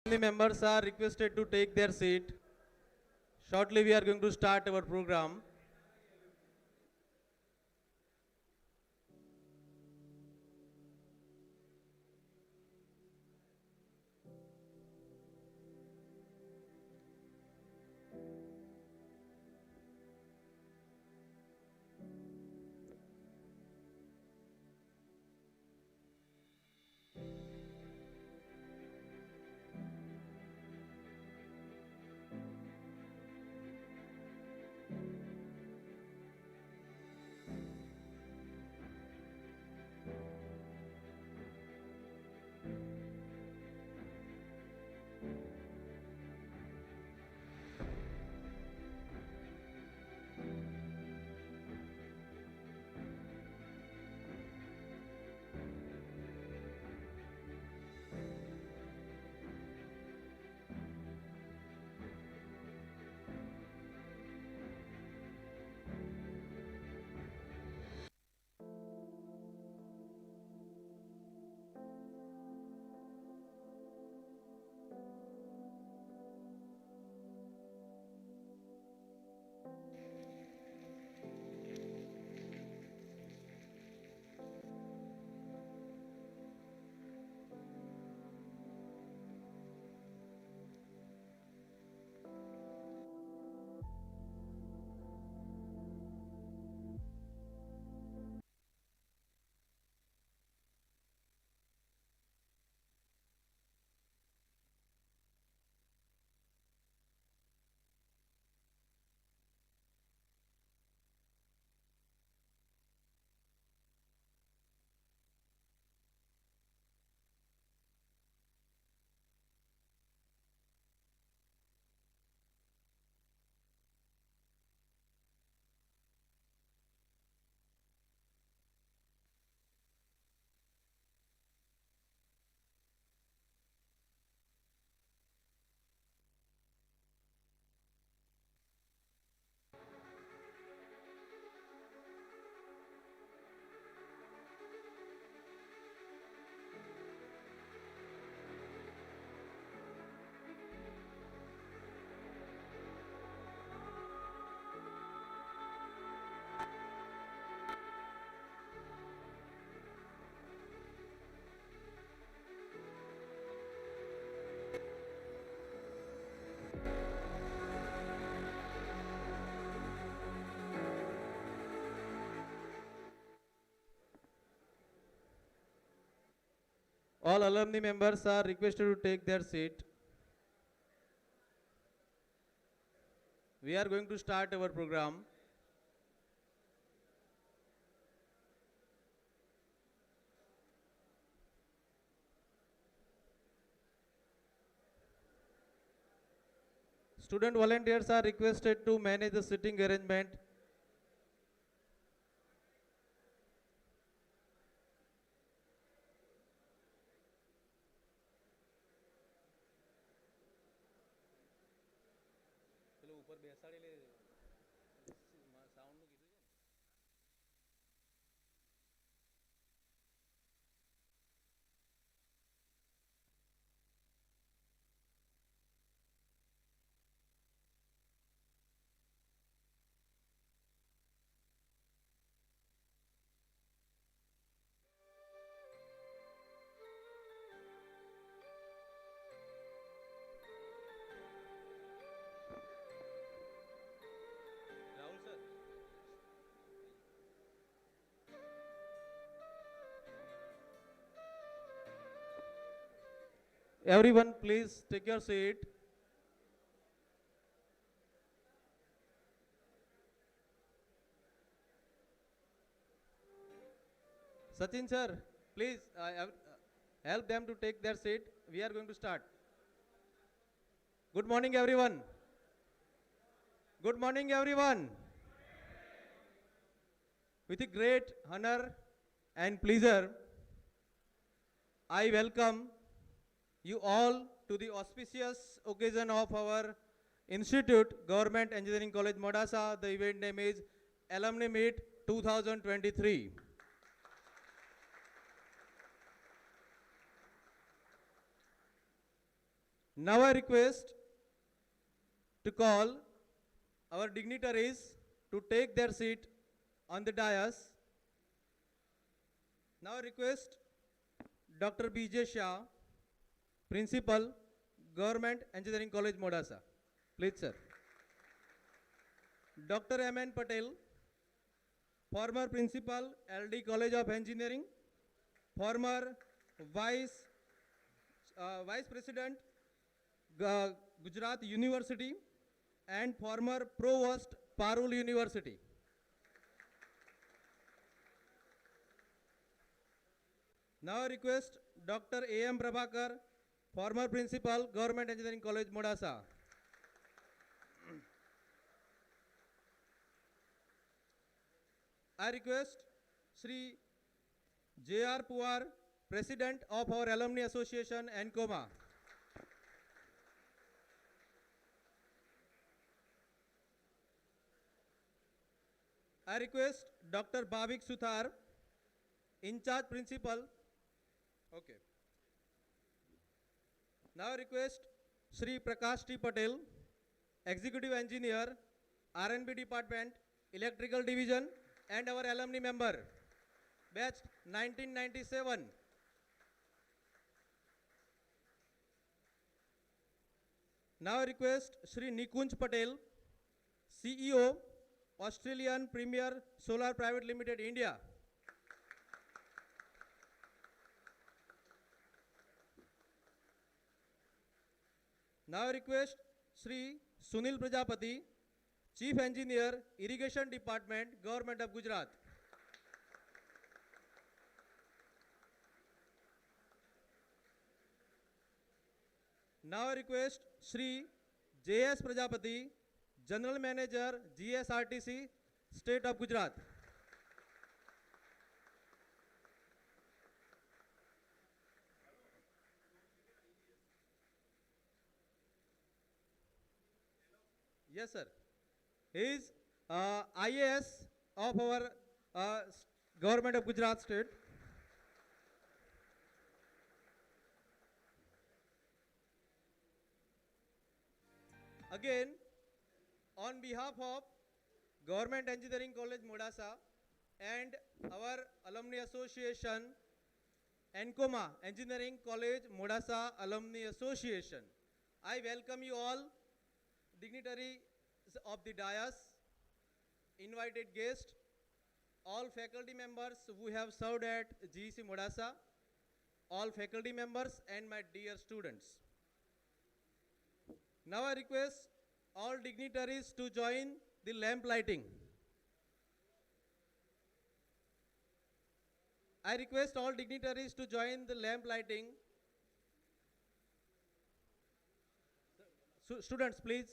The members are requested to take their seat. Shortly we are going to start our program. All alumni members are requested to take their seat. We are going to start our program. Student volunteers are requested to manage the sitting arrangement. Everyone, please take your seat. Sachin sir, please help them to take their seat. We are going to start. Good morning, everyone. Good morning, everyone. With a great honor and pleasure, I welcome you all to the auspicious occasion of our Institute Government Engineering College MODASA. The event name is Alumni Meet 2023. Now I request to call our dignitaries to take their seat on the dais. Now I request Dr. B.J. Shah, Principal, Government Engineering College, MODASA. Please, sir. Dr. M.N. Patel, former Principal, LD College of Engineering, former Vice President, Gujarat University, and former Provost, Parul University. Now I request Dr. A.M. Prabhakar, former Principal, Government Engineering College, MODASA. I request Sri J.R. Puar, President of our Alumni Association, ENCOMAA. I request Dr. Bhavik Suthar, in charge principal. Okay. Now I request Sri Prakash T. Patel, executive engineer, R&B department, electrical division, and our alumni member, batch 1997. Now I request Sri Nikunj Patel, CEO, Australian Premier Solar Private Limited, India. Now I request Sri Sunil Prajapati, Chief Engineer, Irrigation Department, Government of Gujarat. Now I request Sri J.S. Prajapati, General Manager, GSRTC, State of Gujarat. Yes, sir. He is IAS of our Government of Gujarat State. Again, on behalf of Government Engineering College, MODASA, and our Alumni Association, ENCOMAA, Engineering College, MODASA Alumni Association, I welcome you all, dignitaries of the dais, invited guests, all faculty members who have served at GEC MODASA, all faculty members, and my dear students. Now I request all dignitaries to join the lamp lighting. I request all dignitaries to join the lamp lighting. So, students, please.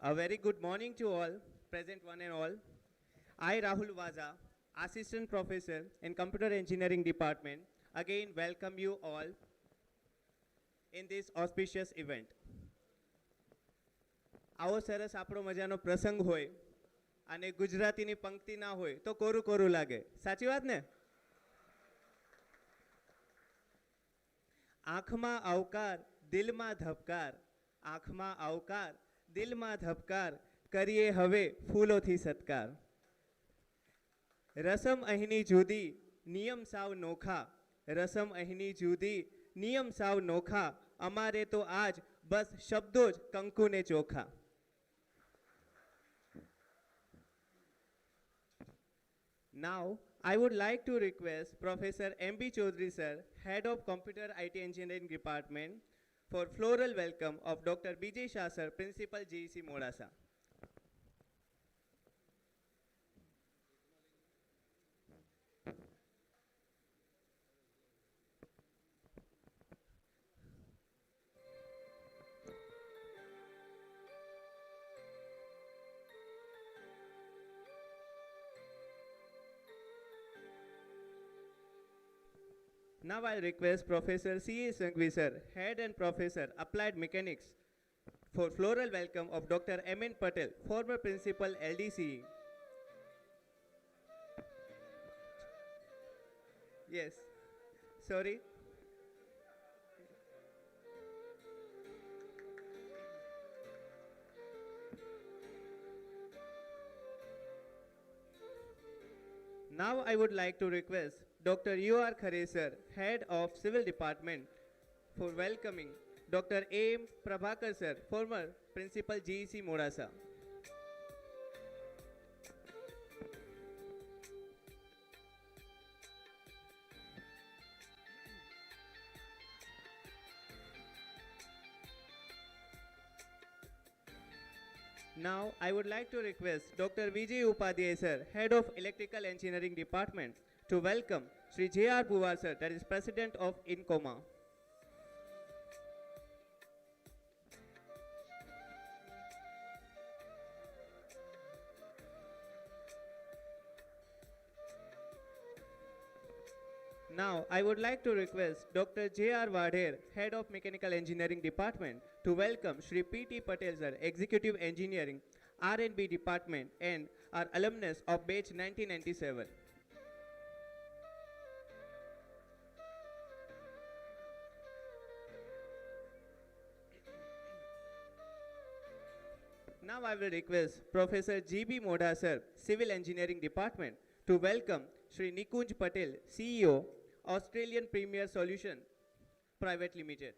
A very good morning to all, present one and all. I, Rahul Vaza, Assistant Professor in Computer Engineering Department, again welcome you all in this auspicious event. આવો સરસ આપણો મજાનો પ્રસંગ હોય અને ગુજરાતીની પંક્તિ ના હોય તો કોરું કોરું લાગે. સાચી વાત ને? આંખમાં આવકાર, દિલમાં ધબકાર, આંખમાં આવકાર, દિલમાં ધબકાર, કરીએ હવે ફૂલોથી સત્કાર. રસમ અહીંની જુદી, નિયમ સાવ નોખા, રસમ અહીંની જુદી, નિયમ સાવ નોખા, અમારે તો આજ બસ શબ્દો જ કંકુને ચોખા. Now, I would like to request Professor M.B. Chaudhary sir, Head of Computer IT Engineering Department, for floral welcome of Dr. B.J. Shah sir, Principal GEC MODASA. Now I'll request Professor C.A. Sanghvi sir, Head and Professor Applied Mechanics, for floral welcome of Dr. M.N. Patel, former Principal LDCE. Yes, sorry. Now I would like to request Dr. U.R. Khare sir, Head of Civil Department, for welcoming Dr. A.M. Prabhakar sir, former Principal GEC MODASA. Now, I would like to request Dr. Vijay Upadhyay sir, Head of Electrical Engineering Department, to welcome Sri J.R. Puvar sir, that is President of ENCOMAA. Now, I would like to request Dr. J.R. Wadher, Head of Mechanical Engineering Department, to welcome Sri P.T. Patel sir, Executive Engineering, R&B Department, and our alumnus of batch 1997. Now I will request Professor G.B. Modha sir, Civil Engineering Department, to welcome Sri Nikunj Patel, CEO, Australian Premier Solution Private Limited.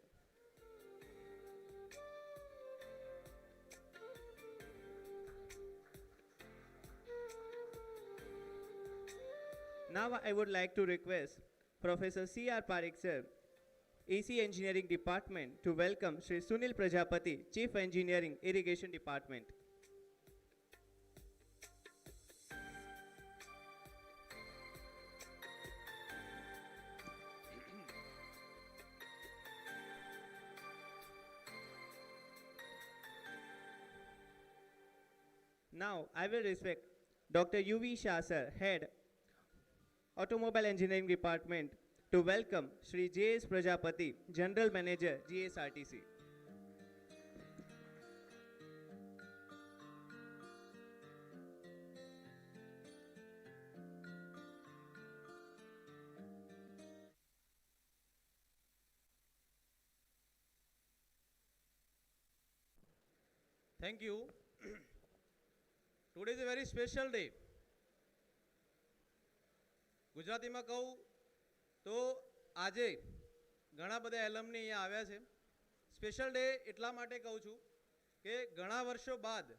Now I would like to request Professor C.R. Parekh sir, AC Engineering Department, to welcome Sri Sunil Prajapati, Chief Engineering Irrigation Department. Now I will respect Dr. U.V. Shah sir, Head Automobile Engineering Department, to welcome Sri J.S. Prajapati, General Manager, GSRTC. Thank you. Today is a very special day. ગુજરાતીમાં કહું તો આજે ઘણા બધા એલમની અહીંયા આવ્યા છે. Special day એટલા માટે કહું છું કે ઘણા વર્ષો બાદ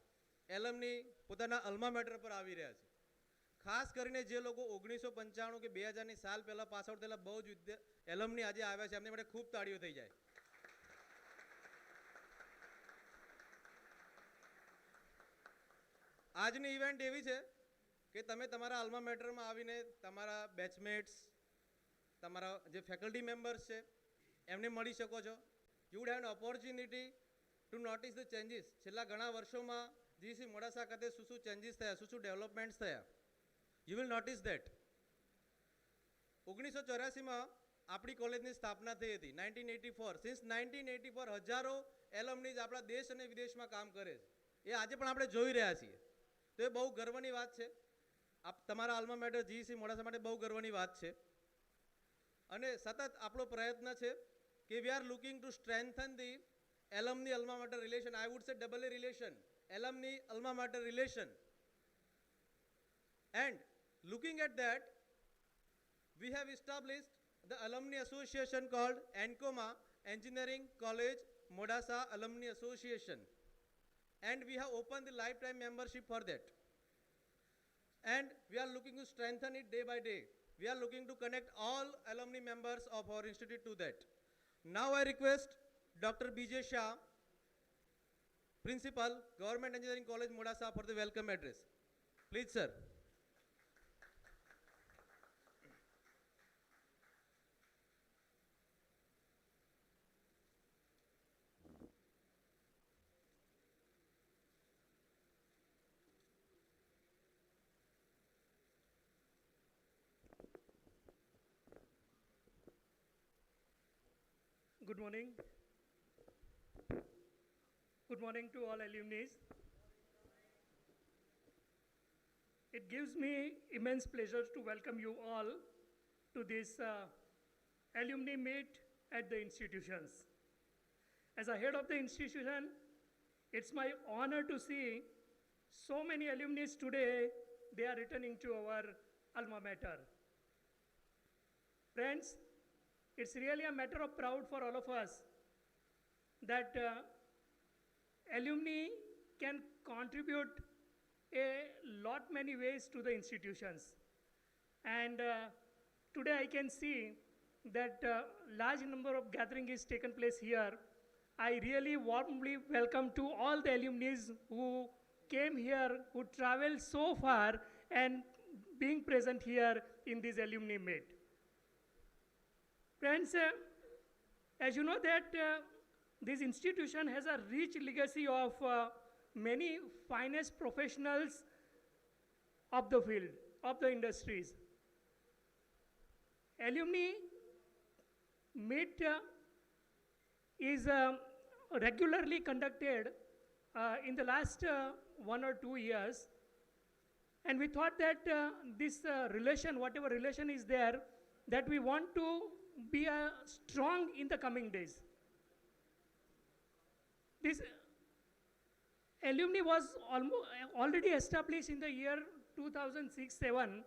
એલમની પોતાના અલ્મા મેટર પર આવી રહ્યા છે. ખાસ કરીને જે લોકો 1995 કે 2000ની સાલ પહેલાં પાસ આઉટ થયેલા બહુ જ એલમની આજે આવ્યા છે, એમની માટે ખૂબ તાળીઓ થઈ જાય. આજની ઇવેન્ટ એવી છે કે તમે તમારા અલ્મા મેટરમાં આવીને તમારા બેચમેટ્સ, તમારા જે ફેકલ્ટી મેમ્બર્સ છે એમને મળી શકો છો. You would have an opportunity to notice the changes. છેલ્લા ઘણા વર્ષોમાં GEC મોડાસા ખાતે શું changes થયા, શું developments થયા. You will notice that. 1984 માં આપણી કોલેજની સ્થાપના થઈ હતી 1984. સિન્સ 1984 હજારો એલ્યુમનીઝ આપણા દેશ અને વિદેશમાં કામ કરે છે. એ આજે પણ આપણે જોઈ રહ્યા છીએ. તો એ બહુ ગર્વની વાત છે. તમારા આલ્મા મેટર GEC મોડાસા માટે બહુ ગર્વની વાત છે. અને સતત આપણો પ્રયત્ન છે કે we are looking to strengthen the alumni alma mater relation. I would say double A relation, alumni alma mater relation. And looking at that, we have established the alumni association called ENCOMAA, Engineering College MODASA Alumni Association. And we have opened the lifetime membership for that. And we are looking to strengthen it day by day. We are looking to connect all alumni members of our institute to that. Now I request Dr. B.J. Shah, Principal, Government Engineering College MODASA, for the welcome address. Please, sir. Good morning. Good morning to all alumni. It gives me immense pleasure to welcome you all to this alumni meet at the institutions. As a head of the institution, it's my honor to see so many alumni today. They are returning to our alma mater. Friends, it's really a matter of proud for all of us that alumni can contribute a lot many ways to the institutions. And today I can see that large number of gathering is taken place here. I really warmly welcome to all the alumni who came here, who traveled so far and being present here in this alumni meet. Friends, as you know that this institution has a rich legacy of many finest professionals of the field, of the industries. Alumni Meet is regularly conducted in the last 1 or 2 years. And we thought that this relation, whatever relation is there, that we want to be strong in the coming days. This alumni was already established in the year 2006-07,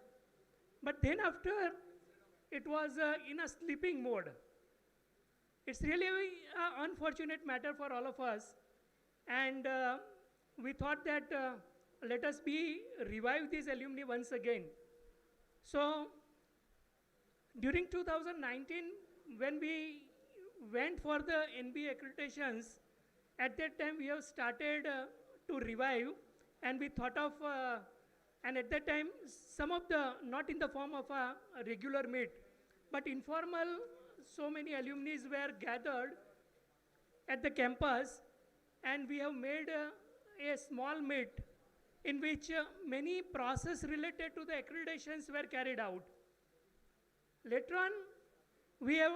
but then after it was in a sleeping mode. It's really an unfortunate matter for all of us, and we thought that let us revive this alumni once again. So during 2019, when we went for the NB accreditations, at that time we have started to revive, and we thought of, and at that time some of the, not in the form of a regular meet, but informal, so many alumni were gathered at the campus, and we have made a small meet in which many process related to the accreditations were carried out. Later on, we have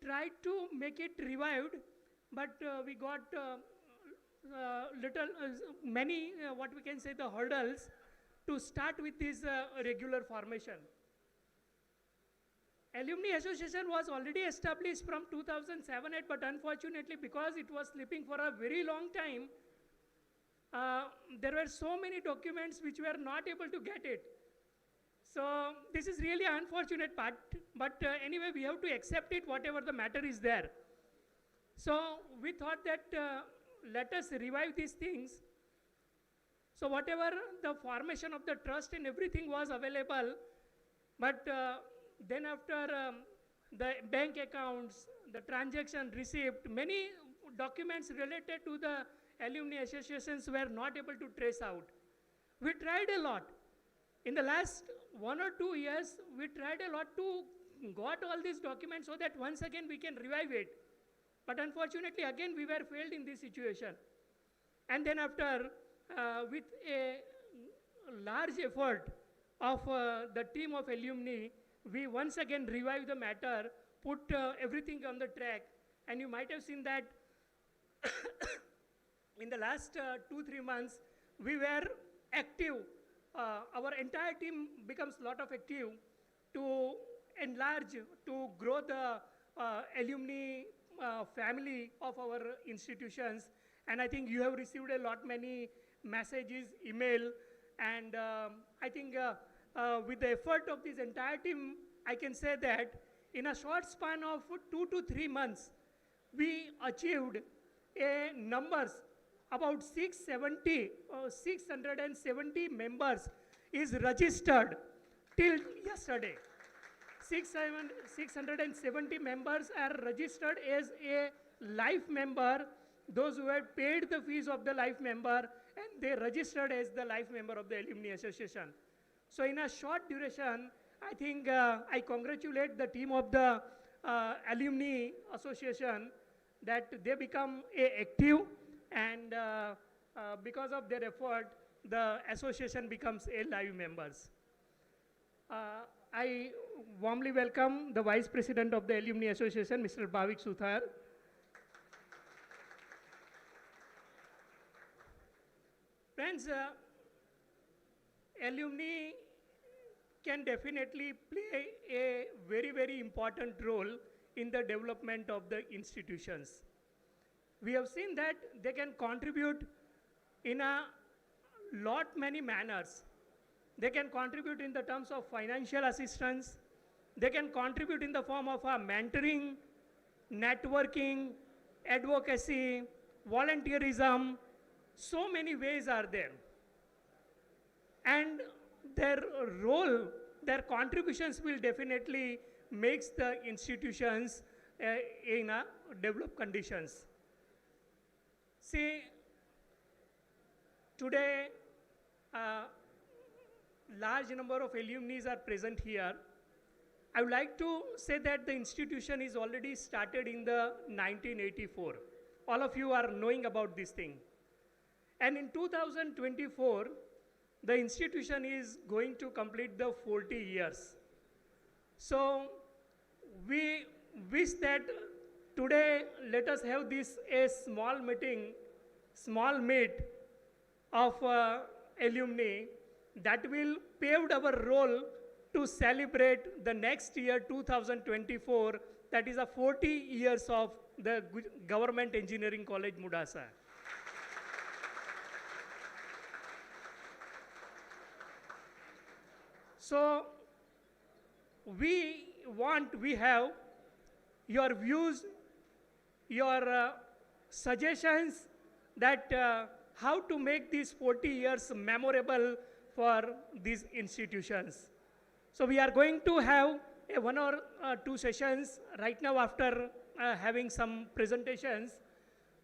tried to make it revived, but we got many, what we can say, the hurdles to start with this regular formation. Alumni Association was already established from 2007-08, but unfortunately, because it was sleeping for a very long time, there were so many documents which were not able to get it. So this is really an unfortunate part, but anyway, we have to accept it, whatever the matter is there. So we thought that let us revive these things. So whatever the formation of the trust and everything was available, but then after the bank accounts, the transaction receipt, many documents related to the alumni associations were not able to trace out. We tried a lot. In the last 1 or 2 years, we tried a lot to got all these documents so that once again we can revive it. But unfortunately, again, we were failed in this situation. And then after, with a large effort of the team of alumni, we once again revived the matter, put everything on the track, and you might have seen that in the last 2-3 months, we were active. Our entire team becomes a lot of active to enlarge, to grow the alumni family of our institutions. And I think you have received a lot many messages, email, and I think with the effort of this entire team, I can say that in a short span of 2 to 3 months, we achieved a numbers about 670 members is registered till yesterday. 670 members are registered as a life member, those who had paid the fees of the life member, and they registered as the life member of the Alumni Association. So in a short duration, I think I congratulate the team of the Alumni Association that they become active, and because of their effort, the association becomes a live members. I warmly welcome the Vice President of the Alumni Association, Mr. Bhavik Suthar. Friends, alumni can definitely play a very, very important role in the development of the institutions. We have seen that they can contribute in a lot many manners. They can contribute in the terms of financial assistance. They can contribute in the form of mentoring, networking, advocacy, volunteerism. So many ways are there. And their role, their contributions will definitely make the institutions in developed conditions. See, today, large number of alumni are present here. I would like to say that the institution is already started in the 1984. All of you are knowing about this thing. And in 2024, the institution is going to complete the 40 years. So we wish that today let us have this a small meeting, small meet of alumni that will pave our role to celebrate the next year 2024, that is a 40 years of the Government Engineering College MODASA. So we have your views, your suggestions that how to make these 40 years memorable for these institutions. So we are going to have one or two sessions right now after having some presentations,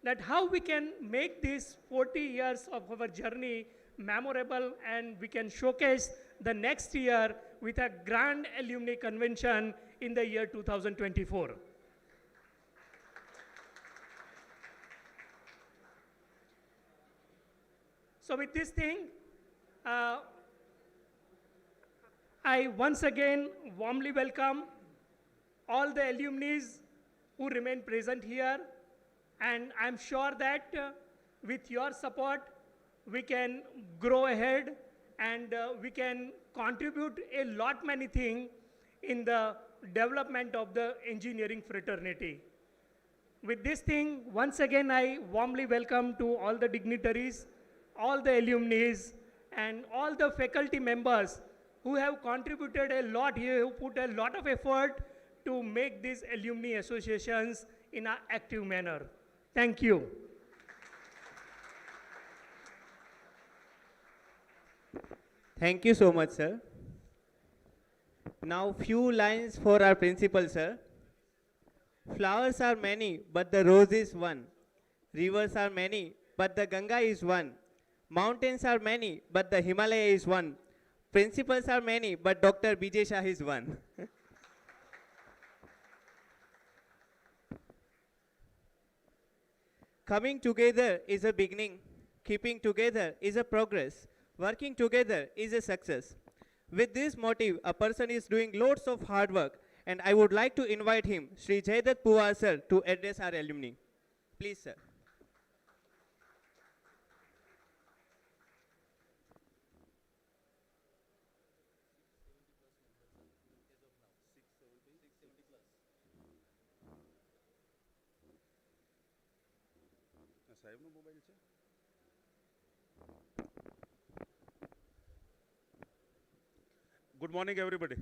that how we can make these 40 years of our journey memorable, and we can showcase the next year with a grand alumni convention in the year 2024. So with this thing, I once again warmly welcome all the alumni who remain present here, and I'm sure that with your support, we can grow ahead, and we can contribute a lot many things in the development of the engineering fraternity. With this thing, once again, I warmly welcome to all the dignitaries, all the alumni, and all the faculty members who have contributed a lot here, who put a lot of effort to make these alumni associations in an active manner. Thank you. Thank you so much, sir. Now, few lines for our principal, sir. Flowers are many, but the rose is one. Rivers are many, but the Ganga is one. Mountains are many, but the Himalaya is one. Principals are many, but Dr. B.J. Shah is one. Coming together is a beginning. Keeping together is a progress. Working together is a success. With this motive, a person is doing loads of hard work, and I would like to invite him, Sri Jaydat Puwar sir, to address our alumni. Please, sir. સાહેબનો mobile છે. Good morning everybody.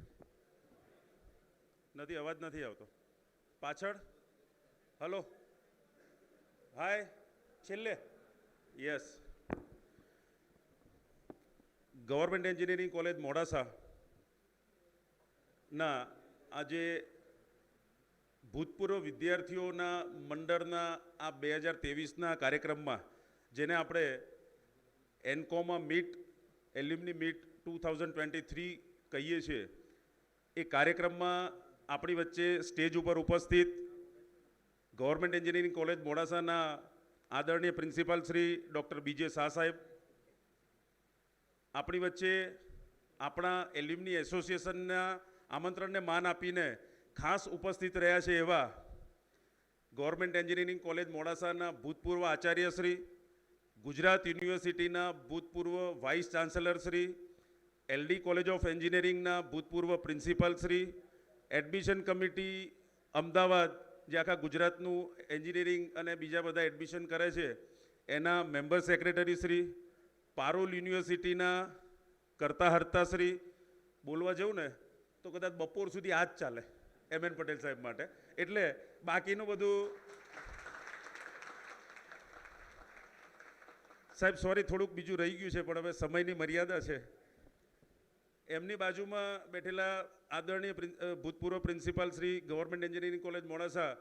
નથી, અવાજ નથી આવતો પાછળ. Hello, હાય, છેલ્લે. Yes, government engineering college Modasa ના આજે ભૂતપૂર્વ વિદ્યાર્થીઓના મંડળના આ 2023ના કાર્યક્રમમાં, જેને આપણે એન્કોમા મીટ, એલ્યુમની મીટ 2023 કહીએ છીએ, એ કાર્યક્રમમાં આપણી વચ્ચે સ્ટેજ ઉપર ઉપસ્થિત ગવર્મેન્ટ એન્જિનિયરિંગ કોલેજ મોડાસાના આદરણીય પ્રિન્સિપાલ શ્રી ડૉક્ટર બીજે શાહ સાહેબ, આપણી વચ્ચે આપણા એલ્યુમની એસોસિએશનના આમંત્રણને માન આપીને ખાસ ઉપસ્થિત રહ્યા છે એવા ગવર્મેન્ટ એન્જિનિયરિંગ કોલેજ મોડાસાના ભૂતપૂર્વ આચાર્ય શ્રી, ગુજરાત યુનિવર્સિટીના ભૂતપૂર્વ vice chancellor Shri, LD college of એન્જિનિયરિંગના ભૂતપૂર્વ principal Shri, admission committee Ahmedabad, જે આખા ગુજરાતનું એન્જિનિયરિંગ અને બીજા બધા એડમિશન કરે છે, એના મેમ્બર સેક્રેટરી શ્રી, પારોલ યુનિવર્સિટીના કરતા હર્તા શ્રી, બોલવા જવું ને તો કદાચ બપોર સુધી આ જ ચાલે એમ.એન. પટેલ સાહેબ માટે, એટલે બાકીનું બધું સાહેબ સોરી થોડુંક બીજું રહી ગયું છે, પણ હવે સમયની મર્યાદા છે. એમની બાજુમાં બેઠેલા આદરણીય ભૂતપૂર્વ principal Shri government engineering college Modasa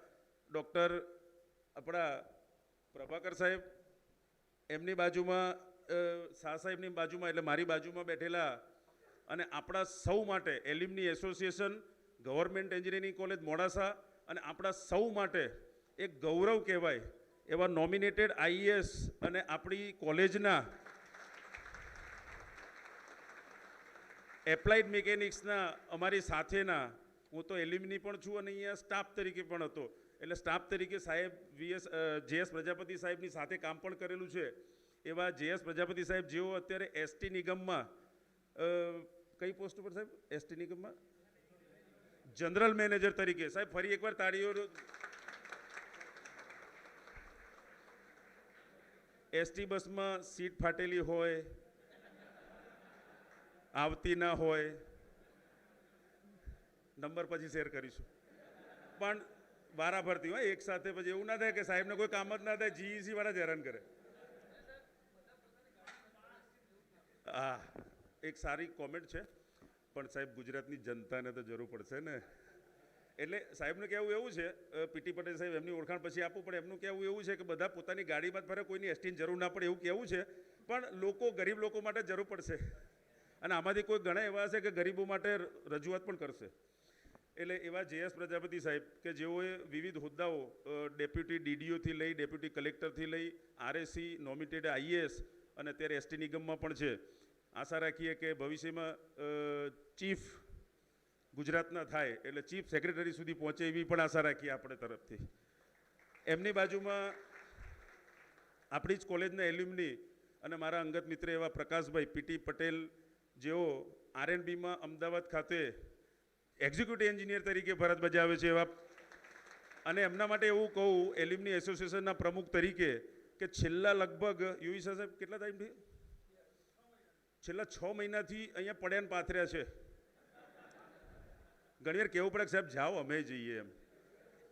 doctor આપણા પ્રભાકર સાહેબ, એમની બાજુમાં શાહ સાહેબની બાજુમાં એટલે મારી બાજુમાં બેઠેલા અને આપણા સૌ માટે alumni association, government engineering college Modasa અને આપણા સૌ માટે એક ગૌરવ કહેવાય એવા નોમિનેટેડ આઈએએસ અને આપણી કોલેજના એપ્લાઇડ મિકેનિક્સના અમારી સાથેના, હું તો એલ્યુમની પણ છું અને અહીંયા સ્ટાફ તરીકે પણ હતો, એટલે સ્ટાફ તરીકે સાહેબ જેએસ પ્રજાપતિ સાહેબની સાથે કામ પણ કરેલું છે એવા જેએસ પ્રજાપતિ સાહેબ, જેઓ અત્યારે એસટી નિગમમાં કઈ પોસ્ટ ઉપર સાહેબ, એસટી નિગમમાં જનરલ મેનેજર તરીકે, સાહેબ ફરી એકવાર તાળીઓ. એસટી બસમાં સીટ ફાટેલી હોય, આવતી ના હોય, નંબર પછી શેર કરીશું, પણ વારા ફરતી હોય એક સાથે, પછી એવું ના થાય કે સાહેબને કોઈ કામ જ ના થાય, જીઈસી વાળા જ હેરાન કરે. હા, એક સારી કોમેન્ટ છે, પણ સાહેબ ગુજરાતની જનતાને તો જરૂર પડશે ને, એટલે સાહેબનું કહેવું એવું છે, પીટી પટેલ સાહેબ એમની ઓળખાણ પછી આપવું, પણ એમનું કહેવું એવું છે કે બધા પોતાની ગાડીમાં જ ફરે, કોઈની એસટીની જરૂર ના પડે એવું કહેવું છે, પણ લોકો, ગરીબ લોકો માટે જરૂર પડશે, અને આમાંથી કોઈ ઘણા એવા હશે કે ગરીબો માટે રજૂઆત પણ કરશે. એટલે એવા જેએસ પ્રજાપતિ સાહેબ કે જેઓએ વિવિધ હોદ્દાઓ ડેપ્યુટી ડીડીઓથી લઈ ડેપ્યુટી કલેક્ટરથી લઈ આરએસી નોમિનેટેડ આઈએએસ અને અત્યારે એસટી નિગમમાં પણ છે. આશા રાખીએ કે ભવિષ્યમાં ચીફ ગુજરાતના થાય એટલે ચીફ સેક્રેટરી સુધી પહોંચે એવી પણ આશા રાખીએ આપણે તરફથી. એમની બાજુમાં આપણી જ કોલેજના એલ્યુમની અને મારા અંગત મિત્ર એવા પ્રકાશભાઈ પીટી પટેલ, જેઓ આરએનબીમાં અમદાવાદ ખાતે એક્ઝિક્યુટિવ એન્જિનિયર તરીકે ફરજ બજાવે છે એવા, અને એમના માટે એવું કહું એલ્યુમની એસોસિએશનના પ્રમુખ તરીકે કે છેલ્લા લગભગ યુવી સાહેબ કેટલા ટાઈમથી, છેલ્લા 6 મહિનાથી અહીંયા પડ્યા ને પાથર્યા છે. ઘણીવાર કહેવું પડે કે સાહેબ જાઓ અમે જઈએ એમ,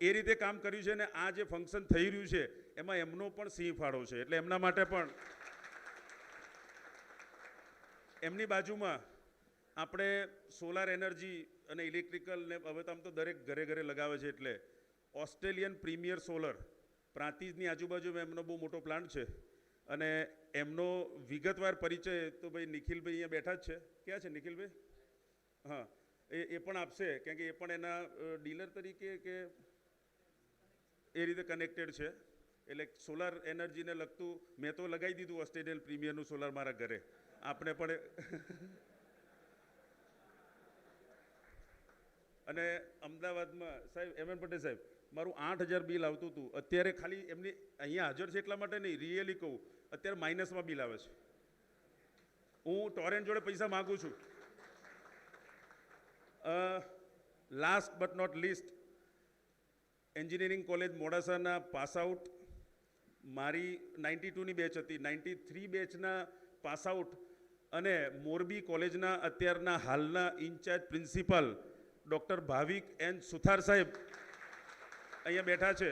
એ રીતે કામ કર્યું છે, અને આ જે ફંક્શન થઈ રહ્યું છે એમાં એમનો પણ સિંહ ફાળો છે, એટલે એમના માટે પણ. એમની બાજુમાં આપણે સોલાર એનર્જી અને ઇલેક્ટ્રિકલ ને હવે તો આમ તો દરેક ઘરે ઘરે લગાવે છે, એટલે ઓસ્ટ્રેલિયન પ્રીમિયર સોલર પ્રાંતિજની આજુબાજુમાં એમનો બહુ મોટો પ્લાન્ટ છે, અને એમનો વિગતવાર પરિચય તો ભાઈ નિખિલભાઈ અહીંયા બેઠા જ છે. ક્યાં છે નિખિલભાઈ? હા, એ પણ આપશે, કેમ કે એ પણ એના ડીલર તરીકે કે એ રીતે કનેક્ટેડ છે. એટલે સોલાર એનર્જીને લગતું મેં તો લગાવી દીધું ઓસ્ટ્રેલિયન પ્રીમિયરનું સોલાર મારા ઘરે. આપણે પણ અને અમદાવાદમાં સાહેબ એમએન પટેલ સાહેબ મારું 8,000 બિલ આવતું હતું. અત્યારે ખાલી એમની અહીંયા હાજર છે એટલા માટે નહીં, રિયલી કહું અત્યારે માઇનસમાં બિલ આવે છે. હું ટોરેન્ટ જોડે પૈસા માગું છું. Last but not least, engineering college મોડાસાના પાસ આઉટ, મારી 92ની બેચ હતી, 93 બેચના પાસ આઉટ અને મોરબી કોલેજના અત્યારના હાલના ઇન્ચાર્જ પ્રિન્સિપાલ ડૉક્ટર ભાવિક એન સુથાર સાહેબ અહીંયા બેઠા છે.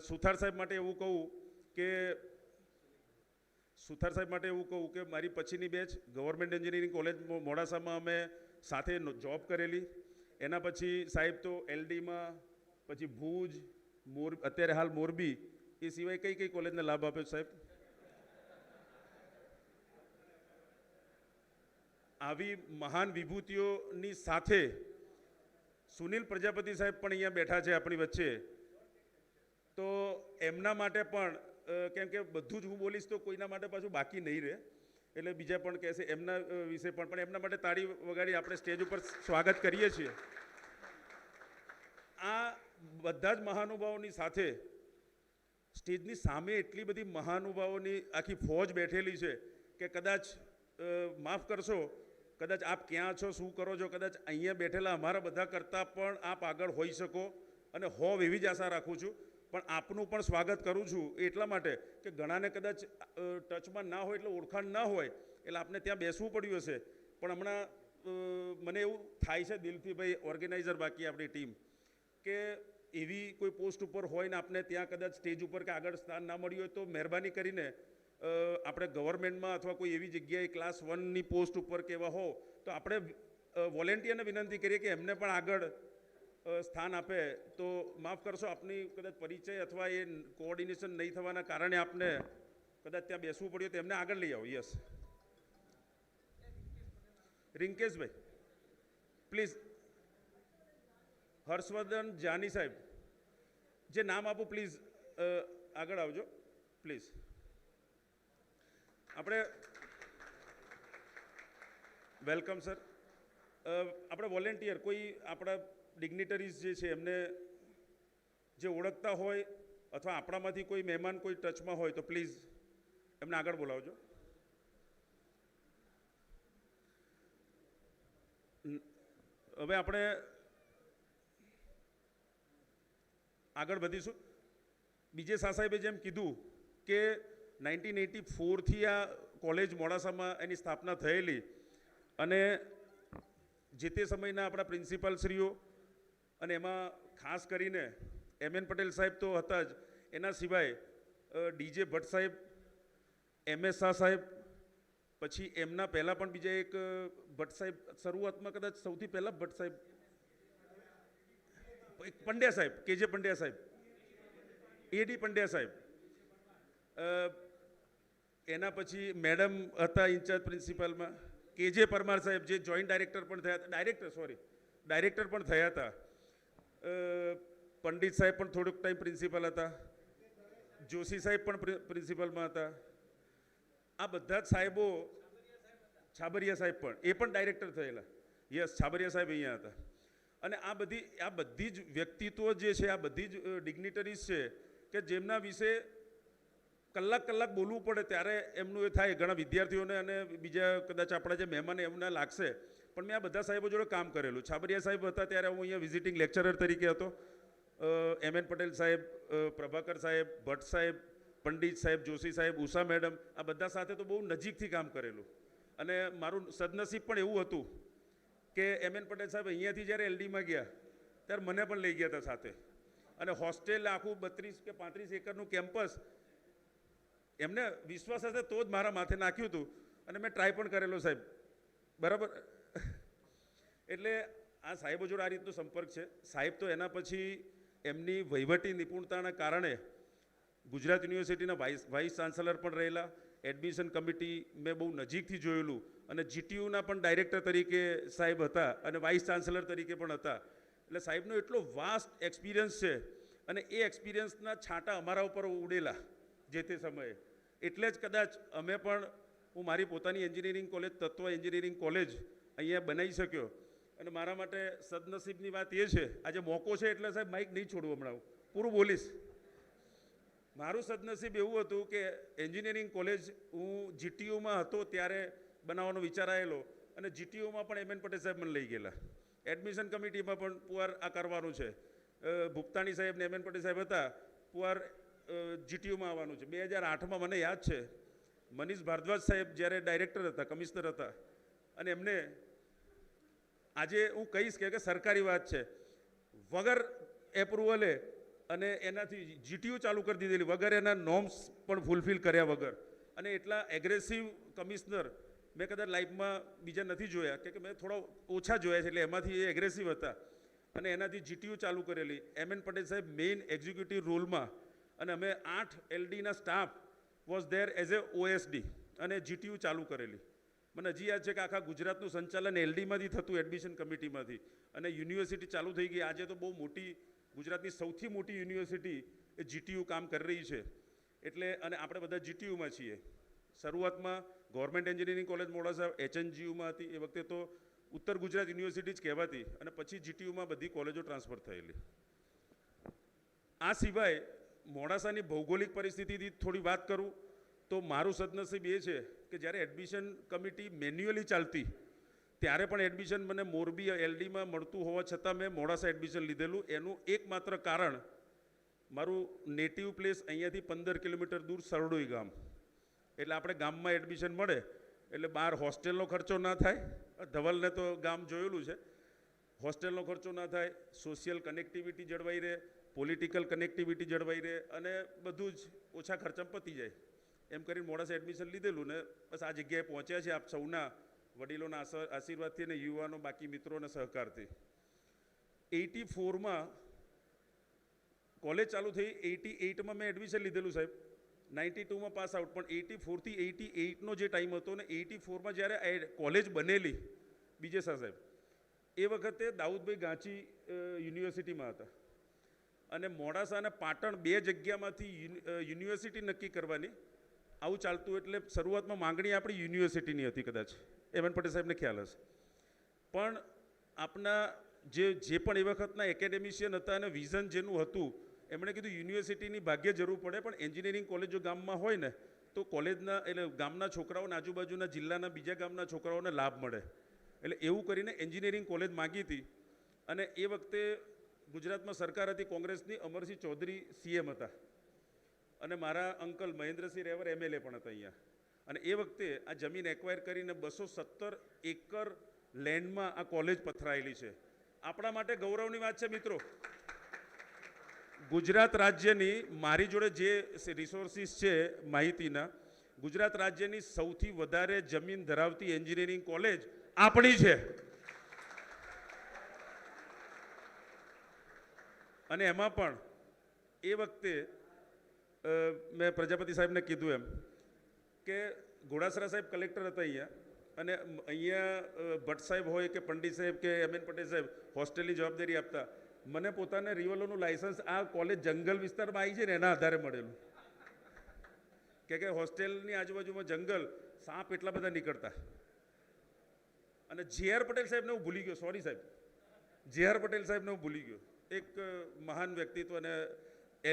સુથાર સાહેબ માટે એવું કહું કે મારી પછીની બેચ ગવર્મેન્ટ એન્જિનિયરિંગ કોલેજ મોડાસામાં અમે સાથે જોબ કરેલી. એના પછી સાહેબ તો એલડીમાં, પછી ભુજ, અત્યારે હાલ મોરબી, એ સિવાય કઈ કઈ કોલેજને લાભ આપ્યો સાહેબ? આવી મહાન વિભૂતિઓની સાથે સુનિલ પ્રજાપતિ સાહેબ પણ અહીંયા બેઠા છે આપણી વચ્ચે. તો એમના માટે પણ કેમ કે બધું જ હું બોલીશ તો કોઈના માટે પાછું બાકી નહીં રહે, એટલે બીજા પણ કહેશે એમના વિશે પણ એમના માટે તાળી વગાડી આપણે સ્ટેજ ઉપર સ્વાગત કરીએ છીએ. આ બધા જ મહાનુભાવોની સાથે સ્ટેજની સામે એટલી બધી મહાનુભાવોની આખી ફોજ બેઠેલી છે કે કદાચ માફ કરશો, કદાચ આપ ક્યાં છો, શું કરો છો, કદાચ અહીંયા બેઠેલા અમારા બધા કરતાં પણ આપ આગળ હોઈ શકો અને હોવ એવી જ આશા રાખું છું. પણ આપનું પણ સ્વાગત કરું છું એટલા માટે કે ઘણાને કદાચ ટચમાં ના હોય એટલે ઓળખાણ ના હોય એટલે આપને ત્યાં બેસવું પડ્યું હશે. પણ હમણાં મને એવું થાય છે દિલથી, ભાઈ ઓર્ગેનાઇઝર બાકી આપણી ટીમ, કે એવી કોઈ પોસ્ટ ઉપર હોય ને આપને ત્યાં કદાચ સ્ટેજ ઉપર કે આગળ સ્થાન ના મળ્યું હોય તો મહેરબાની કરીને આપણે ગવર્મેન્ટમાં અથવા કોઈ એવી જગ્યાએ ક્લાસ 1ની પોસ્ટ ઉપર કે એવા હો તો આપણે વોલેન્ટિયરને વિનંતી કરીએ કે એમને પણ આગળ સ્થાન આપે. તો માફ કરશો, આપની કદાચ પરિચય અથવા એ કોઓર્ડિનેશન નહીં થવાના કારણે આપને કદાચ ત્યાં બેસવું પડ્યું તો એમને આગળ લઈ આવો. યસ, રિંકેશભાઈ પ્લીઝ. હર્ષવર્ધન જાની સાહેબ, જે નામ આપું પ્લીઝ આગળ આવજો પ્લીઝ. આપણે વેલકમ સર. આપણે વોલેન્ટિયર કોઈ આપણા ડિગ્નિટરીઝ જે છે એમને જે ઓળખતા હોય અથવા આપણામાંથી કોઈ મહેમાન કોઈ ટચમાં હોય તો પ્લીઝ એમને આગળ બોલાવજો. હવે આપણે આગળ વધીશું. બીજે સાહેબે જેમ કીધું કે 1984થી આ કોલેજ મોડાસામાં એની સ્થાપના થયેલી અને જે તે સમયના આપણા પ્રિન્સિપાલશ્રીઓ અને એમાં ખાસ કરીને એમએન પટેલ સાહેબ તો હતા જ, એના સિવાય ડીજે ભટ્ટ સાહેબ, એમએસ શાહ સાહેબ, પછી એમના પહેલાં પણ બીજા એક ભટ્ટ સાહેબ, શરૂઆતમાં કદાચ સૌથી પહેલાં ભટ્ટ સાહેબ, પંડ્યા સાહેબ, કેજે પંડ્યા સાહેબ, એડી પંડ્યા સાહેબ, એના પછી મેડમ હતા ઇન્ચાર્જ પ્રિન્સિપાલમાં કેજે પરમાર સાહેબ, જે જોઈન્ટ ડાયરેક્ટર પણ થયા હતા, ડાયરેક્ટર પણ થયા હતા. પંડિત સાહેબ પણ થોડોક ટાઈમ પ્રિન્સિપાલ હતા. જોશી સાહેબ પણ પ્રિન્સિપાલમાં હતા. આ બધા જ સાહેબો, છાબરિયા સાહેબ પણ, એ પણ ડાયરેક્ટર થયેલા. યસ, છાબરિયા સાહેબ અહીંયા હતા. અને આ બધી જ વ્યક્તિત્વ જે છે, આ બધી જ ડિગ્નિટરીઝ છે કે જેમના વિશે કલાક બોલવું પડે ત્યારે એમનું એ થાય. ઘણા વિદ્યાર્થીઓને અને બીજા કદાચ આપણા જે મહેમાન એમને લાગશે, પણ મેં આ બધા સાહેબો જોડે કામ કરેલું. છાબરિયા સાહેબ હતા ત્યારે હું અહીંયા વિઝિટિંગ લેક્ચરર તરીકે હતો. એમએન પટેલ સાહેબ, પ્રભાકર સાહેબ, ભટ્ટ સાહેબ, પંડિત સાહેબ, જોશી સાહેબ, ઉષા મેડમ, આ બધા સાથે તો બહુ નજીકથી કામ કરેલું. અને મારું સદનસીબ પણ એવું હતું કે એમએન પટેલ સાહેબ અહીંયાથી જ્યારે એલડીમાં ગયા ત્યારે મને પણ લઈ ગયા હતા સાથે. અને હોસ્ટેલ આખું 32 કે 35 એકરનું કેમ્પસ એમને વિશ્વાસ હશે તો જ મારા માથે નાખ્યું હતું અને મેં ટ્રાય પણ કરેલો સાહેબ, બરાબર. એટલે આ સાહેબો જોડે આ રીતનો સંપર્ક છે. સાહેબ તો એના પછી એમની વહીવટી નિપુણતાના કારણે ગુજરાત યુનિવર્સિટીના વાઇસ ચાન્સેલર પણ રહેલા, એડમિશન કમિટી મેં બહુ નજીકથી જોયેલું અને જીટીયુના પણ ડાયરેક્ટર તરીકે સાહેબ હતા અને વાઇસ ચાન્સલર તરીકે પણ હતા. એટલે સાહેબનો એટલો વાસ્ટ એક્સપિરિયન્સ છે અને એ એક્સપિરિયન્સના છાંટા અમારા ઉપર ઉડેલા જે તે સમયે. એટલે જ કદાચ અમે પણ હું મારી પોતાની એન્જિનિયરિંગ કોલેજ તત્વ એન્જિનિયરિંગ કોલેજ અહીંયા બનાવી શક્યો. અને મારા માટે સદનસીબની વાત એ છે, આજે મોકો છે એટલે સાહેબ માઇક નહીં છોડવું, હમણાં હું પૂરું બોલીશ. મારું સદનસીબ એવું હતું કે એન્જિનિયરિંગ કોલેજ હું જીટીયુમાં હતો ત્યારે બનાવવાનો વિચાર આવેલો અને જીટીયુમાં પણ એમ એન પટેલ સાહેબ મને લઈ ગયેલા. એડમિશન કમિટીમાં પણ પુઆર આ કરવાનું છે. ભુક્તાણી સાહેબ ને એમ એન પટેલ સાહેબ હતા, પુઆર જીટીયુમાં આવવાનું છે. 2008માં મને યાદ છે મનીષ ભારદ્વાજ સાહેબ જ્યારે ડાયરેક્ટર હતા, કમિશનર હતા, અને એમને આજે હું કહીશ કે સરકારી વાત છે, વગર એપ્રુવલે અને એનાથી જીટીયુ ચાલુ કરી દીધેલી, વગર એના નોર્મ્સ પણ ફૂલફિલ કર્યા વગર. અને એટલા એગ્રેસિવ કમિશનર મેં કદાચ લાઈફમાં બીજા નથી જોયા, કે મેં થોડા ઓછા જોયા છે, એટલે એમાંથી એ એગ્રેસિવ હતા અને એનાથી જીટીયુ ચાલુ કરેલી. એમ એન પટેલ સાહેબ મેઇન એક્ઝિક્યુટિવ રોલમાં અને અમે 8 LDના staff was there as a OSD અને જીટીયુ ચાલુ કરેલી. મને હજી યાદ છે કે આખા ગુજરાતનું સંચાલન LDમાંથી થતું, એડમિશન કમિટીમાંથી, અને યુનિવર્સિટી ચાલુ થઈ ગઈ. આજે તો બહુ મોટી, ગુજરાતની સૌથી મોટી યુનિવર્સિટી એ જીટીયુ કામ કરી રહી છે. એટલે અને આપણે બધા જીટીયુમાં છીએ. શરૂઆતમાં ગવર્મેન્ટ એન્જિનિયરિંગ કોલેજ મોડાસા HNGUમાં હતી, એ વખતે તો ઉત્તર ગુજરાત યુનિવર્સિટી જ કહેવાતી, અને પછી જીટીયુમાં બધી કોલેજો ટ્રાન્સફર થયેલી. આ સિવાય મોડાસાની ભૌગોલિક પરિસ્થિતિથી થોડી વાત કરું તો મારું સદનસીબ એ છે કે જ્યારે એડમિશન કમિટી મેન્યુઅલી ચાલતી ત્યારે પણ એડમિશન મને મોરબી LDમાં મળતું હોવા છતાં મેં મોડાસા એડમિશન લીધેલું. એનું એકમાત્ર કારણ મારું નેટિવ પ્લેસ અહીંયાથી 15 કિલોમીટર દૂર સરડોઈ ગામ. એટલે આપણે ગામમાં એડમિશન મળે એટલે બહાર હોસ્ટેલનો ખર્ચો ના થાય. ધવલને તો ગામ જોયેલું છે. હોસ્ટેલનો ખર્ચો ના થાય, સોશિયલ કનેક્ટિવિટી જળવાઈ રહે, પોલિટિકલ કનેક્ટિવિટી જળવાઈ રહે અને બધું જ ઓછા ખર્ચામાં પતી જાય. એમ કરીને મોડાસા એડમિશન લીધેલું ને બસ આ જગ્યાએ પહોંચ્યા છે આપ સૌના વડીલોના આશીર્વાદથી અને યુવાનો બાકી મિત્રોના સહકારથી. 84માં કોલેજ ચાલુ થઈ, 88માં મેં એડમિશન લીધેલું સાહેબ, 92માં પાસ આઉટ. પણ 84થી 88નો જે ટાઈમ હતો ને, 84માં જ્યારે કોલેજ બનેલી બીજેસા સાહેબ, એ વખતે દાઉદભાઈ ગાંચી યુનિવર્સિટીમાં હતા અને મોડાસા અને પાટણ 2 જગ્યામાંથી યુનિવર્સિટી નક્કી કરવાની આવું ચાલતું. એટલે શરૂઆતમાં માંગણી આપણી યુનિવર્સિટીની હતી, કદાચ એમ એન પટેલ સાહેબને ખ્યાલ હશે. પણ આપણા જે પણ એ વખતના એકેડેમિશિયન હતા અને વિઝન જેનું હતું, એમણે કીધું યુનિવર્સિટીની ભાગ્ય જરૂર પડે, પણ એન્જિનિયરિંગ કોલેજો ગામમાં હોય ને તો કોલેજના એટલે ગામના છોકરાઓને, આજુબાજુના જિલ્લાના બીજા ગામના છોકરાઓને લાભ મળે. એટલે એવું કરીને એન્જિનિયરિંગ કોલેજ માગી હતી. અને એ વખતે ગુજરાતમાં સરકાર હતી કોંગ્રેસની, અમરસિંહ ચૌધરી CM હતા અને મારા અંકલ મહેન્દ્રસિંહ રેવર MLA પણ હતા અહીંયા. અને એ વખતે આ જમીન એક્વાયર કરીને 217 એકર લેન્ડમાં આ કોલેજ પથરાયેલી છે. આપણા માટે ગૌરવની વાત છે મિત્રો. ગુજરાત રાજ્યની, મારી જોડે જે રિસોર્સિસ છે માહિતીના, ગુજરાત રાજ્યની સૌથી વધારે જમીન ધરાવતી એન્જિનિયરિંગ કોલેજ આપણી છે. અને એમાં પણ એ વખતે મેં પ્રજાપતિ સાહેબને કીધું એમ કે ઘોડાસરા સાહેબ કલેક્ટર હતા અહીંયા, અને અહીંયા ભટ્ટ સાહેબ હોય કે પંડિત સાહેબ કે એમ એન પટેલ સાહેબ હોસ્ટેલની જવાબદારી આપતા. મને પોતાને રિવોલ્વરનું લાઇસન્સ આ કોલેજ જંગલ વિસ્તારમાં આવી છે ને એના આધારે મળેલું, કે હોસ્ટેલની આજુબાજુમાં જંગલ, સાપ એટલા બધા નીકળતા. અને JR પટેલ સાહેબને હું ભૂલી ગયો, સોરી સાહેબ, JR પટેલ સાહેબને હું ભૂલી ગયો. એક મહાન વ્યક્તિત્વ અને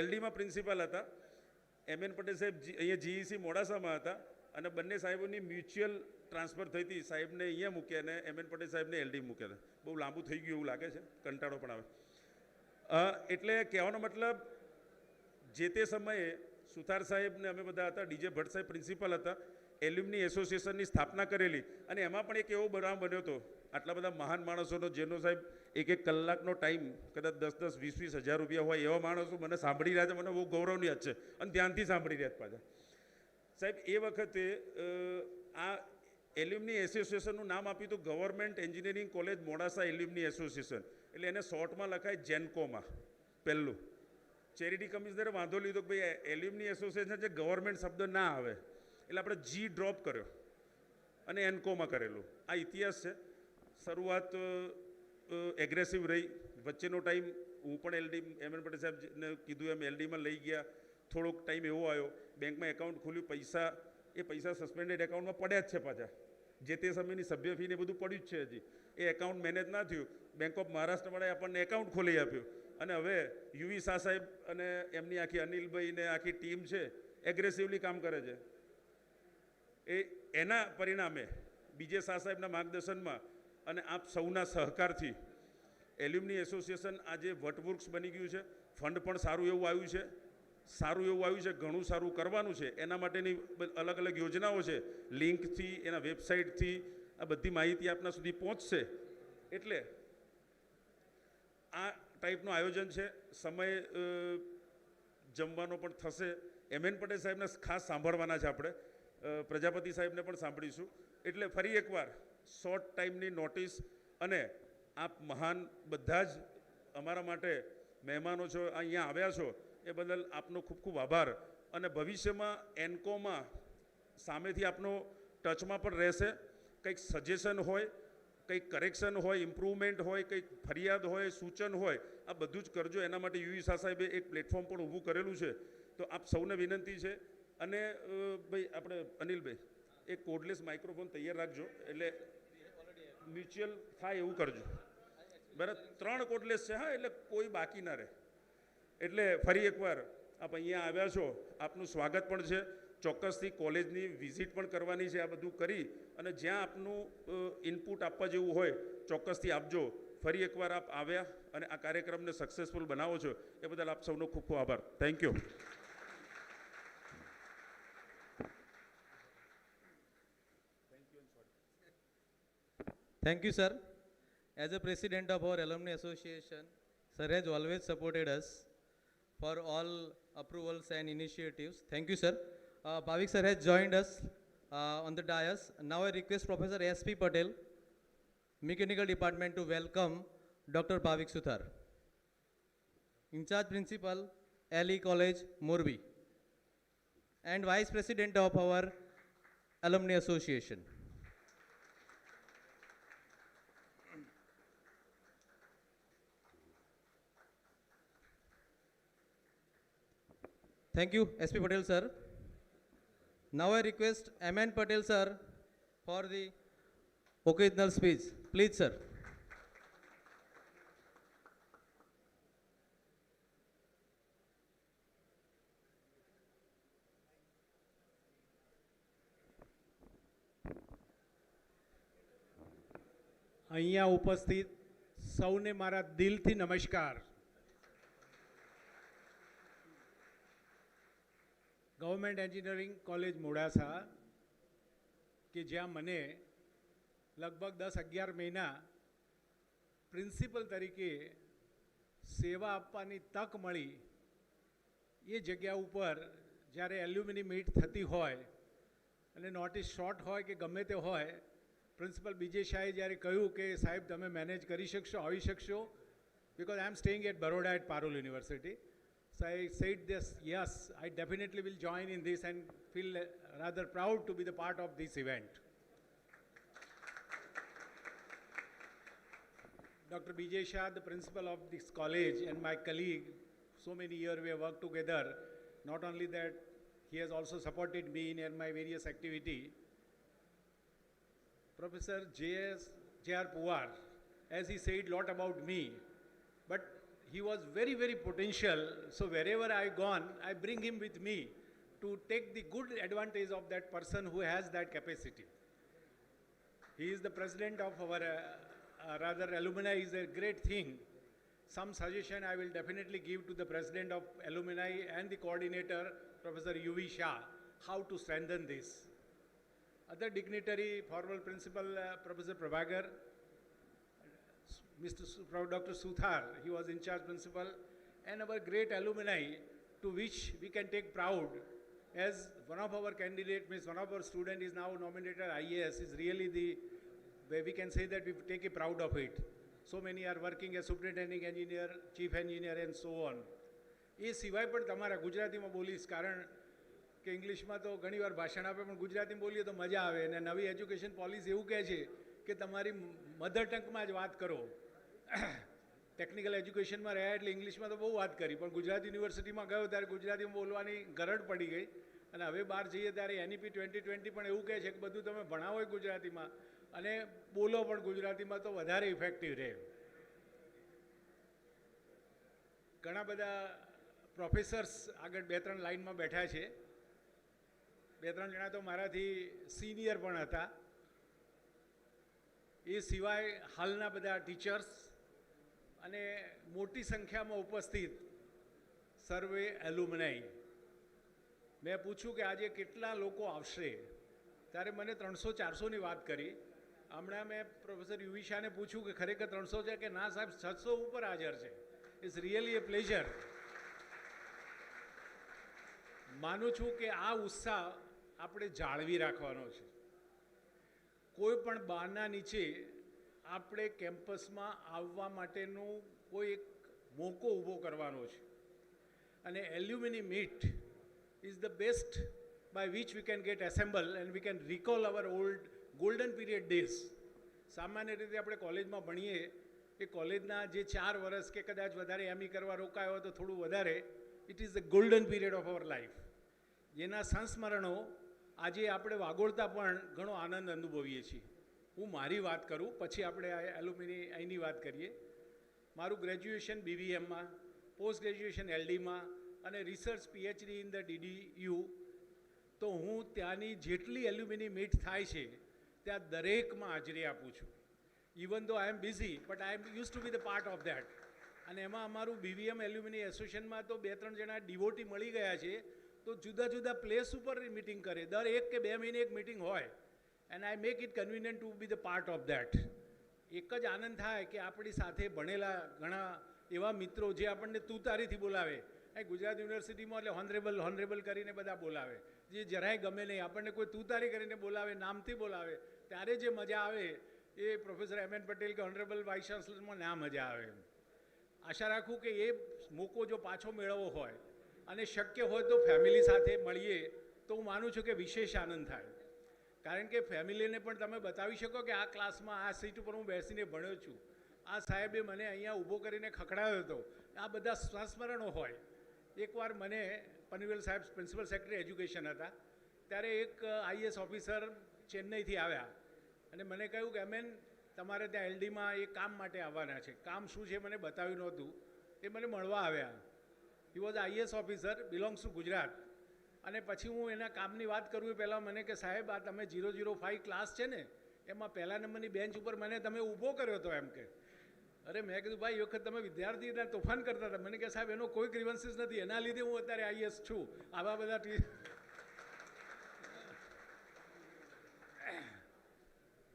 LDમાં પ્રિન્સિપાલ હતા. એમ એન પટેલ સાહેબ અહીંયા GEC મોડાસામાં હતા અને બંને સાહેબોની મ્યુચ્યુઅલ ટ્રાન્સફર થઈ હતી. સાહેબને અહીંયા મૂક્યા અને એમ એન પટેલ સાહેબને LD મૂક્યા હતા. બહુ લાંબુ થઈ ગયું એવું લાગે છે, કંટાળો પણ આવે. એટલે કહેવાનો મતલબ, જે તે સમયે સુથાર સાહેબને અમે બધા હતા, DJ ભટ્ટ સાહેબ પ્રિન્સિપાલ હતા, એલ્યુમની એસોસિએશનની સ્થાપના કરેલી. અને એમાં પણ એક એવો બનાવ બન્યો હતો, આટલા બધા મહાન માણસોનો, જેનો સાહેબ 1 કલાકનો ટાઈમ કદાચ 10-10, 20-20 હજાર રૂપિયા હોય એવા માણસો મને સાંભળી રહ્યા છે. મને બહુ ગૌરવની વાત છે અને ધ્યાનથી સાંભળી રહ્યા પાછા સાહેબ. એ વખતે આ એલ્યુમની એસોસિએશનનું નામ આપ્યું હતું government engineering college Modasa alumni association. એટલે એને શોર્ટમાં લખાય GENCOMA. પહેલું ચેરિટી કમિશનરે વાંધો લીધો કે ભાઈ એલ્યુમની એસોસિએશન છે, ગવર્મેન્ટ શબ્દ ના આવે. એટલે આપણે જી ડ્રોપ કર્યો અને એન્કોમાં કરેલું. આ ઇતિહાસ છે. શરૂઆત એગ્રેસિવ રહી. વચ્ચેનો ટાઈમ હું પણ એલડી એમ એન પટેલ સાહેબને કીધું એમ એલડીમાં લઈ ગયા. થોડોક ટાઈમ એવો આવ્યો, બેંકમાં એકાઉન્ટ ખોલ્યું, પૈસા સસ્પેન્ડેડ એકાઉન્ટમાં પડ્યા જ છે પાછા. જે તે સમયની સભ્ય ફીને બધું પડ્યું જ છે હજી. એ એકાઉન્ટ મેનેજ ના થયું. બેંક ઓફ મહારાષ્ટ્રવાળાએ આપણને એકાઉન્ટ ખોલી આપ્યું અને હવે યુવી શાહ સાહેબ અને એમની આખી અનિલભાઈ ને આખી ટીમ છે એગ્રેસિવલી કામ કરે છે. એના પરિણામે બીજે શાહ સાહેબના માર્ગદર્શનમાં અને આપ સૌના સહકારથી એલ્યુમની એસોસિએશન આજે વટવૃક્ષ બની ગયું છે. ફંડ પણ સારું એવું આવ્યું છે, ઘણું સારું કરવાનું છે. એના માટેની અલગ અલગ યોજનાઓ છે. લિંકથી, એના વેબસાઇટથી આ બધી માહિતી આપના સુધી પહોંચશે. એટલે આ ટાઈપનું આયોજન છે. સમય જમવાનો પણ થશે. એમ એન પટેલ સાહેબને ખાસ સાંભળવાના છે આપણે. પ્રજાપતિ સાહેબને પણ સાંભળીશું. એટલે ફરી એકવાર શોર્ટ ટાઈમની નોટિસ અને આપ મહાન બધા જ અમારા માટે મહેમાનો છો, અહીંયા આવ્યા છો, એ બદલ આપનો ખૂબ ખૂબ આભાર. અને ભવિષ્યમાં એન્કોમાં સામેથી આપનો ટચમાં પણ રહેશે. કંઈક સજેશન હોય, કંઈક કરેક્શન હોય, ઇમ્પ્રુવમેન્ટ હોય, કંઈક ફરિયાદ હોય, સૂચન હોય, આ બધું જ કરજો. એના માટે યુવી શાહ સાહેબે એક પ્લેટફોર્મ પણ ઊભું કરેલું છે. તો આપ સૌને વિનંતી છે. અને ભાઈ આપણે અનિલભાઈ એક કોડલેસ માઇક્રોફોન તૈયાર રાખજો, એટલે મ્યુચ્યુઅલ થાય એવું કરજો. બરાબર, 3 કોડલેસ છે. હા, એટલે કોઈ બાકી ના રહે. એટલે ફરી એકવાર આપ અહીંયા આવ્યા છો, આપનું સ્વાગત પણ છે. ચોક્કસથી કોલેજની વિઝિટ પણ કરવાની છે. આ બધું કરી અને જ્યાં આપનું ઇનપુટ આપવા જેવું હોય ચોક્કસથી આપજો. ફરી એકવાર આપ આવ્યા અને આ કાર્યક્રમને સક્સેસફુલ બનાવો છો એ બદલ આપ સૌનો ખૂબ ખૂબ આભાર. Thank you. Thank you, sir. As a president of our Alumni Association, sir has always supported us for all approvals and initiatives. Thank you, sir. Bhavik sir has joined us on the dais. Now I request Professor S.P. Patel, Mechanical Department, to welcome Dr. Bhavik Suthar, In-charge Principal, LE College, Morbi, and Vice President of our Alumni Association. Thank you, S.P. Patel sir. Now I request M.N. Patel sir for the occasional speech. Please, sir. અહીંયા ઉપસ્થિત સૌને મારા દિલથી નમસ્કાર. Government engineering college Modasa કે જ્યાં મને લગભગ 10-11 મહિના પ્રિન્સિપલ તરીકે સેવા આપવાની તક મળી, એ જગ્યા ઉપર જ્યારે એલ્યુમિની મીટ થતી હોય અને નોટિસ શોર્ટ હોય કે ગમે તે હોય, પ્રિન્સિપલ બીજે શાહે જ્યારે કહ્યું કે સાહેબ તમે મેનેજ કરી શકશો, આવી શકશો, because I am staying at Baroda at Parul University. So I said this, yes, I definitely will join in this and feel rather proud to be the part of this event. Dr. B.J. Shah, the principal of this college, and my colleague, so many years we have worked together. Not only that, he has also supported me in my various activity. Professor J.R. Puar, as he said a lot about me, but he was very, very potential. So wherever I gone, I bring him with me to take the good advantage of that person who has that capacity. He is the president of our, rather alumni is a great thing. Some suggestion I will definitely give to the president of alumni and the coordinator, Professor U.V. Shah, how to strengthen this. Other dignitary, formal principal, Professor Prabhagar, Dr. Suthar, he was in charge principal, and our great alumni to which we can take proud, as one of our candidates, means one of our student is now nominated IAS, is really the, where we can say that we take a proud of it. So many are working as superintending engineer, chief engineer and so on. એ સિવાય પણ તમારા ગુજરાતીમાં બોલીશ, કારણ કે ઇંગ્લિશમાં તો ઘણીવાર ભાષણ આપે પણ ગુજરાતીમાં બોલીએ તો મજા આવે. અને નવી એજ્યુકેશન પોલિસી એવું કહે છે કે તમારી મધર ટંગમાં જ વાત કરો. ટેકનિકલ એજ્યુકેશનમાં રહ્યા એટલે ઇંગ્લિશમાં તો બહુ વાત કરી, પણ ગુજરાત યુનિવર્સિટીમાં ગયો ત્યારે ગુજરાતીમાં બોલવાની ગરજ પડી ગઈ. અને હવે બહાર જઈએ ત્યારે NEP 2020 પણ એવું કહે છે કે બધું તમે ભણાવો ગુજરાતીમાં અને બોલો પણ ગુજરાતીમાં તો વધારે ઇફેક્ટિવ રહે. ઘણા બધા પ્રોફેસર્સ આગળ 2-3 લાઇનમાં બેઠા છે. 2-3 જણા તો મારાથી સિનિયર પણ હતા. એ સિવાય હાલના બધા ટીચર્સ અને મોટી સંખ્યામાં ઉપસ્થિત સર્વે એલ્યુમનાઈ. મેં પૂછ્યું કે આજે કેટલા લોકો આવશે, ત્યારે મને 300-400ની વાત કરી. હમણાં મેં પ્રોફેસર યુવી શાહને પૂછ્યું કે ખરેખર 300 છે કે ના સાહેબ 600 ઉપર હાજર છે. It's really a pleasure. માનું છું કે આ ઉત્સાહ આપણે જાળવી રાખવાનો છે. કોઈ પણ બહાના નીચે આપણે કેમ્પસમાં આવવા માટેનો કોઈ એક મોકો ઊભો કરવાનો છે. અને alumni meet is the best by which we can get assemble and we can recall our old golden period days. સામાન્ય રીતે આપણે કોલેજમાં ભણીએ એ કોલેજના જે 4 વર્ષ કે કદાચ વધારે ME કરવા રોકાયો તો થોડું વધારે, it is the golden period of our life. જેના સંસ્મરણો આજે આપણે વાગોળતા પણ ઘણો આનંદ અનુભવીએ છીએ. હું મારી વાત કરું, પછી આપણે એલ્યુમિની અહીંની વાત કરીએ. મારું ગ્રેજ્યુએશન BVMમાં, પોસ્ટ ગ્રેજ્યુએશન LDમાં અને research PhD in the DDU. તો હું ત્યાંની જેટલી એલ્યુમિની મીટ થાય છે ત્યાં દરેકમાં હાજરી આપું છું. Even though I am busy but I am use to be the part of that. અને એમાં અમારું BVM એલ્યુમિની એસોસિએશનમાં તો 2-3 જણા ડિવોટી મળી ગયા છે. તો જુદા જુદા પ્લેસ ઉપર મિટિંગ કરે. દર 1 કે 2 મહિને એક મિટિંગ હોય. And I make it convenient to be the part of that. એક જ આનંદ થાય કે આપણી સાથે ભણેલા ઘણા એવા મિત્રો જે આપણને તુતારીથી બોલાવે. એ ગુજરાત યુનિવર્સિટીમાં એટલે હોનરેબલ હોનરેબલ કરીને બધા બોલાવે, જે જરાય ગમે નહીં. આપણને કોઈ તુતારી કરીને બોલાવે, નામથી બોલાવે, ત્યારે જે મજા આવે એ પ્રોફેસર MN પટેલ કે હોનરેબલ વાઇસ ચાન્સલરમાં ના મજા આવે. આશા રાખું કે એ મોકો જો પાછો મેળવવો હોય અને શક્ય હોય તો ફેમિલી સાથે મળીએ તો હું માનું છું કે વિશેષ આનંદ થાય. કારણ કે ફેમિલીને પણ તમે બતાવી શકો કે આ ક્લાસમાં આ સીટ ઉપર હું બેસીને ભણ્યો છું, આ સાહેબે મને અહીંયા ઊભો કરીને ખખડાવ્યો હતો. આ બધા સંસ્મરણો હોય. એકવાર મને પનવેલ સાહેબ પ્રિન્સિપલ સેક્રેટરી એજ્યુકેશન હતા, ત્યારે એક IAS ઓફિસર ચેન્નઈથી આવ્યા અને મને કહ્યું કે MN તમારે ત્યાં LDમાં એ કામ માટે આવવાના છે. કામ શું છે મને બતાવ્યું નહોતું. એ મને મળવા આવ્યા. He was IAS officer, belongs to Gujarat. અને પછી હું એના કામની વાત કરું એ પહેલાં મને કે સાહેબ આ તમે 005 ક્લાસ છે ને એમાં પહેલા નંબરની બેન્ચ ઉપર મને તમે ઊભો કર્યો હતો એમ કે. અરે મેં કીધું ભાઈ એ વખત તમે વિદ્યાર્થીના તોફાન કરતા હતા. મને કે સાહેબ એનો કોઈ ગ્રીવન્સીસ નથી, એના લીધે હું અત્યારે IAS છું. આવા બધા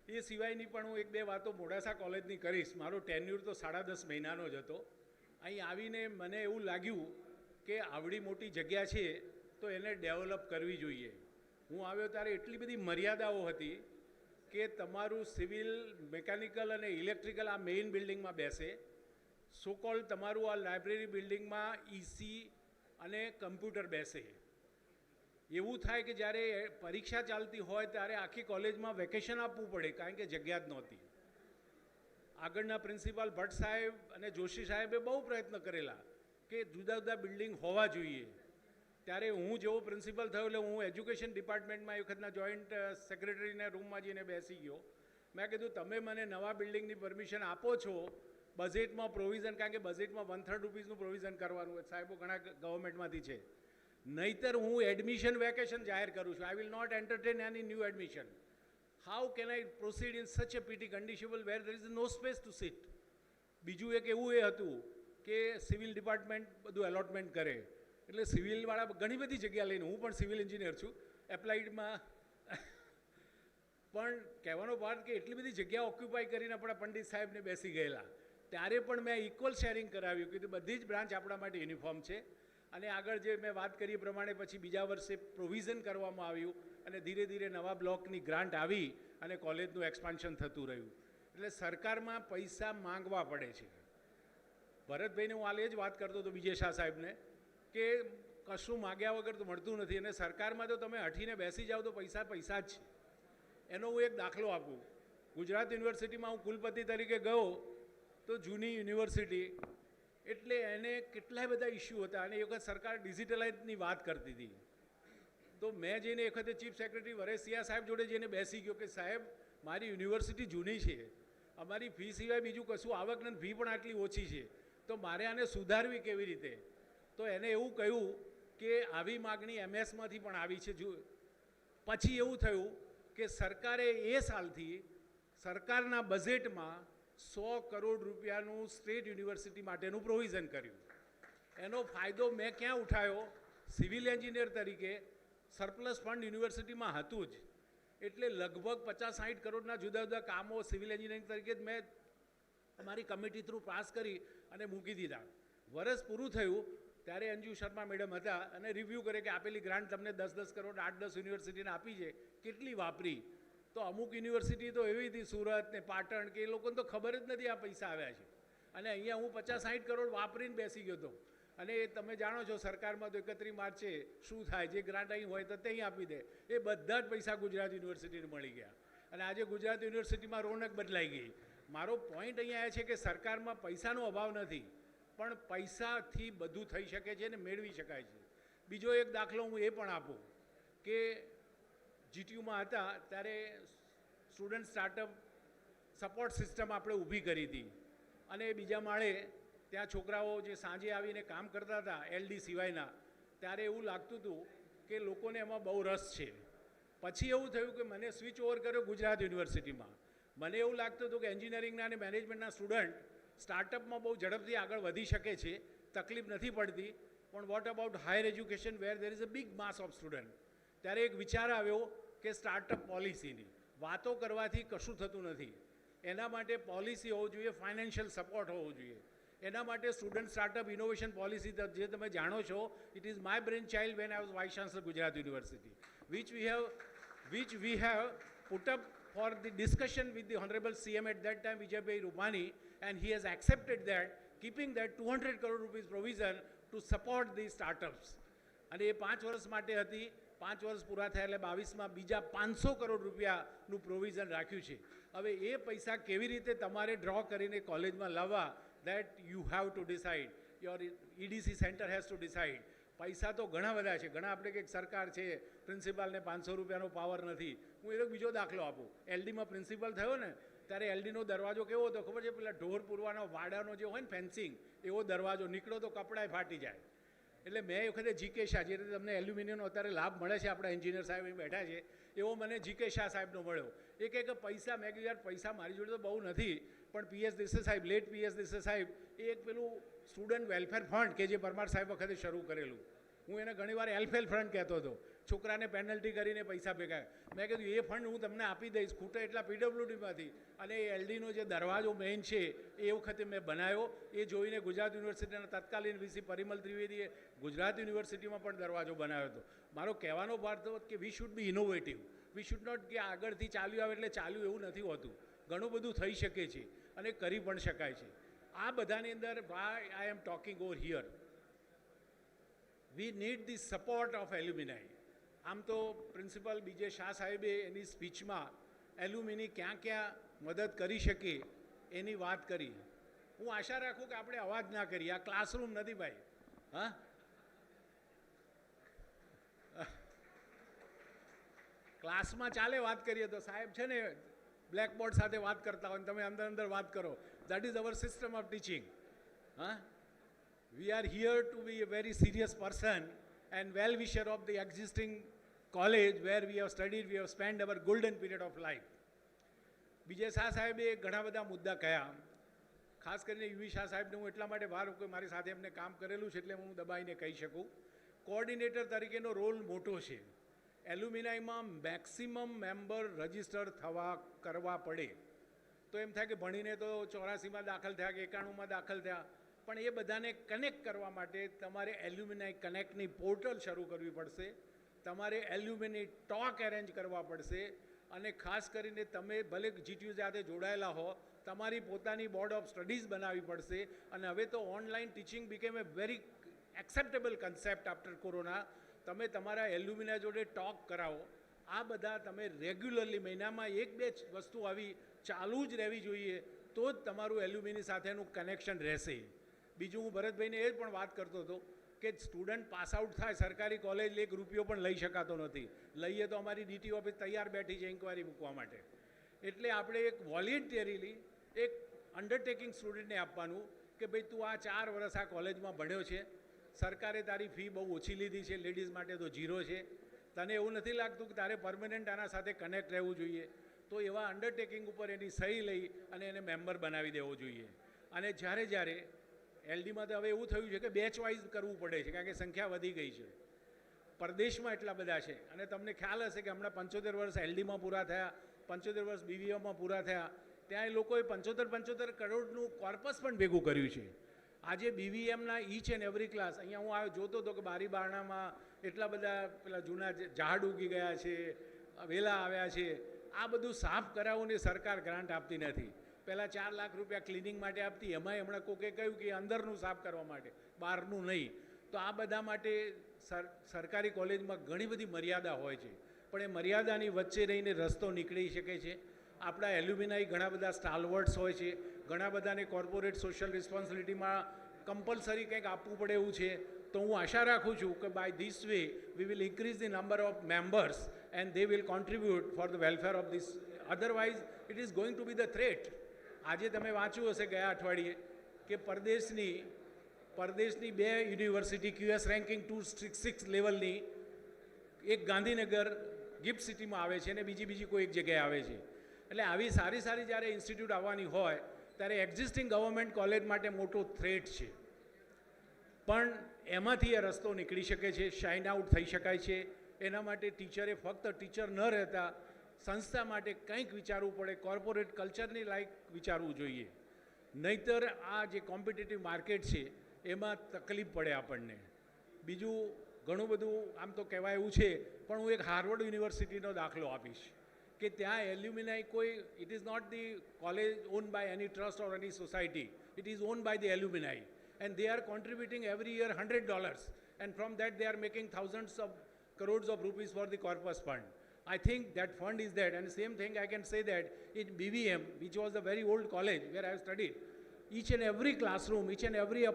એ સિવાયની પણ હું 1-2 વાતો મોડાસા કોલેજની કરીશ. મારો ટેન્યુર તો 10.5 મહિનાનો જ હતો. અહીં આવીને મને એવું લાગ્યું કે આવડી મોટી જગ્યા છે તો એને ડેવલપ કરવી જોઈએ. હું આવ્યો ત્યારે એટલી બધી મર્યાદાઓ હતી કે તમારું સિવિલ, મિકેનિકલ અને ઇલેક્ટ્રિકલ આ મેઇન બિલ્ડિંગમાં બેસે. સોકોલ તમારું આ લાઇબ્રેરી બિલ્ડિંગમાં EC અને કમ્પ્યુટર બેસે. એવું થાય કે જ્યારે પરીક્ષા ચાલતી હોય ત્યારે આખી કોલેજમાં વેકેશન આપવું પડે, કારણ કે જગ્યા જ નહોતી. આગળના પ્રિન્સિપાલ ભટ્ટ સાહેબ અને જોશી સાહેબે બહુ પ્રયત્ન કરેલા કે જુદા જુદા બિલ્ડિંગ હોવા જોઈએ. ત્યારે હું જેવો પ્રિન્સિપલ થયો એટલે હું એજ્યુકેશન ડિપાર્ટમેન્ટમાં એ વખતના જોઈન્ટ સેક્રેટરીના રૂમમાં જઈને બેસી ગયો. મેં કીધું તમે મને નવા બિલ્ડિંગની પરમિશન આપો છો બજેટમાં પ્રોવિઝન, કારણ કે બજેટમાં 1/3 રૂપીસનું પ્રોવિઝન કરવાનું હોય. સાહેબો ઘણા ગવર્મેન્ટમાંથી છે. નહીતર હું એડમિશન વેકેશન જાહેર કરું છું. I will not entertain any new admission. How can I proceed in such a pity conditionable where there is no space to sit. બીજું એક એવું એ હતું કે સિવિલ ડિપાર્ટમેન્ટ બધું એલોટમેન્ટ કરે એટલે સિવિલવાળા ઘણી બધી જગ્યા લઈને, હું પણ સિવિલ એન્જિનિયર છું એપ્લાઇડમાં, પણ કહેવાનો ભાગ કે એટલી બધી જગ્યા ઓક્યુપાય કરીને આપણા પંડિત સાહેબને બેસી ગયેલા. ત્યારે પણ મેં ઇક્વલ શેરિંગ કરાવ્યું કે બધી જ બ્રાન્ચ આપણા માટે યુનિફોર્મ છે. અને આગળ જે મેં વાત કરી એ પ્રમાણે પછી બીજા વર્ષે પ્રોવિઝન કરવામાં આવ્યું અને ધીરે ધીરે નવા બ્લોકની ગ્રાન્ટ આવી અને કોલેજનું એક્સપાન્શન થતું રહ્યું. એટલે સરકારમાં પૈસા માંગવા પડે છે. ભરતભાઈને હું હાલ એ જ વાત કરતો હતો, વિજય શાહ સાહેબને, કે કશું માગ્યા વગર તો મળતું નથી, અને સરકારમાં તો તમે હઠીને બેસી જાઓ તો પૈસા પૈસા જ છે. એનો હું એક દાખલો આપું. ગુજરાત યુનિવર્સિટીમાં હું કુલપતિ તરીકે ગયો તો જૂની યુનિવર્સિટી એટલે એને કેટલાય બધા ઇસ્યુ હતા, અને એ વખત સરકાર ડિજિટલાઇઝની વાત કરતી હતી. તો મેં જઈને એ વખતે ચીફ સેક્રેટરી વરેસિયા સાહેબ જોડે જઈને બેસી ગયો કે સાહેબ મારી યુનિવર્સિટી જૂની છે, અમારી ફી સિવાય બીજું કશું આવક નથી, ફી પણ આટલી ઓછી છે, તો મારે આને સુધારવી કેવી રીતે? તો એને એવું કહ્યું કે આવી માગણી એમએસમાંથી પણ આવી છે. પછી એવું થયું કે સરકારે એ સાલથી સરકારના બજેટમાં 100 કરોડ રૂપિયાનું સ્ટેટ યુનિવર્સિટી માટેનું પ્રોવિઝન કર્યું. એનો ફાયદો મેં ક્યાં ઉઠાવ્યો? સિવિલ એન્જિનિયર તરીકે સરપ્લસ ફંડ યુનિવર્સિટીમાં હતું જ, એટલે લગભગ 50-60 કરોડના જુદા જુદા કામો સિવિલ એન્જિનિયરિંગ તરીકે જ મેં અમારી કમિટી થ્રુ પાસ કરી અને મૂકી દીધા. વર્ષ પૂરું થયું ત્યારે અંજુ શર્મા મેડમ હતા અને રિવ્યૂ કરે કે આપેલી ગ્રાન્ટ તમને 10-10 કરોડ 8-10 યુનિવર્સિટીને આપી છે, કેટલી વાપરી? તો અમુક યુનિવર્સિટી તો એવી હતી, સુરત ને પાટણ, કે એ લોકોને તો ખબર જ નથી આ પૈસા આવ્યા છે, અને અહીંયા હું 50-60 કરોડ વાપરીને બેસી ગયો હતો. અને તમે જાણો છો સરકારમાં તો 31 માર્ચે શું થાય, જે ગ્રાન્ટ અહીં હોય તો ત્યાં આપી દે. એ બધા જ પૈસા ગુજરાત યુનિવર્સિટીને મળી ગયા, અને આજે ગુજરાત યુનિવર્સિટીમાં રોનક બદલાઈ ગઈ. મારો પોઈન્ટ અહીંયા એ છે કે સરકારમાં પૈસાનો અભાવ નથી, પણ પૈસાથી બધું થઈ શકે છે ને મેળવી શકાય છે. બીજો એક દાખલો હું એ પણ આપું કે જીટીયુમાં હતા ત્યારે સ્ટુડન્ટ સ્ટાર્ટઅપ સપોર્ટ સિસ્ટમ આપણે ઊભી કરી હતી, અને બીજા માળે ત્યાં છોકરાઓ જે સાંજે આવીને કામ કરતા હતા એલડી સિવાયના, ત્યારે એવું લાગતું હતું કે લોકોને એમાં બહુ રસ છે. પછી એવું થયું કે મને સ્વિચ ઓવર કર્યો ગુજરાત યુનિવર્સિટીમાં. મને એવું લાગતું હતું કે એન્જિનિયરિંગના અને મેનેજમેન્ટના સ્ટુડન્ટ સ્ટાર્ટઅપમાં બહુ ઝડપથી આગળ વધી શકે છે, તકલીફ નથી પડતી, પણ what about higher education where there is a big mass of student? ત્યારે એક વિચાર આવ્યો કે સ્ટાર્ટઅપ પોલિસીની વાતો કરવાથી કશું થતું નથી, એના માટે પોલિસી હોવું જોઈએ, ફાઇનાન્શિયલ સપોર્ટ હોવો જોઈએ. એના માટે સ્ટુડન્ટ સ્ટાર્ટઅપ ઇનોવેશન પોલિસી જે તમે જાણો છો, it is my brain child when I was vice chancellor Gujarat university, which we have put up for the discussion with the Honorable CM at that time, Vijay Rupani, and he has accepted that, keeping that 200 crore rupees provision to support the startups. અને એ 5 વર્ષ માટે હતી. 5 વર્ષ પૂરા થયા એટલે 22માં બીજા 500 કરોડ રૂપિયાનું પ્રોવિઝન રાખ્યું છે. હવે એ પૈસા કેવી રીતે તમારે ડ્રો કરીને કોલેજમાં લાવવા, that you have to decide, your EDC center has to decide. પૈસા તો ઘણા બધા છે, ઘણા આપણે કંઈક સરકાર છે, પ્રિન્સિપાલને 500 રૂપિયાનો પાવર નથી. હું એક બીજો દાખલો આપું. એલડીમાં પ્રિન્સિપલ થયો ને ત્યારે એલડીનો દરવાજો કેવો હતો ખબર છે? પેલા ઢોર પૂરવાનો વાડાનો જે હોય ને ફેન્સિંગ, એવો દરવાજો, નીકળો તો કપડાય ફાટી જાય. એટલે મેં એ વખતે જીકે શાહ, જે રીતે તમને એલ્યુમિનિયમનો અત્યારે લાભ મળે છે, આપણા એન્જિનિયર સાહેબ અહીં બેઠા છે, એવો મને જીકે શાહ સાહેબનો મળ્યો. એ કહે કે પૈસા, મેં કીધું યાર પૈસા મારી જોડે તો બહુ નથી, પણ પીએસ દેસાઈ સાહેબ, લેટ પીએસ દેસાઈ સાહેબ, એ એક પેલું સ્ટુડન્ટ વેલફેર ફંડ કે જે પરમાર સાહેબ વખતે શરૂ કરેલું, હું એને ઘણીવાર એલફેલ ફંડ કહેતો હતો, છોકરાને પેનલ્ટી કરીને પૈસા ભેગા. મેં કીધું એ ફંડ હું તમને આપી દઈશ, ખૂટે એટલા પીડબ્લ્યુડીમાંથી. અને એ એલડીનો જે દરવાજો મેઇન છે એ વખતે મેં બનાવ્યો. એ જોઈને ગુજરાત યુનિવર્સિટીના તત્કાલીન વીસી પરિમલ ત્રિવેદીએ ગુજરાત યુનિવર્સિટીમાં પણ દરવાજો બનાવ્યો હતો. મારો કહેવાનો ભાર હતો કે we should be innovative, we should not કે આગળથી ચાલ્યું આવે એટલે ચાલ્યું એવું નથી હોતું. ઘણું બધું થઈ શકે છે અને કરી પણ શકાય છે. આ બધાની અંદર why I am talking over here, we need the support of alumni. આમ તો પ્રિન્સિપલ બીજે શાહ સાહેબે એની સ્પીચમાં એલ્યુમિની ક્યાં ક્યાં મદદ કરી શકે એની વાત કરી. હું આશા રાખું કે આપણે અવાજ ના કરીએ, આ ક્લાસરૂમ નથી ભાઈ. હા, ક્લાસમાં ચાલે વાત કરીએ તો સાહેબ છે ને બ્લેકબોર્ડ સાથે વાત કરતા હોય, તમે અંદર અંદર વાત કરો. That is our system of teaching. હા, we are here to be a very serious person and well-wisher of the existing college where we have studied, we have spent our golden period of life. બીજે શાહ સાહેબે ઘણા બધા મુદ્દા કહ્યા, ખાસ કરીને UV Shah સાહેબને હું એટલા માટે ભાર કે મારી સાથે એમને કામ કરેલું છે એટલે હું દબાઈને કહી શકું. કોઓર્ડિનેટર તરીકેનો રોલ મોટો છે. એલ્યુમિનાઈમાં મેક્સિમમ મેમ્બર રજિસ્ટર કરવા પડે તો એમ થાય કે ભણીને તો 84માં દાખલ થયા કે 91માં દાખલ થયા, પણ એ બધાને કનેક્ટ કરવા માટે તમારે એલ્યુમિનાઈ કનેક્ટની પોર્ટલ શરૂ કરવી પડશે, તમારે એલ્યુમિની ટોક એરેન્જ કરવા પડશે, અને ખાસ કરીને તમે ભલે જીટીયુ સાથે જોડાયેલા હો, તમારી પોતાની બોર્ડ ઓફ સ્ટડીઝ બનાવવી પડશે. અને હવે તો online teaching became a very acceptable concept after corona. તમે તમારા એલ્યુમિના જોડે ટોક કરાવો. આ બધા તમે રેગ્યુલરલી મહિનામાં એક બે વસ્તુ આવી ચાલુ જ રહેવી જોઈએ, તો જ તમારું એલ્યુમિની સાથેનું કનેક્શન રહેશે. બીજું હું ભરતભાઈને એ પણ વાત કરતો હતો કે સ્ટુડન્ટ પાસ આઉટ થાય, સરકારી કોલેજ એક રૂપિયો પણ લઈ શકાતો નથી. લઈએ તો અમારી ડીટી ઓફિસ તૈયાર બેઠી છે ઇન્કવાયરી મૂકવા માટે. એટલે આપણે એક વોલેન્ટિયરીલી એક અંડરટેકિંગ સ્ટુડન્ટને આપવાનું કે ભાઈ તું આ 4 વર્ષ આ કોલેજમાં ભણ્યો છે, સરકારે તારી ફી બહુ ઓછી લીધી છે, લેડીઝ માટે તો 0 છે, તને એવું નથી લાગતું કે તારે પરમનન્ટ આના સાથે કનેક્ટ રહેવું જોઈએ, તો એવા અંડરટેકિંગ ઉપર એની સહી લઈ અને એને મેમ્બર બનાવી દેવો જોઈએ. અને જ્યારે એલડીમાં તો હવે એવું થયું છે કે બેચ વાઇઝ કરવું પડે છે, કારણ કે સંખ્યા વધી ગઈ છે, પરદેશમાં એટલા બધા છે. અને તમને ખ્યાલ હશે કે હમણાં 75 વર્ષ એલડીમાં પૂરા થયા, 75 વર્ષ બીવીએમાં પૂરા થયા, ત્યાં એ લોકોએ 75 કરોડનું કોર્પસ પણ ભેગું કર્યું છે. આજે બીવીએમના ઈચ એન્ડ એવરી ક્લાસ, અહીંયા હું આવ્યો જોતો હતો કે બારી બારણામાં એટલા બધા પેલા જૂના ઝાડ ઉગી ગયા છે, વેલા આવ્યા છે. આ બધું સાફ કરાવોને સરકાર ગ્રાન્ટ આપતી નથી. પહેલાં 4 લાખ રૂપિયા ક્લિનિંગ માટે આપતી, એમાંય હમણાં કોકે કહ્યું કે અંદરનું સાફ કરવા માટે, બહારનું નહીં. તો આ બધા માટે સરકારી કોલેજમાં ઘણી બધી મર્યાદા હોય છે, પણ એ મર્યાદાની વચ્ચે રહીને રસ્તો નીકળી શકે છે. આપણા એલ્યુમિનાઈ ઘણા બધા સ્ટાલવર્ડ્સ હોય છે, ઘણા બધાને કોર્પોરેટ સોશિયલ રિસ્પોન્સિબિલિટીમાં કમ્પલસરી કંઈક આપવું પડે એવું છે. તો હું આશા રાખું છું કે by this way we will increase the number of members and they will contribute for the welfare of this. Otherwise it is going to be the threat. આજે તમે વાંચ્યું હશે ગયા અઠવાડિયે કે પરદેશની 2 યુનિવર્સિટી QS રેન્કિંગ 266 લેવલની, એક ગાંધીનગર ગિફ્ટ સિટીમાં આવે છે અને બીજી કોઈ એક જગ્યાએ આવે છે. એટલે આવી સારી જ્યારે ઇન્સ્ટિટ્યૂટ આવવાની હોય ત્યારે એક્ઝિસ્ટિંગ ગવર્મેન્ટ કોલેજ માટે મોટો થ્રેટ છે, પણ એમાંથી એ રસ્તો નીકળી શકે છે, શાઇન આઉટ થઈ શકાય છે. એના માટે ટીચરે ફક્ત ટીચર ન રહેતા સંસ્થા માટે કંઈક વિચારવું પડે, કોર્પોરેટ કલ્ચરની લાયક વિચારવું જોઈએ. નહીંતર આ જે કોમ્પિટિટિવ માર્કેટ છે એમાં તકલીફ પડે આપણને. બીજું ઘણું બધું આમ તો કહેવાય એવું છે, પણ હું એક હાર્વર્ડ યુનિવર્સિટીનો દાખલો આપીશ કે ત્યાં એલ્યુમિનાઈ કોઈ, it is not the college owned by any trust or any society, it is owned by the alumni and they are contributing every year $100, and from that they are making thousands of crores of rupees for the corpus fund. I think that fund is there, and same thing I can say that in BVM, which was a very old college where I have studied, each and every classroom, each and every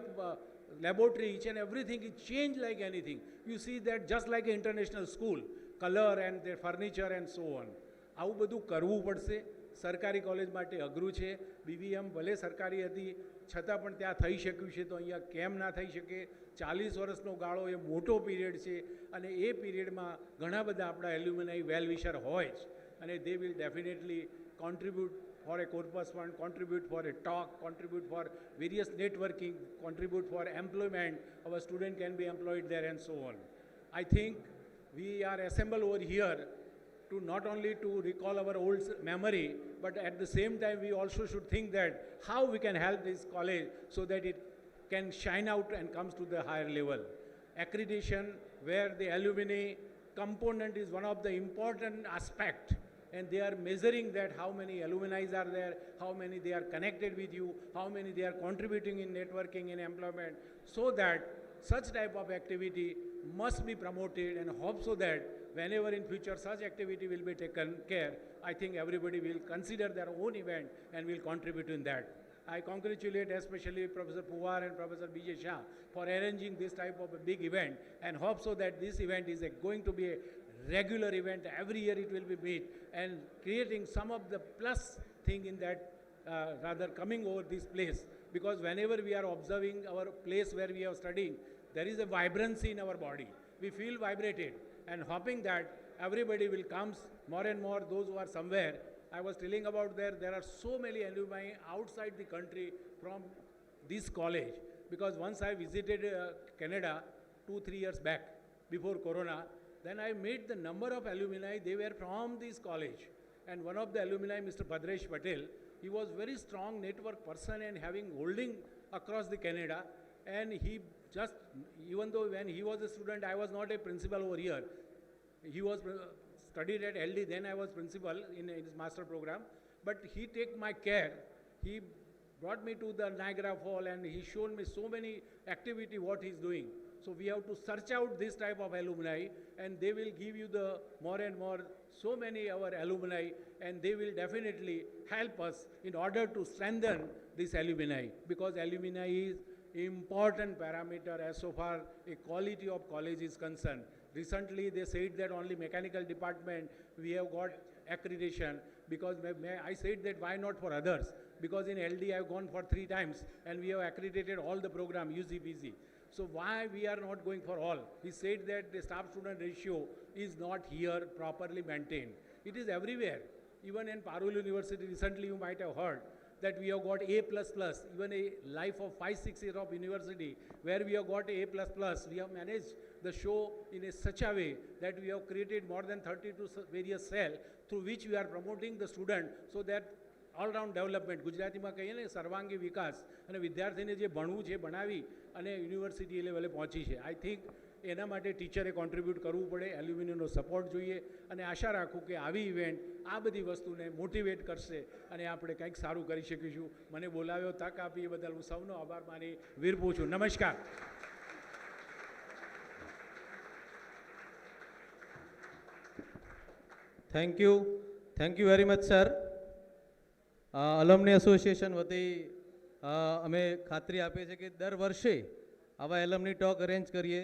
laboratory, each and everything is changed like anything. You see that just like an international school, color and their furniture and so on. આવું બધું કરવું પડશે. સરકારી college માટે અઘરું છે. BVM ભલે સરકારી હતી છતાં પણ ત્યાં થઈ શક્યું છે, તો અહીંયા કેમ ના થઈ શકે? 40 વર્ષનો ગાળો એ મોટો પીરિયડ છે, અને એ પીરિયડમાં ઘણા બધા આપણા એલ્યુમિનાઈ વેલ વિશર હોય જ, અને they will definitely contribute for a corpus fund, contribute for a talk, contribute for various networking, contribute for employment. Our student can be employed there and so on. I think we are assembled over here to not only to recall our old memory, but at the same time we also should think that how we can help this college so that it can shine out and comes to the higher level. Accreditation, where the alumni component is one of the important aspect, and they are measuring that how many alumni are there, how many they are connected with you, how many they are contributing in networking and employment, so that such type of activity must be promoted, and hope so that whenever in future such activity will be taken care, I think everybody will consider their own event and will contribute in that. I congratulate especially Professor Puvar and Professor B.J. Shah for arranging this type of a big event, and hope so that this event is going to be a regular event. Every year it will be made, and creating some of the plus thing in that, rather coming over this place, because whenever we are observing our place where we are studying, there is a vibrancy in our body. We feel vibrated, and hoping that everybody will come more and more, those who are somewhere. I was telling about there are so many alumni outside the country from this college, because once I visited Canada 2-3 years back before Corona, then I met the number of alumni, they were from this college. And one of the alumni, Mr. Bhadresh Patel, he was very strong network person and having holding across the Canada, and he just, even though when he was a student, I was not a principal over here. He was studied at LD, then I was principal in his master program, but he take my care. He brought me to the Niagara Fall, and he showed me so many activity what he's doing. So we have to search out this type of alumni, and they will give you the more and more, so many our alumni, and they will definitely help us in order to strengthen this alumni, because alumni is important parameter as so far a quality of college is concerned. Recently they said that only mechanical department we have got accreditation, because I said that why not for others, because in LD I have gone for 3 times and we have accredited all the program UGPC. So why we are not going for all? He said that the staff student ratio is not here properly maintained. It is everywhere. Even in Parul University recently you might have heard that we have got A++, even a life of 5-6 years of university where we have got A++, we have managed the show in such a way that we have created more than 32 various cells through which we are promoting the student, so that all-round development, ગુજરાતીમાં કહીએ ને સર્વાંગી વિકાસ, અને વિદ્યાર્થીને જે ભણવું છે ભણાવી અને યુનિવર્સિટી લેવલે પહોંચી છે. આઈ થિંક એના માટે ટીચરે કોન્ટ્રીબ્યુટ કરવું પડે, એલ્યુમિનિયમનો સપોર્ટ જોઈએ, અને આશા રાખું કે આવી ઇવેન્ટ આ બધી વસ્તુને મોટિવેટ કરશે અને આપણે કંઈક સારું કરી શકીશું. મને બોલાવ્યો, તક આપી એ બદલ હું સૌનો આભાર માની વિરપું છું. નમસ્કાર. Thank you very much sir. Alumni association વતી અમે ખાતરી આપીએ છીએ કે દર વર્ષે આવા એલમની ટોક અરેન્જ કરીએ.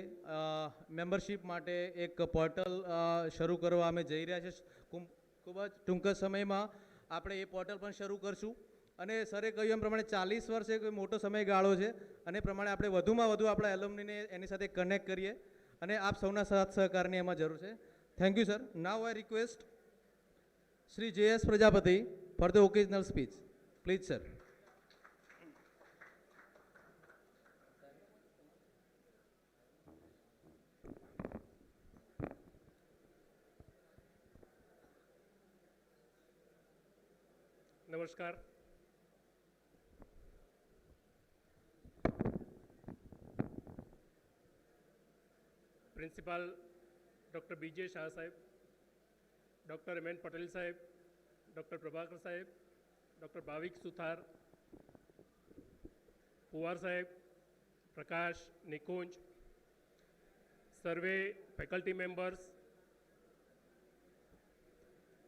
મેમ્બરશિપ માટે એક પોર્ટલ શરૂ કરવા અમે જઈ રહ્યા છીએ. ખૂબ જ ટૂંક સમયમાં આપણે એ પોર્ટલ પણ શરૂ કરશું. અને સરે કહ્યું એમ પ્રમાણે 40 વર્ષ એક મોટો સમયગાળો છે, અને એ પ્રમાણે આપણે વધુમાં વધુ આપણા એલમનીને એની સાથે કનેક્ટ કરીએ, અને આપ સૌના સાથ સહકારની એમાં જરૂર છે. Thank you sir. Now I request Shri JS Prajapati for the occasional speech. Please, sir. નમસ્કાર. પ્રિન્સિપાલ ડૉક્ટર BJ શાહ સાહેબ, ડૉક્ટર MN પટેલ સાહેબ, ડૉક્ટર પ્રભાકર સાહેબ, ડૉક્ટર ભાવિક સુથાર, પુવાર સાહેબ, પ્રકાશ, નિકુંજ, સર્વે ફેકલ્ટી મેમ્બર્સ,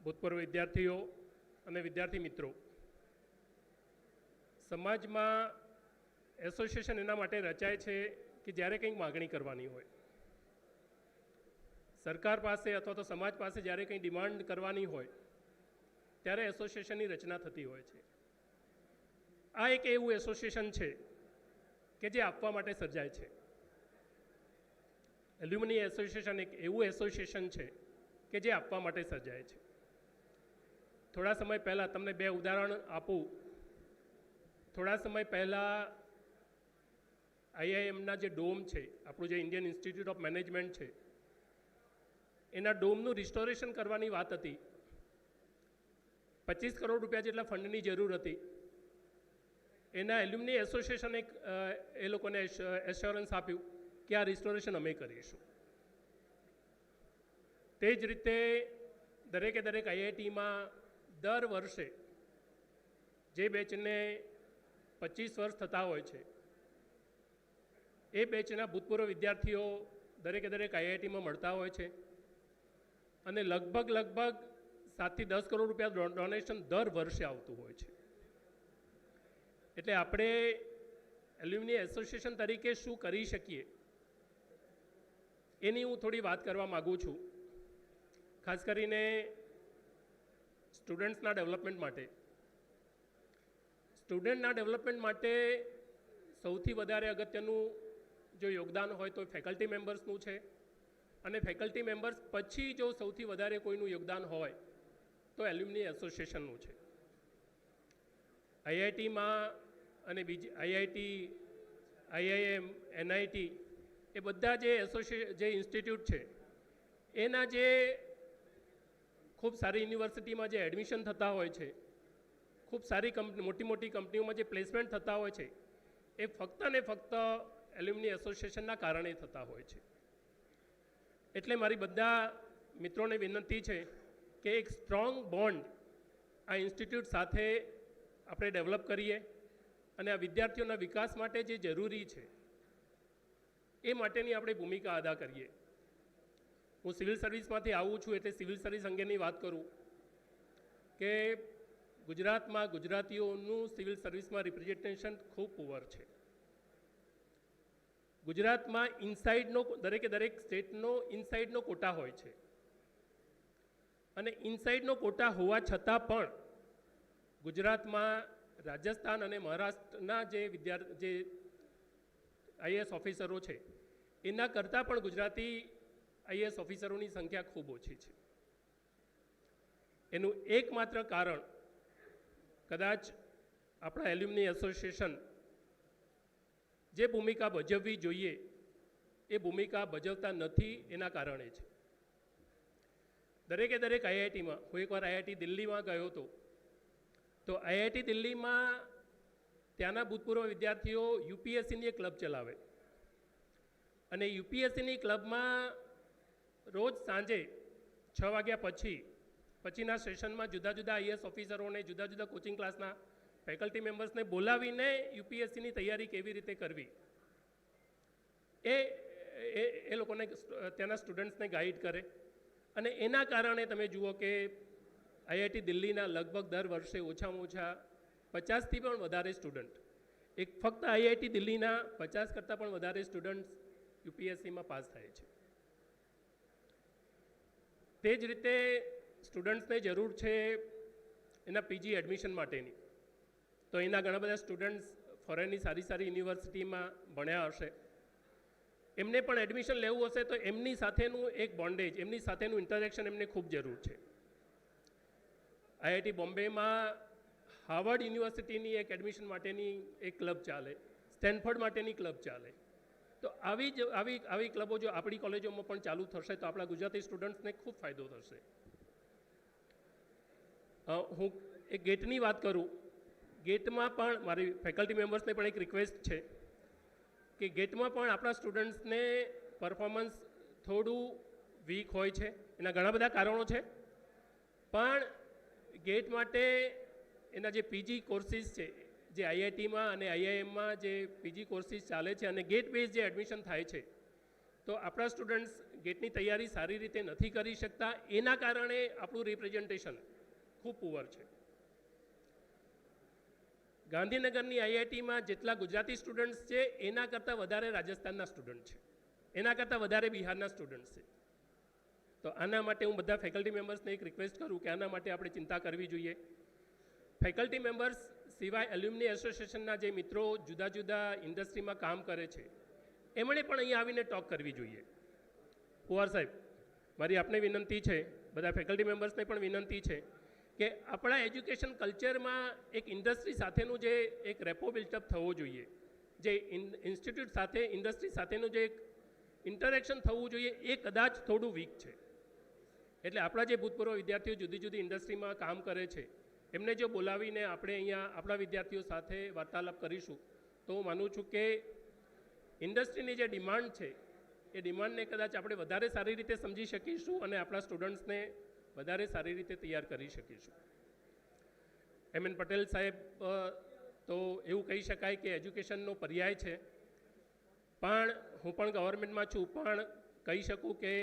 ભૂતપૂર્વ વિદ્યાર્થીઓ અને વિદ્યાર્થી મિત્રો, સમાજમાં એસોસિએશન એના માટે રચાય છે કે જ્યારે કંઈક માગણી કરવાની હોય, સરકાર પાસે અથવા તો સમાજ પાસે જ્યારે કંઈ ડિમાન્ડ કરવાની હોય ત્યારે એસોસિએશનની રચના થતી હોય છે. આ એક એવું એસોસિએશન છે કે જે આપવા માટે સર્જાય છે. એલ્યુમિની એસોસિએશન એક એવું એસોસિએશન છે કે જે આપવા માટે સર્જાય છે. થોડા સમય પહેલાં તમને 2 ઉદાહરણ આપું. થોડા સમય પહેલાં IIMના જે ડોમ છે, આપણું જે ઇન્ડિયન ઇન્સ્ટિટ્યૂટ ઓફ મેનેજમેન્ટ છે, એના ડોમનું રિસ્ટોરેશન કરવાની વાત હતી. 25 કરોડ રૂપિયા જેટલા ફંડની જરૂર હતી. એના એલ્યુમિની એસોસિએશને એ લોકોને એશ્યોરન્સ આપ્યું કે આ રિસ્ટોરેશન અમે કરીશું. તે જ રીતે દરેકે દરેક IITમાં દર વર્ષે જે બેચને 25 વર્ષ થતા હોય છે, એ બેચના ભૂતપૂર્વ વિદ્યાર્થીઓ દરેકે દરેક IITમાં મળતા હોય છે, અને લગભગ 7 થી 10 કરોડ રૂપિયા ડોનેશન દર વર્ષે આવતું હોય છે. એટલે આપણે એલ્યુમિની એસોસિએશન તરીકે શું કરી શકીએ એની હું થોડી વાત કરવા માગું છું. ખાસ કરીને સ્ટુડન્ટ્સના ડેવલપમેન્ટ માટે. સ્ટુડન્ટના ડેવલપમેન્ટ માટે સૌથી વધારે અગત્યનું જો યોગદાન હોય તો ફેકલ્ટી મેમ્બર્સનું છે, અને ફેકલ્ટી મેમ્બર્સ પછી જો સૌથી વધારે કોઈનું યોગદાન હોય તો એલ્યુમિની એસોસિએશનનું છે. IITમાં અને બીજી IIT, IIM, NIT એ બધા જે ઇન્સ્ટિટ્યૂટ છે એના જે ખૂબ સારી યુનિવર્સિટીમાં જે એડમિશન થતા હોય છે, ખૂબ સારી મોટી મોટી કંપનીઓમાં જે પ્લેસમેન્ટ થતા હોય છે, એ ફક્ત ને ફક્ત એલ્યુમિની એસોસિએશનના કારણે થતા હોય છે. એટલે મારી બધા મિત્રોને વિનંતી છે કે એક સ્ટ્રોંગ બોન્ડ આ ઇન્સ્ટિટ્યૂટ સાથે આપણે ડેવલપ કરીએ, અને આ વિદ્યાર્થીઓના વિકાસ માટે જે જરૂરી છે એ માટેની આપણે ભૂમિકા અદા કરીએ. હું સિવિલ સર્વિસમાંથી આવું છું એટલે સિવિલ સર્વિસ અંગેની વાત કરું કે ગુજરાતમાં ગુજરાતીઓનું સિવિલ સર્વિસમાં રિપ્રેઝન્ટેશન ખૂબ પુઅર છે. ગુજરાતમાં ઇનસાઇડનો દરેક સ્ટેટનો ઇનસાઇડનો કોટા હોય છે અને ઇનસાઇડનો કોટા હોવા છતાં પણ ગુજરાતમાં રાજસ્થાન અને મહારાષ્ટ્રના જે આઈએએસ ઓફિસરો છે એના કરતાં પણ ગુજરાતી આઈએએસ ઓફિસરોની સંખ્યા ખૂબ ઓછી છે. એનું એકમાત્ર કારણ કદાચ આપણા એલ્યુમની એસોસિએશન જે ભૂમિકા ભજવવી જોઈએ એ ભૂમિકા ભજવતા નથી એના કારણે છે. દરેક આઈઆઈટીમાં, હું એકવાર આઈઆઈટી દિલ્હીમાં ગયો હતો, તો આઈઆઈટી દિલ્હીમાં ત્યાંના ભૂતપૂર્વ વિદ્યાર્થીઓ યુપીએસસીની એક ક્લબ ચલાવે અને યુપીએસસીની ક્લબમાં રોજ સાંજે 6 વાગ્યા પછીના સેશનમાં જુદા જુદા આઈએએસ ઓફિસરોને, જુદા જુદા કોચિંગ ક્લાસના ફેકલ્ટી મેમ્બર્સને બોલાવીને યુપીએસસીની તૈયારી કેવી રીતે કરવી એ લોકોને, ત્યાંના સ્ટુડન્ટ્સને ગાઈડ કરે. અને એના કારણે તમે જુઓ કે આઈઆઈટી દિલ્હીના લગભગ દર વર્ષે ઓછામાં ઓછા 50થી પણ વધારે સ્ટુડન્ટ, ફક્ત આઈઆઈટી દિલ્હીના 50 કરતાં પણ વધારે સ્ટુડન્ટ્સ યુપીએસસીમાં પાસ થાય છે. તે જ રીતે સ્ટુડન્ટ્સને જરૂર છે એના પીજી એડમિશન માટેની. તો એના ઘણા બધા સ્ટુડન્ટ્સ ફોરેનની સારી યુનિવર્સિટીમાં ભણ્યા હશે, એમને પણ એડમિશન લેવું હશે તો એમની સાથેનું એક બોન્ડેજ, એમની સાથેનું ઇન્ટરેક્શન એમને ખૂબ જરૂર છે. આઈઆઈટી બોમ્બેમાં હાર્વર્ડ યુનિવર્સિટીની એક એડમિશન માટેની એક ક્લબ ચાલે, સ્ટેનફર્ડ માટેની ક્લબ ચાલે. તો આવી ક્લબો જો આપણી કોલેજોમાં પણ ચાલુ થશે તો આપણા ગુજરાતી સ્ટુડન્ટ્સને ખૂબ ફાયદો થશે. હું એક ગેટની વાત કરું. ગેટમાં પણ મારી ફેકલ્ટી મેમ્બર્સને પણ એક રિક્વેસ્ટ છે કે ગેટમાં પણ આપણા સ્ટુડન્ટ્સને પરફોર્મન્સ થોડું વીક હોય છે. એના ઘણા બધા કારણો છે, પણ ગેટ માટે એના જે પીજી કોર્સિસ છે, જે આઈઆઈટીમાં અને આઈઆઈએમમાં જે પીજી કોર્સિસ ચાલે છે અને ગેટ બેઝ જે એડમિશન થાય છે, તો આપણા સ્ટુડન્ટ્સ ગેટની તૈયારી સારી રીતે નથી કરી શકતા. એના કારણે આપણું રિપ્રેઝન્ટેશન ખૂબ પુઅર છે. ગાંધીનગરની આઈઆઈટીમાં જેટલા ગુજરાતી સ્ટુડન્ટ્સ છે એના કરતાં વધારે રાજસ્થાનના સ્ટુડન્ટ છે, એના કરતાં વધારે બિહારના સ્ટુડન્ટ્સ છે. તો આના માટે હું બધા ફેકલ્ટી મેમ્બર્સને એક રિક્વેસ્ટ કરું કે આના માટે આપણે ચિંતા કરવી જોઈએ. ફેકલ્ટી મેમ્બર્સ સિવાય એલ્યુમની એસોસિએશનના જે મિત્રો જુદા જુદા ઇન્ડસ્ટ્રીમાં કામ કરે છે એમણે પણ અહીંયા આવીને ટોક કરવી જોઈએ. પુવાર સાહેબ, મારી આપને વિનંતી છે, બધા ફેકલ્ટી મેમ્બર્સને પણ વિનંતી છે કે આપણા એજ્યુકેશન કલ્ચરમાં એક ઇન્ડસ્ટ્રી સાથેનું જે એક રેપો બિલ્ટઅપ થવો જોઈએ, જે ઇન્સ્ટિટ્યૂટ સાથે ઇન્ડસ્ટ્રી સાથેનું જે એક ઇન્ટરેક્શન થવું જોઈએ, એ કદાચ થોડું વીક છે. એટલે આપણા જે ભૂતપૂર્વ વિદ્યાર્થીઓ જુદી જુદી ઇન્ડસ્ટ્રીમાં કામ કરે છે એમને જો બોલાવીને આપણે અહીંયા આપણા વિદ્યાર્થીઓ સાથે વાર્તાલાપ કરીશું તો હું માનું છું કે ઇન્ડસ્ટ્રીની જે ડિમાન્ડ છે એ ડિમાન્ડને કદાચ આપણે વધારે સારી રીતે સમજી શકીશું અને આપણા સ્ટુડન્ટ્સને વધારે સારી રીતે તૈયાર કરી શકીશું. એમએન પટેલ સાહેબ તો એવું કહી શકાય કે એજ્યુકેશનનો પર્યાય છે, પણ હું પણ ગવર્મેન્ટમાં છું, પણ કહી શકું કે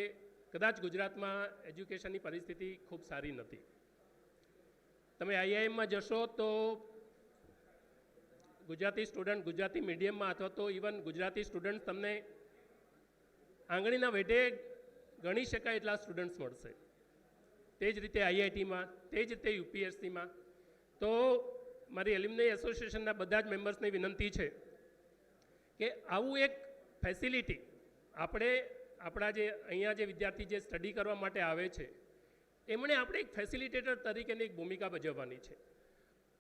કદાચ ગુજરાતમાં એજ્યુકેશનની પરિસ્થિતિ ખૂબ સારી નથી. તમે આઈઆઈએમમાં જશો તો ગુજરાતી સ્ટુડન્ટ ગુજરાતી મીડિયમમાં અથવા તો ઇવન ગુજરાતી સ્ટુડન્ટ તમને આંગળીના વેઢે ગણી શકાય એટલા સ્ટુડન્ટ્સ મળશે. તે જ રીતે આઈઆઈટીમાં, તે જ રીતે યુપીએસસીમાં. તો મારી એલ્યુમની એસોસિએશનના બધા જ મેમ્બર્સને વિનંતી છે કે આવું એક ફેસિલિટી આપણે આપણા જે અહીંયા જે વિદ્યાર્થી જે સ્ટડી કરવા માટે આવે છે એમણે આપણે એક ફેસિલિટેટર તરીકેની એક ભૂમિકા ભજવવાની છે.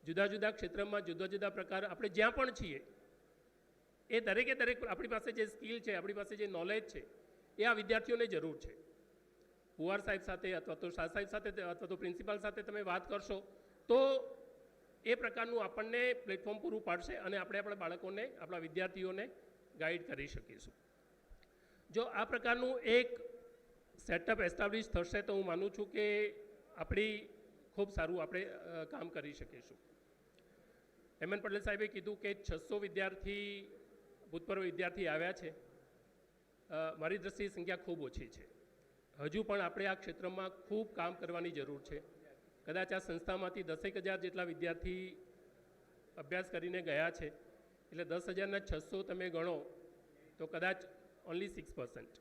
જુદા જુદા ક્ષેત્રમાં જુદા જુદા પ્રકાર આપણે જ્યાં પણ છીએ એ દરેકે દરેક આપણી પાસે જે સ્કિલ છે, આપણી પાસે જે નોલેજ છે એ આ વિદ્યાર્થીઓને જરૂર છે. પુવાર સાહેબ સાથે અથવા તો શાહ સાહેબ સાથે અથવા તો પ્રિન્સિપાલ સાથે તમે વાત કરશો તો એ પ્રકારનું આપણને પ્લેટફોર્મ પૂરું પાડશે અને આપણે આપણા બાળકોને, આપણા વિદ્યાર્થીઓને ગાઈડ કરી શકીશું. જો આ પ્રકારનું એક સેટઅપ એસ્ટાબ્લિશ થશે તો હું માનું છું કે આપણી ખૂબ સારું આપણે કામ કરી શકીશું. એમએન પટેલ સાહેબે કીધું કે 600 વિદ્યાર્થી ભૂતપૂર્વ વિદ્યાર્થી આવ્યા છે. મારી દ્રષ્ટિએ સંખ્યા ખૂબ ઓછી છે. હજુ પણ આપણે આ ક્ષેત્રમાં ખૂબ કામ કરવાની જરૂર છે. કદાચ આ સંસ્થામાંથી 10,000 જેટલા વિદ્યાર્થી અભ્યાસ કરીને ગયા છે, એટલે 10,000ના 600 તમે ગણો તો કદાચ ઓન્લી 6%.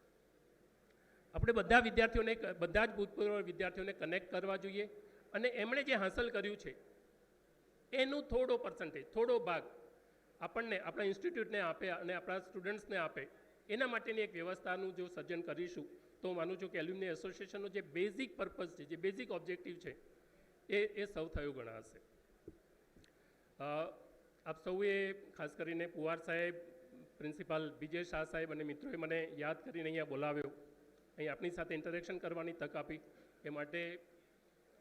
આપણે બધા વિદ્યાર્થીઓને, બધા જ ભૂતપૂર્વ વિદ્યાર્થીઓને કનેક્ટ કરવા જોઈએ અને એમણે જે હાંસલ કર્યું છે એનું થોડો પર્સન્ટેજ, થોડો ભાગ આપણને, આપણા ઇન્સ્ટિટ્યૂટને આપે અને આપણા સ્ટુડન્ટ્સને આપે, એના માટેની એક વ્યવસ્થાનું જો સર્જન કરીશું તો હું માનું છું કે એલ્યુમની એસોસિએશનનો જે બેઝિક પર્પઝ છે, જે બેઝિક ઓબ્જેક્ટિવ છે એ સૌ થયું ગણાશે. આપ સૌએ ખાસ કરીને પુવાર સાહેબ, પ્રિન્સિપાલ વિજય શાહ સાહેબ અને મિત્રોએ મને યાદ કરીને અહીંયા બોલાવ્યો, અહીં આપની સાથે ઇન્ટરેક્શન કરવાની તક આપી, એ માટે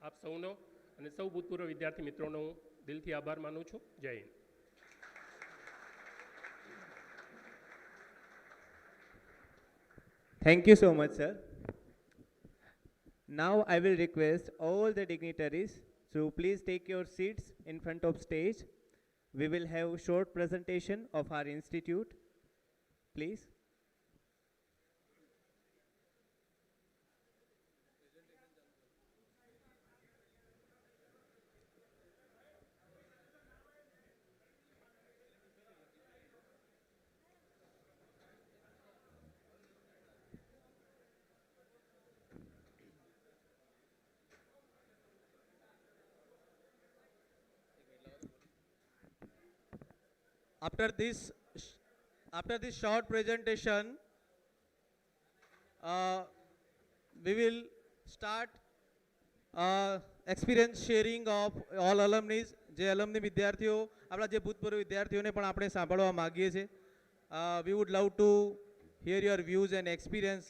આપ સૌનો અને સૌ ભૂતપૂર્વ વિદ્યાર્થી મિત્રોનો હું દિલથી આભાર માનું છું. જય Hind. Thank you so much, sir. Now I will request all the dignitaries to please take your seats in front of stage. We will have short presentation of our institute. Please. After this short presentation, we will start experience sharing of all alumni. જે alumni વિદ્યાર્થીઓ, આપણા જે ભૂતપૂર્વ વિદ્યાર્થીઓને પણ આપણે સાંભળવા માંગીએ છીએ. We would love to hear your views and experience.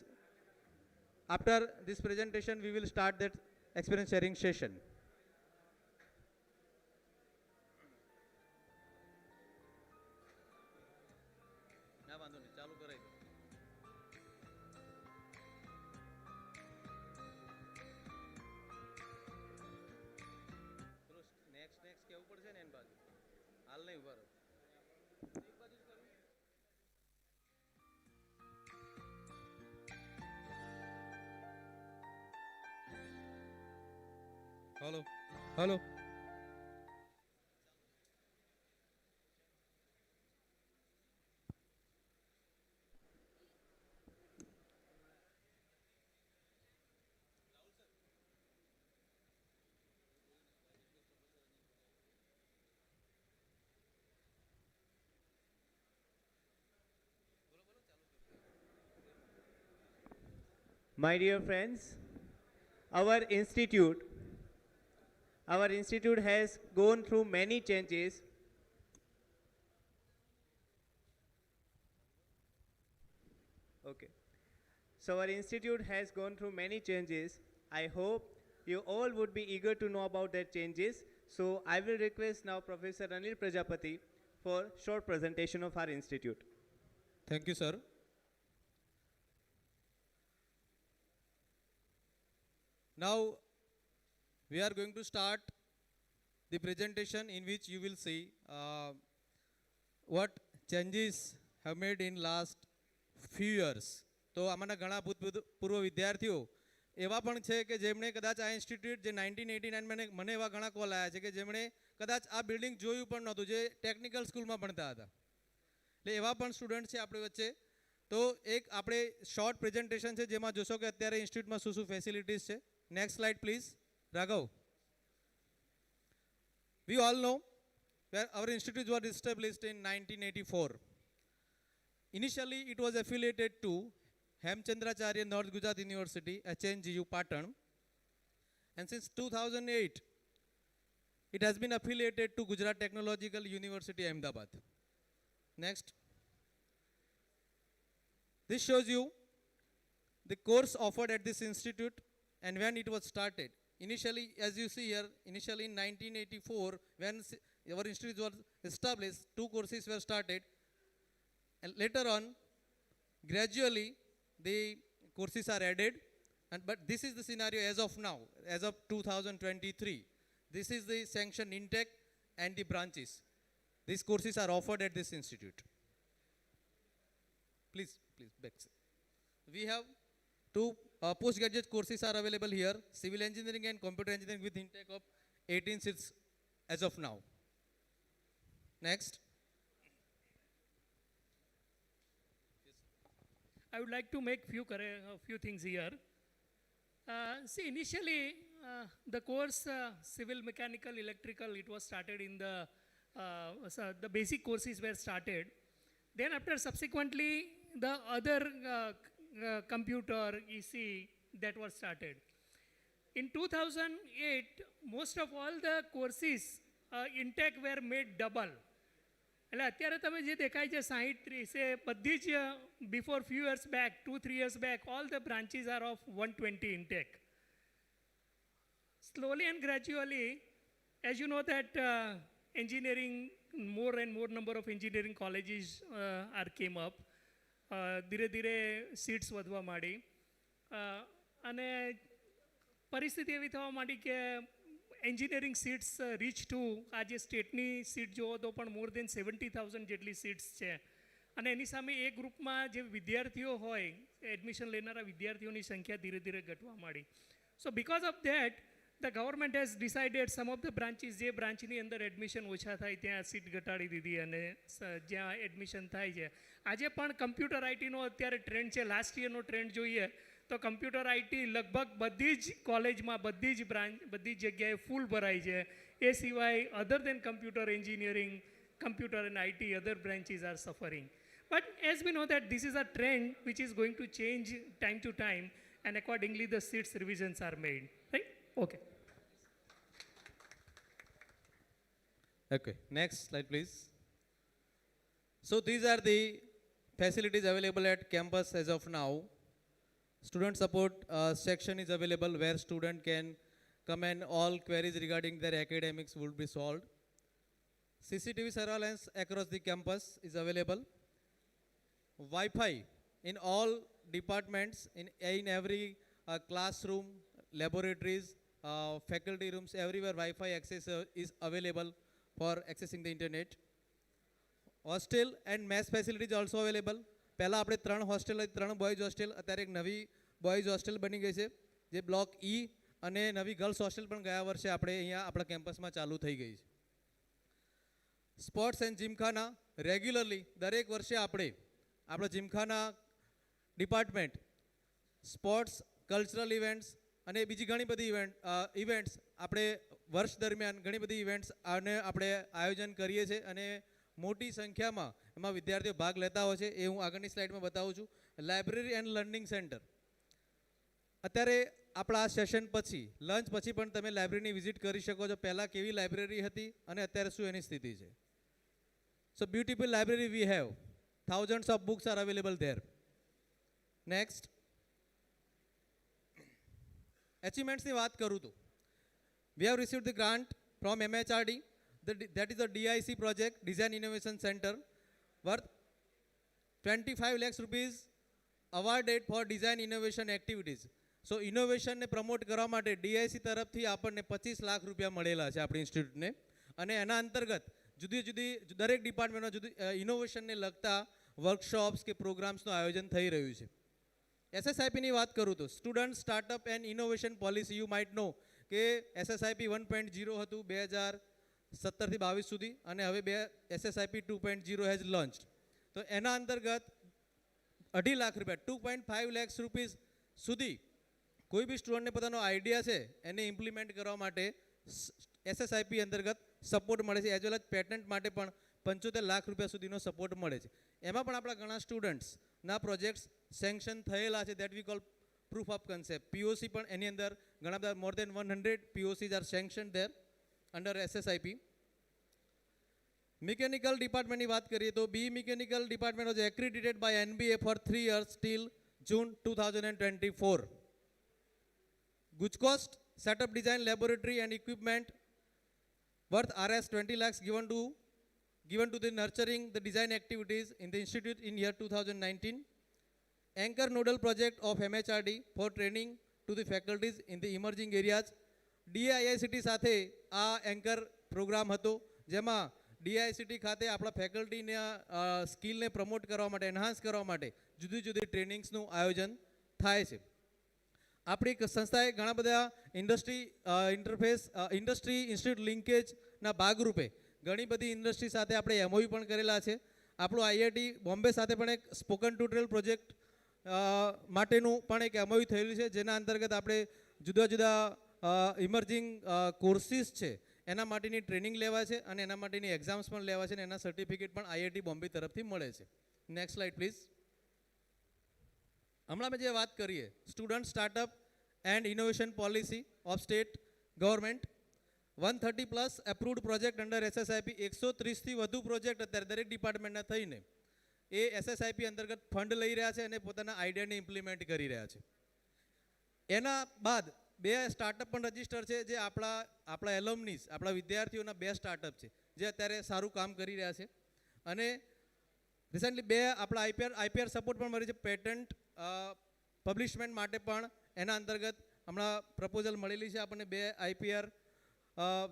After this presentation, we will start that experience sharing session. Hello. Hello. My dear friends, our institute has gone through many changes. Okay. So our institute has gone through many changes. I hope you all would be eager to know about that changes. So I will request now Professor Anil Prajapati for short presentation of our institute. Thank you, sir. Now we are going to start the presentation in which you will see what changes have made in last few years. તો આમાંના ઘણા ભૂતપૂર્વ વિદ્યાર્થીઓ એવા પણ છે કે જેમણે કદાચ આ ઇન્સ્ટિટ્યૂટ જે 1989 મને એવા ઘણા કોલ આવ્યા છે કે જેમણે કદાચ આ બિલ્ડિંગ જોયું પણ નહોતું, જે ટેકનિકલ સ્કૂલમાં ભણતા હતા. એટલે એવા પણ સ્ટુડન્ટ છે આપણી વચ્ચે. તો એક આપણે શોર્ટ પ્રેઝન્ટેશન છે જેમાં જોશો કે અત્યારે ઇન્સ્ટિટ્યૂટમાં શું શું ફેસિલિટીઝ છે. Next slide please, Raghav. We all know where our institute was established in 1984. Initially, it was affiliated to Hemchandracharya North Gujarat University, HNGU Patan. And since 2008, it has been affiliated to Gujarat Technological University, Ahmedabad. Next. This shows you the course offered at this institute and when it was started. Initially, as you see here, initially in 1984, when our institute was established, 2 courses were started. And later on, gradually, the courses are added. But this is the scenario as of now, as of 2023. This is the sanctioned intake and the branches. These courses are offered at this institute. Please, back. we have two postgraduate courses are available here, civil engineering and computer engineering with intake of 18 seats as of now. Next. I would like to make few things here. See, initially, the course civil, mechanical, electrical, it was started in the basic courses were started. Then after subsequently, the other computer, EC, that was started. In 2008, most of all the courses intake were made double. એટલે અત્યારે તમે જે દેખાય છે 60-30 એ બધી જ before few years back 2-3 years back all the branches are of 120 intake. Slowly and gradually, as you know that engineering, more and more number of engineering colleges are came up. ધીરે ધીરે સીટ્સ વધવા માંડી અને પરિસ્થિતિ એવી થવા માંડી કે એન્જિનિયરિંગ સીટ્સ રીચ ટુ આજે સ્ટેટની સીટ જુઓ તો પણ મોર દેન 70,000 જેટલી સીટ્સ છે અને એની સામે એ ગ્રુપમાં જે વિદ્યાર્થીઓ હોય એડમિશન લેનારા વિદ્યાર્થીઓની સંખ્યા ધીરે ધીરે ઘટવા માંડી. સો because of that the government has decided some of the branches, જે બ્રાન્ચની અંદર એડમિશન ઓછા થાય ત્યાં સીટ ઘટાડી દીધી અને જ્યાં એડમિશન થાય છે. આજે પણ કમ્પ્યુટર આઈટીનો અત્યારે ટ્રેન્ડ છે. લાસ્ટ યરનો ટ્રેન્ડ જોઈએ તો કમ્પ્યુટર આઈટી લગભગ બધી જ કોલેજમાં બધી જ બ્રાન્ચ બધી જ જગ્યાએ ફૂલ ભરાય છે. એ સિવાય other than computer engineering, computer and IT, other branches are suffering. But as we know that this is a trend which is going to change time to time and accordingly the seats revisions are made. Right? Okay. Okay, next slide please. So these are the facilities available at campus as of now. Student support section is available where student can come and all queries regarding their academics would be solved. CCTV surveillance across the campus is available. Wi-Fi in all departments, in every classroom, laboratories, faculty rooms, everywhere Wi-Fi access is available for accessing the internet. Hostel and mess facilities also available. પહેલાં આપણે 3 hostel 3 boys hostel, અત્યારે એક નવી boys hostel બની ગઈ છે જે block E અને નવી ગર્લ્સ હોસ્ટેલ પણ ગયા વર્ષે આપણે અહીંયા આપણા કેમ્પસમાં ચાલુ થઈ ગઈ છે. સ્પોર્ટ્સ એન્ડ જીમખાના રેગ્યુલરલી દરેક વર્ષે આપણે આપણા gymkhana department sports, cultural events અને બીજી ઘણી બધી ઇવેન્ટ્સ આપણે વર્ષ દરમિયાન ઘણી બધી ઇવેન્ટ્સ આને આપણે આયોજન કરીએ છીએ અને મોટી સંખ્યામાં એમાં વિદ્યાર્થીઓ ભાગ લેતા હોય છે. એ હું આગળની સ્લાઇડમાં બતાવું છું. લાઇબ્રેરી એન્ડ લર્નિંગ સેન્ટર અત્યારે આપણા આ સેશન પછી લંચ પછી પણ તમે લાઇબ્રેરીની વિઝિટ કરી શકો છો. પહેલાં કેવી લાઇબ્રેરી હતી અને અત્યારે શું એની સ્થિતિ છે. So beautiful library we have. thousands of books are available there. Next. Achievementsની વાત કરું તો we have received the grant from MHRD, that is the DIC project, Design Innovation Center, worth 25 lakhs rupees awarded for design innovation activities. So innovation ને promote કરવા માટે DIC તરફથી આપણને 25 લાખ રૂપિયા મળેલા છે આપણી ઇન્સ્ટિટ્યૂટને અને એના અંતર્ગત જુદી જુદી દરેક ડિપાર્ટમેન્ટમાં જુદી ઇનોવેશનને લગતા વર્કશોપ્સ કે પ્રોગ્રામ્સનું આયોજન થઈ રહ્યું છે. SSIPની વાત કરું તો student startup and innovation policy, you might know કે SSIP 1.0 હતું 2017થી 22 સુધી અને હવે SSIP 2.0 હેઝ લોન્ચ્ડ. તો એના અંતર્ગત 2.5 લાખ રૂપિયા 2.5 lakhs rupees સુધી કોઈ બી સ્ટુડન્ટને પોતાનો આઈડિયા છે એને ઇમ્પ્લિમેન્ટ કરવા માટે SSIP અંતર્ગત સપોર્ટ મળે છે. એઝ વેલ એઝ પેટન્ટ માટે પણ 75 લાખ રૂપિયા સુધીનો સપોર્ટ મળે છે. એમાં પણ આપણા ઘણા સ્ટુડન્ટ્સના પ્રોજેક્ટ્સ સેન્કશન થયેલા છે. That we call proof of concept. POC પણ એની અંદર ઘણા બધા more than 100 POCs are sanction there under SSIP. Mechanical ડિપાર્ટમેન્ટની વાત કરીએ તો BE mechanical department was accredited by NBA for 3 years till June 2024. Guchcost set up design laboratory and equipment worth Rs 20 lakhs given to the nurturing the design activities in the institute in year 2019. Anchor nodal project of MHRD for training to the faculties in the emerging areas. DIICT સાથે આ anchor programme હતો જેમાં ડીઆઈસીટી ખાતે આપણા ફેકલ્ટીના સ્કિલને promote કરવા માટે, enhance કરવા માટે જુદી જુદી ટ્રેનિંગ્સનું આયોજન થાય છે. આપણી સંસ્થાએ ઘણા બધા ઇન્ડસ્ટ્રી ઇન્સ્ટિટ્યૂટ લિંકેજના ભાગરૂપે ઘણી બધી ઇન્ડસ્ટ્રી સાથે આપણે એમઓયુ પણ કરેલા છે. આપણું આઈઆઈટી બોમ્બે સાથે પણ એક સ્પોકન ટ્યુટોરિયલ પ્રોજેક્ટ માટેનું પણ એક એમઓયુ થયેલું છે, જેના અંતર્ગત આપણે જુદા જુદા ઇમર્જિંગ કોર્સિસ છે એના માટેની ટ્રેનિંગ લેવા છે અને એના માટેની એક્ઝામ્સ પણ લેવા છે અને એના સર્ટિફિકેટ પણ આઈઆઈટી બોમ્બે તરફથી મળે છે. Next slide please. હમણાં મેં જે વાત કરીએ student startup and innovation policy of state government, 130+ approved project under SSIP, 130થી વધુ પ્રોજેક્ટ અત્યારે દરેક ડિપાર્ટમેન્ટના થઈને એ એસએસઆઈપી અંતર્ગત ફંડ લઈ રહ્યા છે અને પોતાના આઈડિયાને ઇમ્પ્લિમેન્ટ કરી રહ્યા છે. એના બાદ 2 સ્ટાર્ટઅપ પણ રજીસ્ટર છે, જે આપણા એલ્યુમનીઝ, આપણા વિદ્યાર્થીઓના 2 સ્ટાર્ટઅપ છે જે અત્યારે સારું કામ કરી રહ્યા છે. અને રિસેન્ટલી 2 આપણા આઈપીઆર સપોર્ટ પણ મળી છે પેટન્ટ પબ્લિશમેન્ટ માટે પણ. એના અંતર્ગત હમણાં પ્રપોઝલ મળેલી છે આપણને 2 આઈપીઆર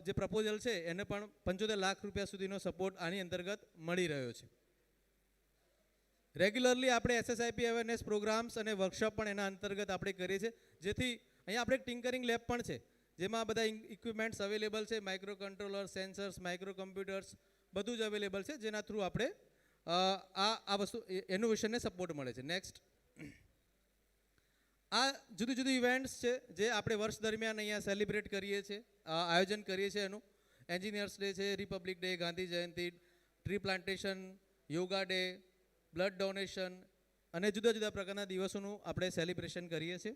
જે પ્રપોઝલ છે એને પણ 75 લાખ રૂપિયા સુધીનો સપોર્ટ આની અંતર્ગત મળી રહ્યો છે. રેગ્યુલરલી આપણે એસએસઆઈપી અવેરનેસ પ્રોગ્રામ્સ અને વર્કશોપ પણ એના અંતર્ગત આપણે કરીએ છીએ, જેથી અહીંયા આપણે એક ટિંકરિંગ લેબ પણ છે જેમાં બધા ઇક્વિપમેન્ટ્સ અવેલેબલ છે, micro controller, sensors, micro computers બધું જ અવેલેબલ છે, જેના થ્રુ આપણે આ વસ્તુ ઇનોવેશનને સપોર્ટ મળે છે. નેક્સ્ટ. આ જુદી જુદી ઇવેન્ટ્સ છે જે આપણે વર્ષ દરમિયાન અહીંયા સેલિબ્રેટ કરીએ છીએ, આયોજન કરીએ છીએ. એનું એન્જિનિયર્સ ડે છે, republic day, Gandhi Jayanti, tree plantation, yoga day, blood donation અને જુદા જુદા પ્રકારના દિવસોનું આપણે સેલિબ્રેશન કરીએ છીએ.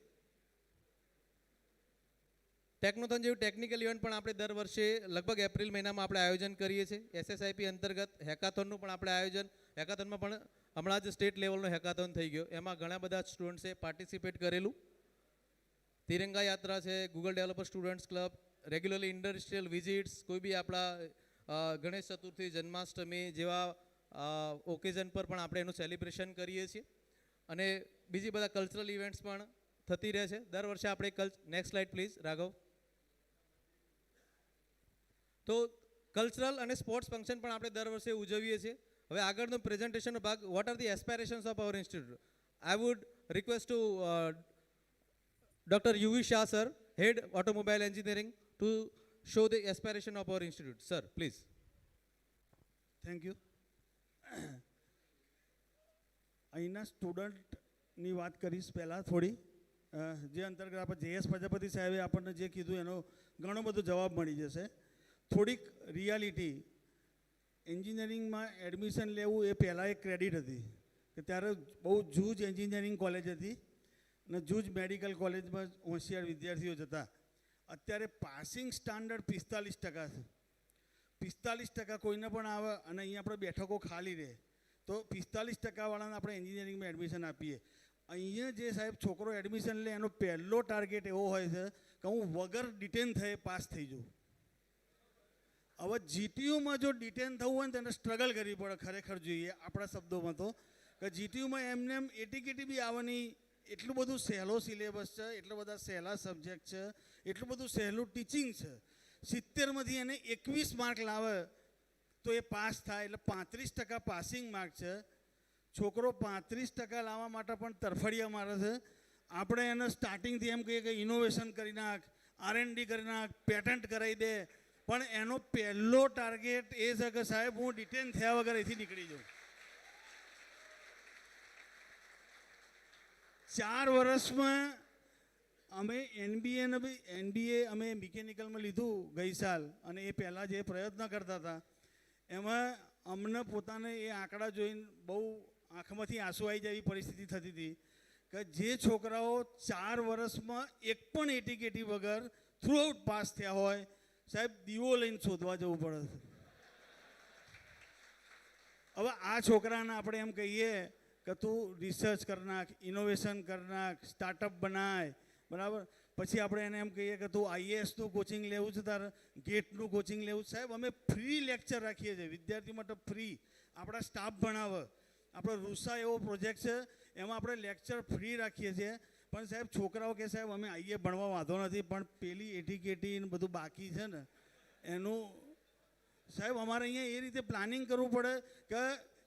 ટેકનોથોન જેવું ટેકનિકલ ઇવેન્ટ પણ આપણે દર વર્ષે લગભગ એપ્રિલ મહિનામાં આપણે આયોજન કરીએ છીએ. એસએસઆઈપી અંતર્ગત હેકાથોનનું પણ આપણે આયોજન, હેકાથોનમાં પણ હમણાં જ સ્ટેટ લેવલનો હેકાથોન થઈ ગયો, એમાં ઘણા બધા સ્ટુડન્ટ્સે પાર્ટિસિપેટ કરેલું. તિરંગા યાત્રા છે, Google developer students club, regularly industrial visits, કોઈ બી આપણા ગણેશ ચતુર્થી, જન્માષ્ટમી જેવા ઓકેઝન પર પણ આપણે એનું સેલિબ્રેશન કરીએ છીએ. અને બીજી બધા કલ્ચરલ ઇવેન્ટ્સ પણ થતી રહે છે દર વર્ષે. આપણે નેક્સ્ટ સ્લાઇડ પ્લીઝ રાઘવ. તો કલ્ચરલ અને સ્પોર્ટ્સ ફંક્શન પણ આપણે દર વર્ષે ઉજવીએ છીએ. હવે આગળનો પ્રેઝન્ટેશનનો ભાગ, what are the aspirations of our institute. I would request to doctor UV Shah sir, head automobile engineering, to show the aspiration of our institute. Sir please. Thank you. અહીંના સ્ટુડન્ટની વાત કરીશ પહેલાં થોડી, જે અંતર્ગત આપણે જેએસ પ્રજાપતિ સાહેબે આપણને જે કીધું એનો ઘણો બધો જવાબ મળી જશે. થોડીક રિયાલિટી, એન્જિનિયરિંગમાં એડમિશન લેવું એ પહેલાં એક ક્રેડિટ હતી કે ત્યારે બહુ જૂજ એન્જિનિયરિંગ કોલેજ હતી અને જૂજ મેડિકલ કોલેજમાં હોશિયાર વિદ્યાર્થીઓ જતા. અત્યારે પાસિંગ સ્ટાન્ડર્ડ 45% છે. 45% કોઈને પણ આવે અને અહીંયા આપણે બેઠકો ખાલી રહે તો 45%વાળાને આપણે એન્જિનિયરિંગમાં એડમિશન આપીએ. અહીંયા જે સાહેબ છોકરો એડમિશન લે એનો પહેલો ટાર્ગેટ એવો હોય છે કે હું વગર ડિટેન થયે પાસ થઈ જાઉં. હવે જીટીયુમાં જો ડિટેન થવું હોય ને તેને સ્ટ્રગલ કરવી પડે ખરેખર જોઈએ આપણા શબ્દોમાં તો, કે જીટીયુમાં એમને એમ એટીકેટી બી આવવાની, એટલું બધું સહેલો સિલેબસ છે, એટલા બધા સહેલા સબ્જેક્ટ છે, એટલું બધું સહેલું ટીચિંગ છે. 70માંથી એને 21 માર્ક લાવે તો એ પાસ થાય, એટલે 35% પાસિંગ માર્ક છે. છોકરો 35% લાવવા માટે પણ તરફડિયા મારે છે. આપણે એને સ્ટાર્ટિંગથી એમ કહીએ કે ઇનોવેશન કરી નાખ, R&D કરી નાખ, પેટન્ટ કરાવી દે, પણ એનો પહેલો ટાર્ગેટ એ છે કે સાહેબ હું ડિટેન થયા વગર અહીંથી નીકળી જાઉં. 4 વર્ષમાં અમે એનબીએ અમે મિકેનિકલમાં લીધું ગઈ સાલ, અને એ પહેલાં જે પ્રયત્ન કરતા હતા એમાં અમને પોતાને એ આંકડા જોઈને બહુ આંખમાંથી આંસુ આવી જાય એવી પરિસ્થિતિ થતી હતી કે જે છોકરાઓ 4 વર્ષમાં એક પણ એટીકેટી વગર થ્રુઆઉટ પાસ થયા હોય, સાહેબ દીવો લઈને શોધવા જવું પડે. હવે આ છોકરાને આપણે એમ કહીએ કે તું રિસર્ચ કરી નાખ, ઇનોવેશન કરી નાખ, સ્ટાર્ટઅપ બનાય, બરાબર, પછી આપણે એને એમ કહીએ કે તું આઈએએસનું કોચિંગ લેવું છે, તારે ગેટનું કોચિંગ લેવું છે. સાહેબ અમે ફ્રી લેક્ચર રાખીએ છીએ વિદ્યાર્થી માટે, ફ્રી. આપણા સ્ટાફ ભણાવે. આપણો રૂસા એવો પ્રોજેક્ટ છે એમાં આપણે લેક્ચર ફ્રી રાખીએ છીએ. પણ સાહેબ છોકરાઓ કે સાહેબ અમે આઈએ ભણવા વાંધો નથી, પણ પેલી એટીકેટી ને બધું બાકી છે ને એનું સાહેબ અમારે અહીંયા એ રીતે પ્લાનિંગ કરવું પડે કે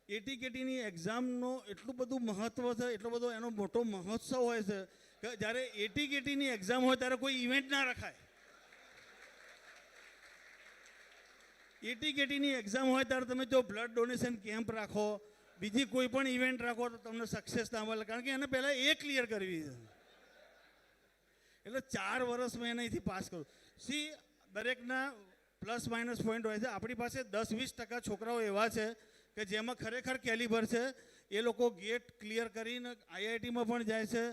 એટી કેટીની એક્ઝામનો એટલું બધું મહત્ત્વ છે, એટલો બધો એનો મોટો મહોત્સવ હોય છે કે જ્યારે એટી કેટીની એક્ઝામ હોય ત્યારે કોઈ ઇવેન્ટ ના રખાય. એટી કેટીની એક્ઝામ હોય ત્યારે તમે જો બ્લડ ડોનેશન કેમ્પ રાખો, બીજી કોઈ પણ ઇવેન્ટ રાખો તો તમને સક્સેસ ના મળે, કારણ કે એને પહેલાં એ ક્લિયર કરવી છે. એટલે 4 વર્ષ મેં એનાથી પાસ કરું. સી દરેકના પ્લસ માઇનસ પોઈન્ટ હોય છે. આપણી પાસે 10-20% છોકરાઓ એવા છે કે જેમાં ખરેખર કેલિબર છે. એ લોકો ગેટ ક્લિયર કરીને આઈઆઈટીમાં પણ જાય છે,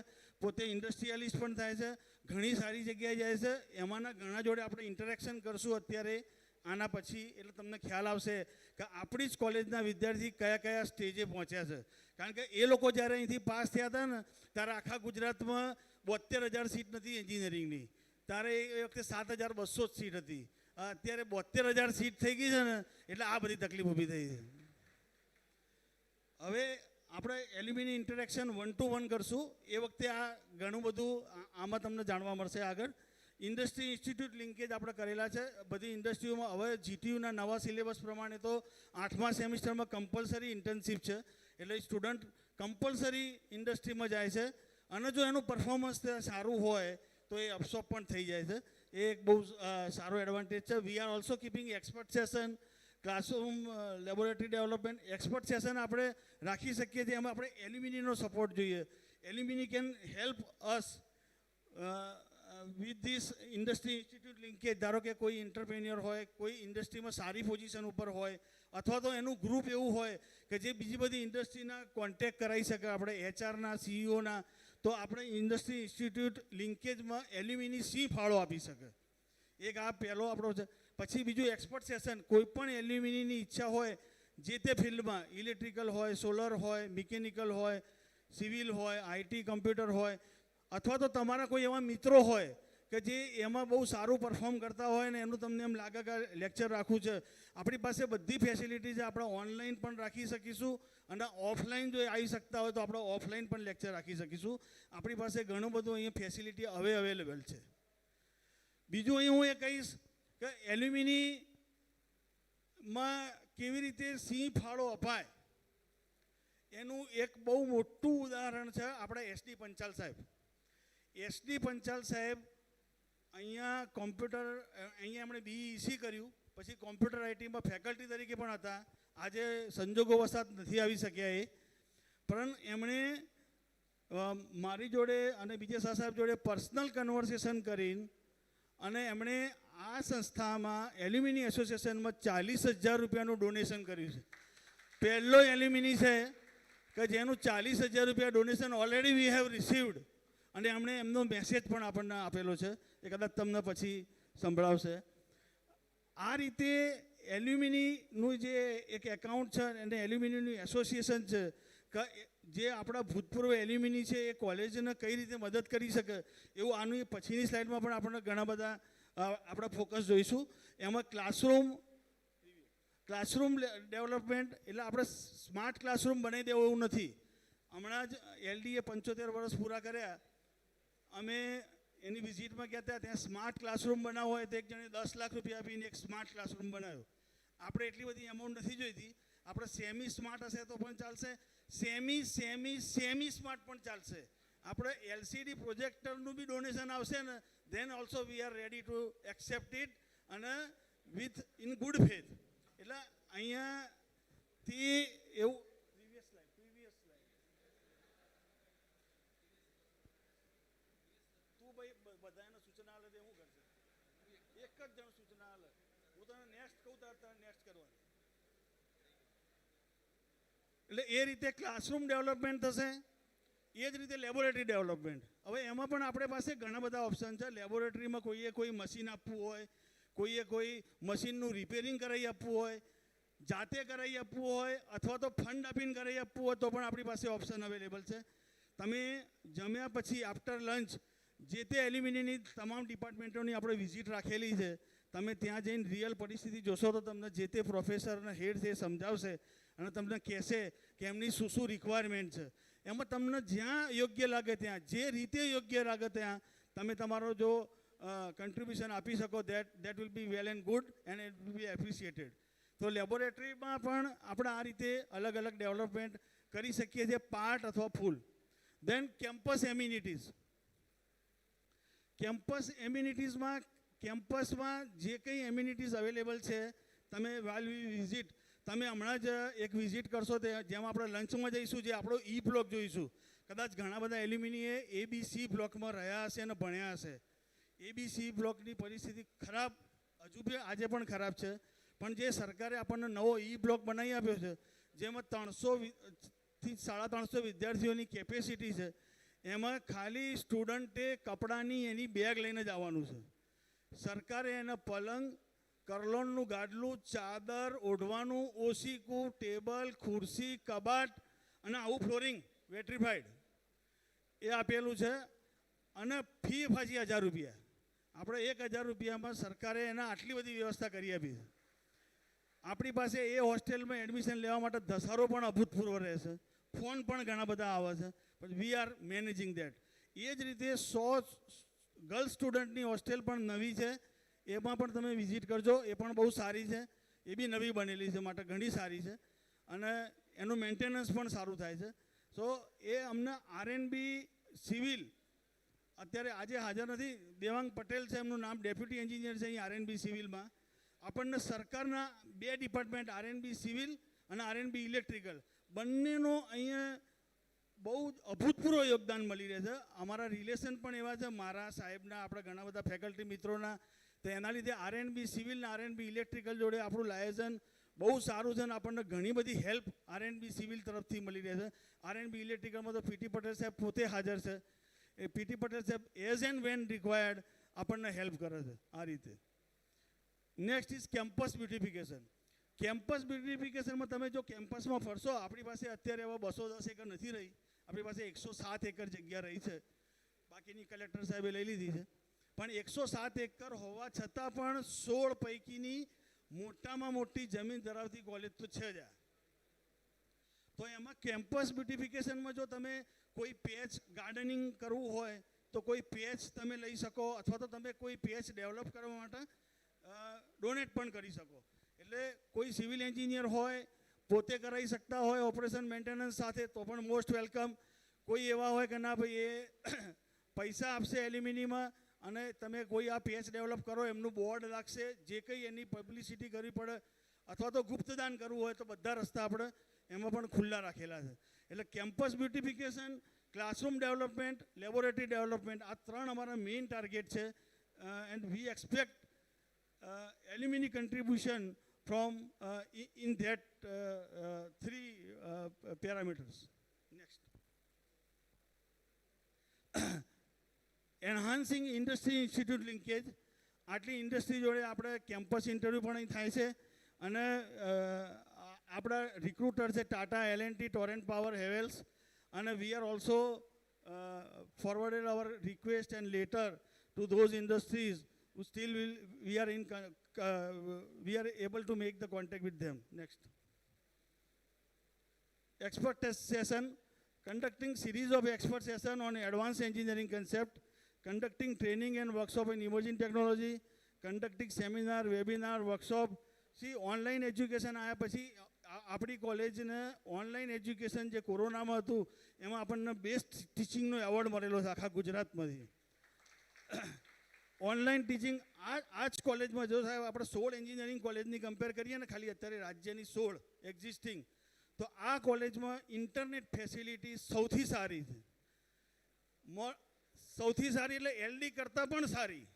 પોતે ઇન્ડસ્ટ્રીયલિસ્ટ પણ થાય છે, ઘણી સારી જગ્યાએ જાય છે. એમાંના ઘણા જોડે આપણે ઇન્ટરેક્શન કરશું અત્યારે આના પછી, એટલે તમને ખ્યાલ આવશે કે આપણી જ કોલેજના વિદ્યાર્થી કયા કયા સ્ટેજે પહોંચ્યા છે. કારણ કે એ લોકો જ્યારે અહીંથી પાસ થયા હતા ને ત્યારે આખા ગુજરાતમાં 72,000 સીટ નથી એન્જિનિયરિંગની, ત્યારે એ વખતે 7,200 જ સીટ હતી. અત્યારે 72,000 સીટ થઈ ગઈ છે ને, એટલે આ બધી તકલીફ ઊભી થઈ છે. હવે આપણે એલ્યુમિની ઇન્ટરેક્શન 1-to-1 કરશું. એ વખતે આ ઘણું બધું આમાં તમને જાણવા મળશે આગળ. ઇન્ડસ્ટ્રી ઇન્સ્ટિટ્યૂટ લિંકેજ આપણે કરેલા છે બધી ઇન્ડસ્ટ્રીઓમાં. હવે જીટીયુના નવા સિલેબસ પ્રમાણે તો 8મા સેમિસ્ટરમાં કમ્પલસરી ઇન્ટર્નશીપ છે, એટલે સ્ટુડન્ટ કમ્પલસરી ઇન્ડસ્ટ્રીમાં જાય છે. અને જો એનું પરફોર્મન્સ સારું હોય તો એ અપસોપ પણ થઈ જાય છે. એ એક બહુ સારો એડવાન્ટેજ છે. વી are also keeping expert session, classroom laboratory development. Expert session આપણે રાખી શકીએ છીએ. એમાં આપણે એલ્યુમિનીનો સપોર્ટ જોઈએ. Alumni can help us with this industry institute linkage. ધારો કે કોઈ એન્ટરપ્રેન્યોર હોય, કોઈ ઇન્ડસ્ટ્રીમાં સારી પોઝિશન ઉપર હોય, અથવા તો એનું ગ્રુપ એવું હોય કે જે બીજી બધી ઇન્ડસ્ટ્રીના કોન્ટેક્ટ કરાવી શકે આપણે એચઆરના, સીઈઓના, તો આપણે ઇન્ડસ્ટ્રી ઇન્સ્ટિટ્યૂટ લિંકેજમાં એલ્યુમિની સી ફાળો આપી શકે. એક આ પહેલો આપણો છે. પછી બીજું એક્સપર્ટ સેશન. કોઈ પણ એલ્યુમિનીની ઈચ્છા હોય જે તે ફિલ્ડમાં, ઇલેક્ટ્રિકલ હોય, સોલર હોય, મિકેનિકલ હોય, સિવિલ હોય, આઈટી, કમ્પ્યુટર હોય, અથવા તો તમારા કોઈ એવા મિત્રો હોય કે જે એમાં બહુ સારું પરફોર્મ કરતા હોય ને એનું તમને એમ લાગે કે લેક્ચર રાખવું છે, આપણી પાસે બધી ફેસિલિટી છે. આપણે ઓનલાઈન પણ રાખી શકીશું અને ઓફલાઈન જો આવી શકતા હોય તો આપણે ઓફલાઈન પણ લેક્ચર રાખી શકીશું. આપણી પાસે ઘણું બધું અહીંયા ફેસિલિટી અવેલેબલ છે. બીજું અહીં હું એ કહીશ કે એલ્યુમિનીમાં કેવી રીતે સિંહ ફાળો અપાય એનું એક બહુ મોટું ઉદાહરણ છે આપણા એસડી પંચાલ સાહેબ. એસડી પંચાલ સાહેબ અહીંયા કોમ્પ્યુટર, અહીંયા એમણે બીઈસી કર્યું, પછી કોમ્પ્યુટર આઈટીમાં ફેકલ્ટી તરીકે પણ હતા. આજે સંજોગો વસાત નથી આવી શક્યા એ, પણ એમણે મારી જોડે અને બીજા સાહેબ જોડે પર્સનલ કન્વર્સેશન કરીને અને એમણે આ સંસ્થામાં એલ્યુમિની એસોસિએશનમાં 40,000 રૂપિયાનું ડોનેશન કર્યું છે. પહેલો એલ્યુમિની છે કે જેનું 40,000 રૂપિયા donation already we have received. અને એમણે એમનો મેસેજ પણ આપણને આપેલો છે, એ કદાચ તમને પછી સંભળાવશે. આ રીતે એલ્યુમિનીનું જે એક એકાઉન્ટ છે અને એલ્યુમિનીનું એસોસિએશન છે કે જે આપણા ભૂતપૂર્વ એલ્યુમિની છે એ કોલેજને કઈ રીતે મદદ કરી શકે એવું આનું પછીની સ્લાઇડમાં પણ આપણને ઘણા બધા આપણે ફોકસ જોઈશું. એમાં ક્લાસરૂમ ડેવલપમેન્ટ, એટલે આપણે સ્માર્ટ ક્લાસરૂમ બનાવી દેવો એવું નથી. હમણાં જ એલડીએ 75 વર્ષ પૂરા કર્યા. અમે એની વિઝિટમાં ગયા હતા, ત્યાં સ્માર્ટ ક્લાસરૂમ બનાવવો હોય તો એક જણે 10 લાખ રૂપિયા આપીને એક સ્માર્ટ ક્લાસરૂમ બનાવ્યો. આપણે એટલી બધી અમાઉન્ટ નથી જોઈતી. આપણે સેમી સ્માર્ટ હશે તો પણ ચાલશે, સેમી સ્માર્ટ પણ ચાલશે. આપણે એલસીડી પ્રોજેક્ટરનું બી ડોનેશન આવશે ને, then also we are ready to accept it અને વિથ ઇન ગુડ ફેથ. એટલે અહીંયાથી એવું બધાને સૂચના આલે શું કરશે? એક જ જણ સૂચના આલે. હું તને નેક્સ્ટ કહું તારે નેક્સ્ટ કરવાની. એટલે એ રીતે ક્લાસરૂમ ડેવલપમેન્ટ થશે. એ જ રીતે લેબોરેટરી ડેવલપમેન્ટ. હવે એમાં પણ આપણે પાસે ઘણા બધા ઓપ્શન છે. લેબોરેટરીમાં કોઈએ કોઈ મશીન આપવું હોય, કોઈએ કોઈ મશીનનું રિપેરિંગ કરાવી આપવું હોય, જાતે કરાવી આપવું હોય, અથવા તો ફંડ આપીને કરાવી આપવું હોય તો પણ આપણી પાસે ઓપ્શન અવેલેબલ છે. તમે જમ્યા પછી આફ્ટર લંચ જે તે એલ્યુમિનીની તમામ ડિપાર્ટમેન્ટોની આપણે વિઝિટ રાખેલી છે. તમે ત્યાં જઈને રિયલ પરિસ્થિતિ જોશો તો તમને જે તે પ્રોફેસર અને હેડ છે સમજાવશે અને તમને કહેશે કે એમની શું શું રિક્વાયરમેન્ટ છે. એમાં તમને જ્યાં યોગ્ય લાગે ત્યાં, જે રીતે યોગ્ય લાગે ત્યાં તમે તમારો જો કન્ટ્રીબ્યુશન આપી શકો, that will be well and good and it will be appreciated. તો લેબોરેટરીમાં પણ આપણે આ રીતે અલગ અલગ ડેવલપમેન્ટ કરી શકીએ છીએ, પાર્ટ અથવા ફૂલ. દેન કેમ્પસ એમ્યુનિટીઝ. કેમ્પસમાં જે કંઈ એમ્યુનિટીઝ અવેલેબલ છે, તમે વાઇલ વિઝિટ, તમે હમણાં જ એક વિઝિટ કરશો તે જેમાં આપણે લંચમાં જઈશું, જે આપણો ઈ બ્લોક જોઈશું. કદાચ ઘણા બધા એલ્યુમિનીએ ABC બ્લોકમાં રહ્યા હશે અને ભણ્યા હશે. ABC બ્લોકની પરિસ્થિતિ ખરાબ, હજુ બી આજે પણ ખરાબ છે. પણ જે સરકારે આપણને નવો ઈ બ્લોક બનાવી આપ્યો છે, જેમાં 300થી 350 વિદ્યાર્થીઓની કેપેસિટી છે, એમાં ખાલી સ્ટુડન્ટે કપડાની એની બેગ લઈને જ આવવાનું છે. સરકારે એને પલંગ, કરલોનનું ગાડલું, ચાદર, ઓઢવાનું, ઓશીકું, ટેબલ, ખુરશી, કબાટ અને આવું ફ્લોરિંગ વેટ્રીફાઈડ એ આપેલું છે. અને ફી પાછી 1000 રૂપિયા. આપણે 1000 રૂપિયામાં સરકારે એના આટલી બધી વ્યવસ્થા કરી આપી છે. આપણી પાસે એ હોસ્ટેલમાં એડમિશન લેવા માટે ધસારો પણ અભૂતપૂર્વ રહેશે, ફોન પણ ઘણા બધા આવે છે, પણ વી આર મેનેજિંગ દેટ. એ જ રીતે 100 ગર્લ્સ સ્ટુડન્ટની હોસ્ટેલ પણ નવી છે, એમાં પણ તમે વિઝિટ કરજો. એ પણ બહુ સારી છે, એ બી નવી બનેલી છે, માટે ઘણી સારી છે અને એનું મેન્ટેનન્સ પણ સારું થાય છે. સો એ અમને R&B સિવિલ અત્યારે આજે હાજર નથી, દેવાંગ પટેલ છે એમનું નામ, ડેપ્યુટી એન્જિનિયર છે અહીં R&B સિવિલમાં. આપણને સરકારના 2 ડિપાર્ટમેન્ટ R&B સિવિલ અને R&B ઇલેક્ટ્રિકલ બંનેનો અહીંયા બહુ અભૂતપૂર્વ યોગદાન મળી રહે છે. અમારા રિલેશન પણ એવા છે, મારા સાહેબના, આપણા ઘણા બધા ફેકલ્ટી મિત્રોના. તો એના લીધે R&B સિવિલ અને R&B ઇલેક્ટ્રિકલ જોડે આપણું લાયઝન બહુ સારું છે અને આપણને ઘણી બધી હેલ્પ R&B સિવિલ તરફથી મળી રહે છે. R&B ઇલેક્ટ્રિકલમાં તો PT પટેલ સાહેબ પોતે હાજર છે. એ PT પટેલ સાહેબ એઝ એન્ડ વેન રિક્વાયર્ડ આપણને હેલ્પ કરે છે આ રીતે. Next is campus beautification. Campus બ્યુટિફિકેશનમાં તમે જો કેમ્પસમાં ફરશો, આપણી પાસે અત્યારે એવા 210 એકર નથી રહી, આપણી પાસે 107 એકર જગ્યા રહી છે, બાકીની કલેક્ટર સાહેબે લઈ લીધી છે. પણ 107 એકર હોવા છતાં પણ 16 પૈકીની મોટામાં મોટી જમીન ધરાવતી કોલેજ તો છે જ. તો એમાં કેમ્પસ બ્યુટિફિકેશનમાં જો તમે કોઈ પેચ ગાર્ડનિંગ કરવું હોય તો કોઈ પેચ તમે લઈ શકો, અથવા તો તમે કોઈ પેચ ડેવલપ કરવા માટે ડોનેટ પણ કરી શકો. એટલે કોઈ સિવિલ એન્જિનિયર હોય, પોતે કરાવી શકતા હોય ઓપરેશન મેન્ટેનન્સ સાથે, તો પણ મોસ્ટ વેલકમ. કોઈ એવા હોય કે ના ભાઈ એ પૈસા આપશે એલ્યુમિનીમાં અને તમે કોઈ આ પેચ ડેવલપ કરો, એમનું બોર્ડ લાગશે, જે કંઈ એની પબ્લિસિટી કરવી પડે અથવા તો ગુપ્તદાન કરવું હોય તો બધા રસ્તા આપણે એમાં પણ ખુલ્લા રાખેલા છે. એટલે campus beautification, classroom development, laboratory development, આ 3 અમારા મેઇન ટાર્ગેટ છે. And we expect alumni contribution from in that 3 parameters. Next. Enhancing industry institute linkage. આટલી ઇન્ડસ્ટ્રી જોડે આપણે કેમ્પસ ઇન્ટરવ્યૂ પણ અહીં થાય છે અને આપણા રિક્રુટર છે Tata, L&T, Torrent Power, Havells, અને we are also forwarded our request and letter to those industries who still will, we are able to make the contact with them. Next. Expert test session, conducting series of expert session on advanced engineering concept, conducting training and workshop in emerging technology, conducting seminar, webinar, workshop. See, online education આયા પછી આપણી કોલેજને online education જે કોરોનામાં હતું એમાં આપણને best ટીચિંગનો award મળેલો છે આખા ગુજરાતમાંથી. ઓનલાઈન ટીચિંગ આ જ કોલેજમાં જો સાહેબ આપણે 16 એન્જિનિયરિંગ કોલેજની કમ્પેર કરીએ ને, ખાલી અત્યારે રાજ્યની 16 એક્ઝિસ્ટિંગ, તો આ કોલેજમાં ઇન્ટરનેટ ફેસિલિટી સૌથી સારી છે. સૌથી સારી એટલે LD કરતાં પણ સારી.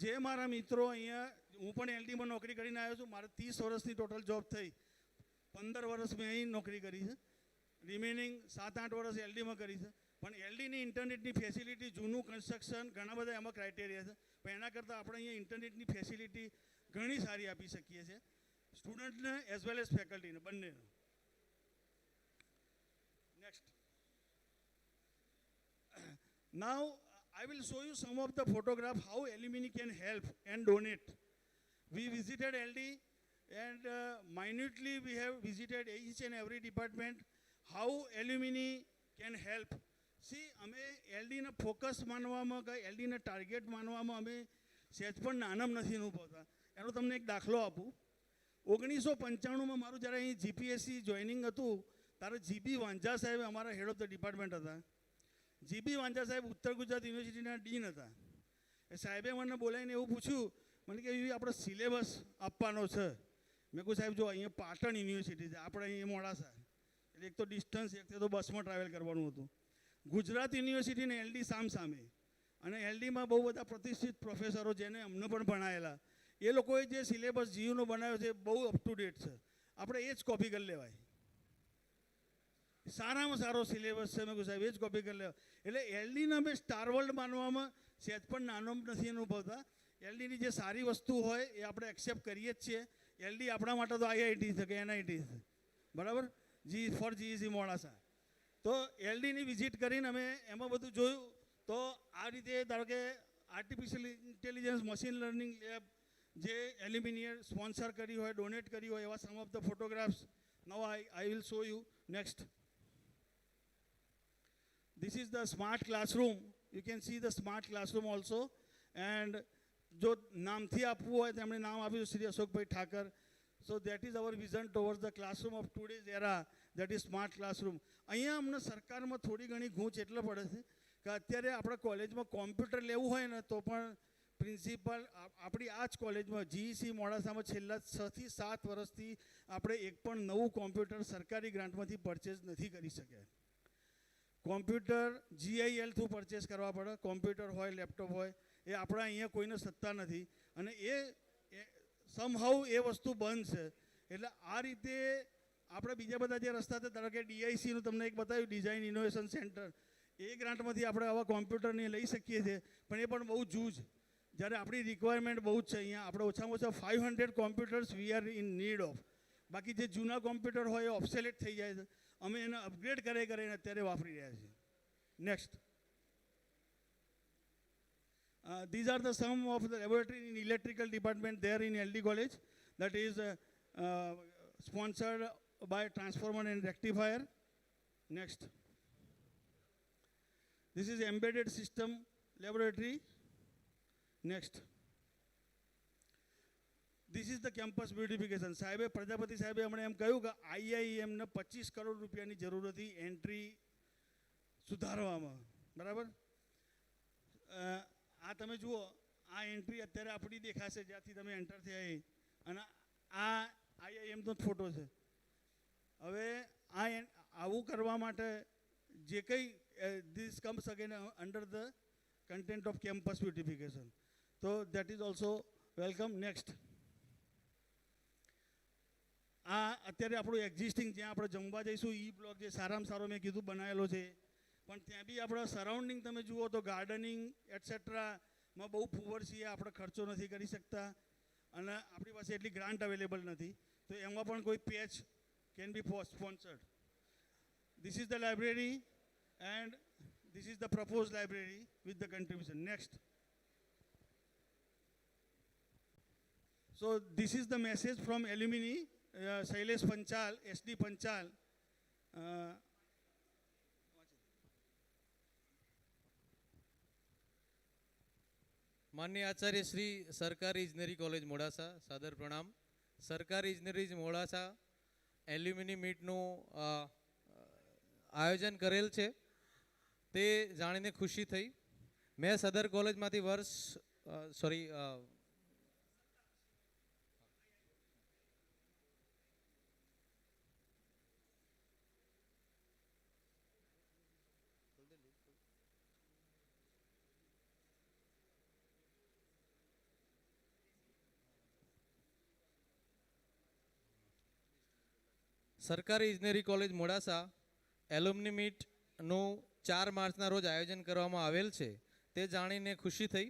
જે મારા મિત્રો અહીંયા, હું પણ LDમાં નોકરી કરીને આવ્યો છું, મારે 30 વર્ષની ટોટલ જોબ થઈ, 15 વર્ષ મેં અહીં નોકરી કરી છે, રિમેનિંગ 7-8 વર્ષ LDમાં કરી છે. પણ LDની ઇન્ટરનેટની ફેસિલિટી, જૂનું કન્સ્ટ્રક્શન, ઘણા બધા એમાં ક્રાઇટેરિયા છે, પણ એના કરતાં આપણે અહીંયા ઇન્ટરનેટની ફેસિલિટી ઘણી સારી આપી શકીએ છીએ સ્ટુડન્ટને એઝ વેલ એઝ ફેકલ્ટીને, બંનેને. Next. Now I will show you some of the photograph how alumni can help and donate. We visited LD and minutely we have visited each and every department how alumni can help. C અમે એલડીને focus માનવામાં કે એલડીને target માનવામાં અમે સહેજ પણ નાનમ નથી અનુભવતા. એનો તમને એક દાખલો આપું. 1995માં મારું જ્યારે અહીં જીપીએસસી જોઈનિંગ હતું ત્યારે જીબી વાંઝા સાહેબ અમારા હેડ ઓફ ધ ડિપાર્ટમેન્ટ હતા. જીબી વાંઝા સાહેબ ઉત્તર ગુજરાત યુનિવર્સિટીના ડીન હતા. એ સાહેબે મને બોલાવીને એવું પૂછ્યું, મને કે આપણે સિલેબસ આપવાનો છે. મેં કહ્યું સાહેબ જો અહીંયા પાટણ યુનિવર્સિટી છે, આપણે અહીંયા મોડાસા, એટલે એક તો ડિસ્ટન્સ, એક તો બસમાં ટ્રાવેલ કરવાનું હતું. ગુજરાત યુનિવર્સિટીને એલડી સામે અને એલડીમાં બહુ બધા પ્રતિષ્ઠિત પ્રોફેસરો જેને અમને પણ ભણાયેલા, એ લોકોએ જે સિલેબસ જીયુનો બનાવ્યો છે બહુ અપ ટુ ડેટ છે. આપણે એ જ કોપી કરી લેવાય. સારામાં સારો સિલેબસ છે. મેં કહ્યું સાહેબ એ જ કોપી કરી લેવાય. એટલે એલડીને અમે સ્ટાર વર્લ્ડ માનવામાં સહેજ પણ નાનો નથી અનુભવતા. એલડીની જે સારી વસ્તુ હોય એ આપણે એક્સેપ્ટ કરીએ જ છીએ. એલડી આપણા માટે તો આઈઆઈટી છે કે એનઆઈટી છે, બરાબર, જીઈસી મોડાસા. તો એલડીની વિઝિટ કરીને અમે એમાં બધું જોયું. તો આ રીતે ધારો કે artificial intelligence machine learning lab જે એલ્યુમિનિયર સ્પોન્સર કરી હોય, ડોનેટ કરી હોય, એવા some of the photographs now I will show you. Next, this is the smart classroom. You can see the smart classroom also. And જો નામથી આપવું હોય તો એમણે નામ આપ્યું શ્રી અશોકભાઈ Thakar. So that is our vision towards the classroom of today's era, that is smart classroom. અહીંયા અમને સરકારમાં થોડી ઘણી ગૂંચ એટલે પડે છે કે અત્યારે આપણે કોલેજમાં કોમ્પ્યુટર લેવું હોય ને તો પણ પ્રિન્સિપલ આપણી આ જ કોલેજમાં જીઈસી મોડાસામાં છેલ્લા 6 થી 7 વર્ષથી આપણે એક પણ નવું કોમ્પ્યુટર સરકારી ગ્રાન્ટમાંથી પરચેઝ નથી કરી શક્યા. કોમ્પ્યુટર જીઆઈએલ થ્રુ પરચેસ કરવા પડે. કોમ્પ્યુટર હોય, લેપટોપ હોય, એ આપણા અહીંયા કોઈને સત્તા નથી. અને એ સમહાઉ એ વસ્તુ બંધ છે. એટલે આ રીતે આપણે બીજા બધા જે રસ્તા છે, ધારો કે ડીઆઈસીનું તમને એક બતાવ્યું, ડિઝાઇન ઇનોવેશન સેન્ટર, એ ગ્રાન્ટમાંથી આપણે આવા કોમ્પ્યુટરને લઈ શકીએ છીએ. પણ એ પણ બહુ જૂજ, જ્યારે આપણી રિક્વાયરમેન્ટ બહુ જ છે. અહીંયા આપણે ઓછામાં ઓછા 500 computers we are in need of. બાકી જે જૂના કોમ્પ્યુટર હોય એ ઓબ્સેલેટ થઈ જાય છે. અમે એને અપગ્રેડ કરીને અત્યારે વાપરી રહ્યા છીએ. Next, these are the some of the laboratory in electrical department there in LD college, that is sponsored by transformer and rectifier. Next, this is embedded system laboratory. Next, this is the campus beautification. સાહેબે પ્રજાપતિ સાહેબે હમણાં એમ કહ્યું કે આઈઆઈએમને 25 કરોડ રૂપિયાની જરૂર હતી entry સુધારવામાં, બરાબર. આ તમે જુઓ, આ એન્ટ્રી અત્યારે આપણી દેખાશે જ્યાંથી તમે એન્ટર થયા એ, અને આ આઈઆઈએમનો ફોટો છે. હવે આવું કરવા માટે જે કંઈ this comes again under the content of campus beautification. તો that is also welcome. Next, આ અત્યારે આપણું એક્ઝિસ્ટિંગ જ્યાં આપણે જમવા જઈશું ઈ બ્લોક જે સારામાં સારો મેં કીધું બનાવેલો છે, પણ ત્યાં બી આપણા સરાઉન્ડિંગ તમે જુઓ તો ગાર્ડનિંગ એટસેટ્રામાં બહુ પુઅર છીએ. આપણે ખર્ચો નથી કરી શકતા અને આપણી પાસે એટલી ગ્રાન્ટ અવેલેબલ નથી. તો એમાં પણ કોઈ patch can be sponsored. This is the library and this is the propose library with the contribution. Next, so this is the message from alumni. Shailesh Panchal, SD Panchal. માનનીય આચાર્ય શ્રી, સરકારી ઇજનેરી કોલેજ મોડાસા, સાદર પ્રણામ. સરકારી ઇજનેરી મોડાસા એલ્યુમિની મીટનું આયોજન કરેલ છે તે જાણીને ખુશી થઈ. મેં સદર કોલેજમાંથી સરકારી ઇજનેરી કોલેજ મોડાસા એલ્યુમની મીટનું 4 માર્ચના રોજ આયોજન કરવામાં આવેલ છે તે જાણીને ખુશી થઈ.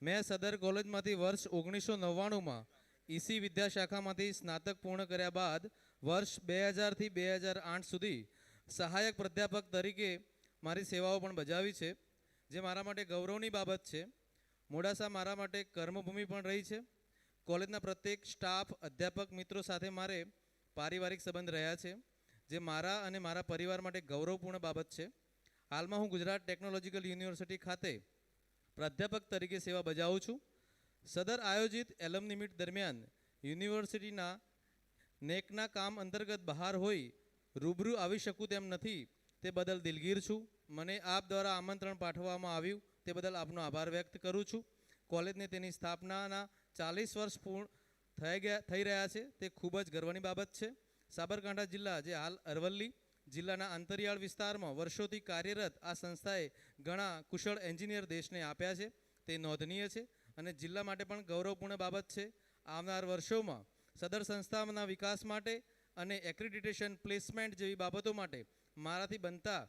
મેં સદર કોલેજમાંથી વર્ષ 1999માં ઈસી વિદ્યાશાખામાંથી સ્નાતક પૂર્ણ કર્યા બાદ વર્ષ 2000 થી 2008 સુધી સહાયક પ્રાધ્યાપક તરીકે મારી સેવાઓ પણ બજાવી છે, જે મારા માટે ગૌરવની બાબત છે. મોડાસા મારા માટે કર્મભૂમિ પણ રહી છે. કોલેજના પ્રત્યેક સ્ટાફ, અધ્યાપક મિત્રો સાથે મારે પારિવારિક સંબંધ રહ્યા છે, જે મારા અને મારા પરિવાર માટે ગૌરવપૂર્ણ બાબત છે. હાલમાં હું ગુજરાત ટેકનોલોજીકલ યુનિવર્સિટી ખાતે પ્રાધ્યાપક તરીકે સેવા બજાવું છું. સદર આયોજિત એલમની મીટ દરમિયાન યુનિવર્સિટીના નેકના કામ અંતર્ગત બહાર હોઈ રૂબરૂ આવી શકું તેમ નથી, તે બદલ દિલગીર છું. મને આપ દ્વારા આમંત્રણ પાઠવવામાં આવ્યું તે બદલ આપનો આભાર વ્યક્ત કરું છું. કોલેજને તેની સ્થાપનાના 40 વર્ષ પૂર્ણ થઈ રહ્યા છે, તે ખૂબ જ ગર્વની બાબત છે. સાબરકાંઠા જિલ્લા, જે હાલ અરવલ્લી જિલ્લાના અંતરિયાળ વિસ્તારમાં વર્ષોથી કાર્યરત આ સંસ્થાએ ઘણા કુશળ એન્જિનિયર દેશને આપ્યા છે, તે નોંધનીય છે અને જિલ્લા માટે પણ ગૌરવપૂર્ણ બાબત છે. આવનાર વર્ષોમાં સદર સંસ્થાના વિકાસ માટે અને એક્રેડિટેશન, પ્લેસમેન્ટ જેવી બાબતો માટે મારાથી બનતા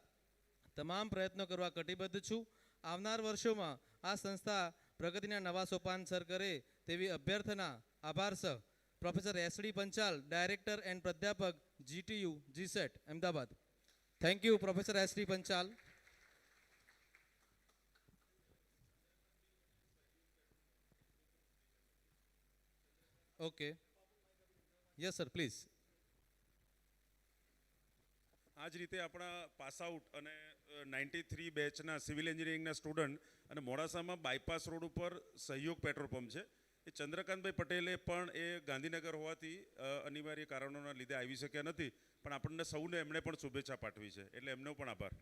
તમામ પ્રયત્નો કરવા કટિબદ્ધ છું. આવનાર વર્ષોમાં આ સંસ્થા પ્રગતિના નવા સોપાન સર કરે તેવી અભ્યર્થના. આભાર sir. Professor SD Panchal, director and પ્રાધ્યાપક, GTU, GSET, Ahmedabad. Thank you professor SD Panchal. Okay, yes sir, please. આ જ રીતે આપણા પાસ આઉટ અને 93 બેચના સિવિલ એન્જિનિયરિંગના સ્ટુડન્ટ અને મોડાસામાં બાયપાસ રોડ ઉપર સહયોગ પેટ્રોલ પંપ છે, એ ચંદ્રકાંતભાઈ પટેલે પણ એ ગાંધીનગર હોવાથી અનિવાર્ય કારણોના લીધે આવી શક્યા નથી, પણ આપણને સૌને એમણે પણ શુભેચ્છા પાઠવી છે, એટલે એમનો પણ આભાર.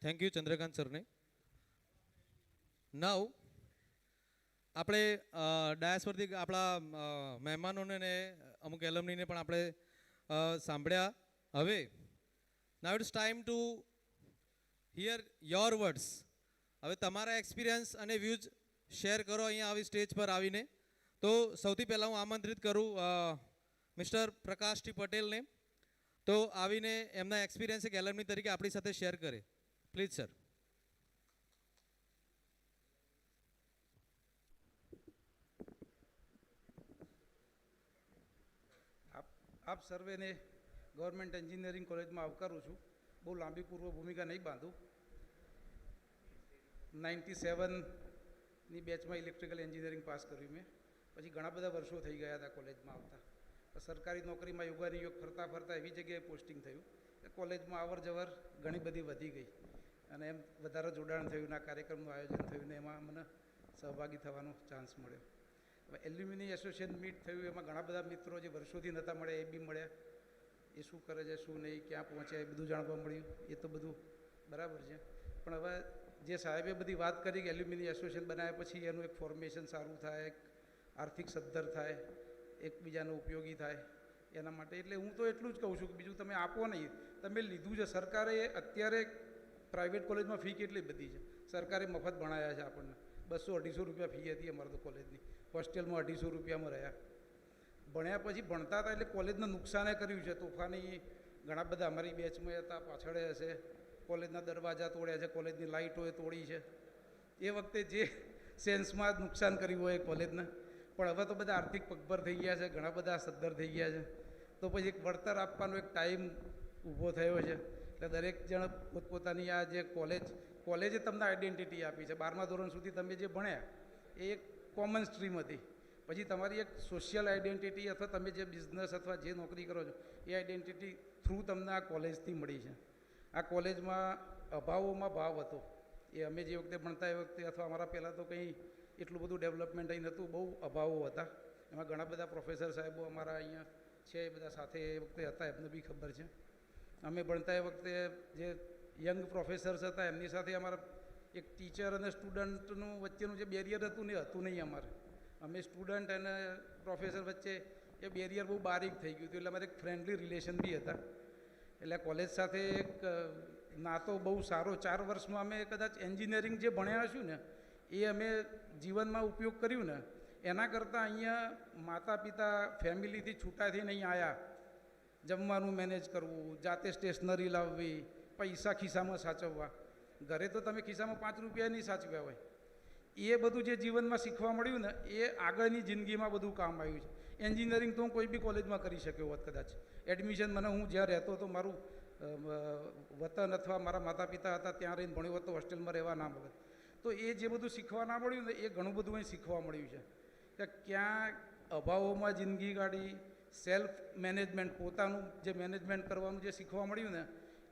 થેન્ક યુ ચંદ્રકાંત સરને. નાવ આપણે ડાયસ પરથી આપણા મહેમાનોને ને અમુક એલમનીને પણ આપણે સાંભળ્યા. હવે now it's time to hear your words. હવે તમારા એક્સપિરિયન્સ અને વ્યૂઝ શેર કરો અહીંયા આવી સ્ટેજ પર આવીને. તો સૌથી પહેલાં હું આમંત્રિત કરું મિસ્ટર પ્રકાશજી પટેલને, તો આવીને એમના એક્સપિરિયન્સ એક એલમની તરીકે આપણી સાથે શેર કરે. Please sir. આપ સર્વેને ગવર્મેન્ટ એન્જિનિયરિંગ કોલેજમાં આવકારું છું. બહુ લાંબી પૂર્વ ભૂમિકા નહીં બાંધું. 97ની બેચમાં ઇલેક્ટ્રિકલ એન્જિનિયરિંગ પાસ કર્યું મેં. પછી ઘણા બધા વર્ષો થઈ ગયા હતા કોલેજમાં આવતા. સરકારી નોકરીમાં યોગાનુયોગ ફરતા ફરતા એવી જગ્યાએ પોસ્ટિંગ થયું કે કોલેજમાં અવર જવર ઘણી બધી વધી ગઈ અને એમ વધારે જોડાણ થયું, આ કાર્યક્રમનું આયોજન થયું ને એમાં મને સહભાગી થવાનો ચાન્સ મળ્યો. હવે એલ્યુમિની એસોસિએશન મીટ થયું, એમાં ઘણા બધા મિત્રો જે વર્ષોથી નહોતા મળ્યા એ બી મળ્યા. એ શું કરે છે, શું નહીં, ક્યાં પહોંચ્યા, એ બધું જાણવા મળ્યું. એ તો બધું બરાબર છે, પણ હવે જે સાહેબે બધી વાત કરી કે એલ્યુમિની એસોસિએશન બનાવ્યા પછી એનું એક ફોર્મેશન સારું થાય, એક આર્થિક સદ્ધર થાય, એકબીજાને ઉપયોગી થાય, એના માટે એટલે હું તો એટલું જ કહું છું કે બીજું તમે આપો નહીં, તમે લીધું છે. સરકારે અત્યારે પ્રાઇવેટ કોલેજમાં ફી કેટલી બધી છે, સરકારે મફત ભણાયા છે આપણને. 200-250 રૂપિયા ફી હતી અમારે તો કોલેજની. હોસ્ટેલમાં 250 રૂપિયામાં રહ્યા. ભણ્યા પછી ભણતા હતા એટલે કોલેજને નુકસાને કર્યું છે. તોફાની ઘણા બધા અમારી બેચમાં હતા, પાછળ હશે, કોલેજના દરવાજા તોડ્યા છે, કોલેજની લાઇટોએ તોડી છે. એ વખતે જે સેન્સમાં નુકસાન કર્યું હોય કોલેજને. પણ હવે તો બધા આર્થિક પગભર થઈ ગયા છે, ઘણા બધા સદ્ધર થઈ ગયા છે, તો પછી એક વળતર આપવાનો એક ટાઈમ ઊભો થયો છે. એટલે દરેક જણ પોતપોતાની આ જે કોલેજે તમને આઈડેન્ટિટી આપી છે. 12મા ધોરણ સુધી તમે જે ભણ્યા એ એક કોમન સ્ટ્રીમ હતી. પછી તમારી એક સોશિયલ આઈડેન્ટિટી અથવા તમે જે બિઝનેસ અથવા જે નોકરી કરો છો એ આઈડેન્ટિટી થ્રુ તમને આ કોલેજથી મળી છે. આ કોલેજમાં અભાવોમાં ભાવ હતો. એ અમે જે વખતે ભણતા એ વખતે અથવા અમારા પહેલાં તો કંઈ એટલું બધું ડેવલપમેન્ટ અહીં નહોતું, બહુ અભાવો હતા. એમાં ઘણા બધા પ્રોફેસર સાહેબો અમારા અહીંયા છે, એ બધા સાથે એ વખતે હતા, એમને બી ખબર છે. અમે ભણતા એ વખતે જે યંગ પ્રોફેસર્સ હતા એમની સાથે અમારા એક ટીચર અને સ્ટુડન્ટનું વચ્ચેનું જે બેરિયર હતું ને હતું નહીં અમારે. અમે સ્ટુડન્ટ અને પ્રોફેસર વચ્ચે એ બેરિયર બહુ બારીક થઈ ગયું હતું. એટલે અમારે એક ફ્રેન્ડલી રિલેશન બી હતા. એટલે કોલેજ સાથે એક નાતો બહુ સારો. 4 વર્ષમાં અમે કદાચ એન્જિનિયરિંગ જે ભણ્યા હશું ને એ અમે જીવનમાં ઉપયોગ કર્યું ને એના કરતાં અહીંયા માતા પિતા ફેમિલીથી છૂટા થઈને અહીં આવ્યા. જમવાનું મેનેજ કરવું, જાતે સ્ટેશનરી લાવવી, પૈસા ખિસ્સામાં સાચવવા. ઘરે તો તમે ખિસ્સામાં 5 રૂપિયા નહીં સાચવ્યા હોય. એ બધું જે જીવનમાં શીખવા મળ્યું ને એ આગળની જિંદગીમાં બધું કામ આવ્યું છે. એન્જિનિયરિંગ તો હું કોઈ બી કોલેજમાં કરી શક્યો હોત કદાચ. એડમિશન મને હું જ્યાં રહેતો હતો મારું વતન અથવા મારા માતા પિતા હતા ત્યાં રહીને ભણ્યો હતો, હોસ્ટેલમાં રહેવા ના મળે. તો એ જે બધું શીખવા ના મળ્યું ને એ ઘણું બધું અહીં શીખવા મળ્યું છે કે ક્યાં અભાવોમાં જિંદગી કાઢી, સેલ્ફ મેનેજમેન્ટ, પોતાનું જે મેનેજમેન્ટ કરવાનું જે શીખવા મળ્યું ને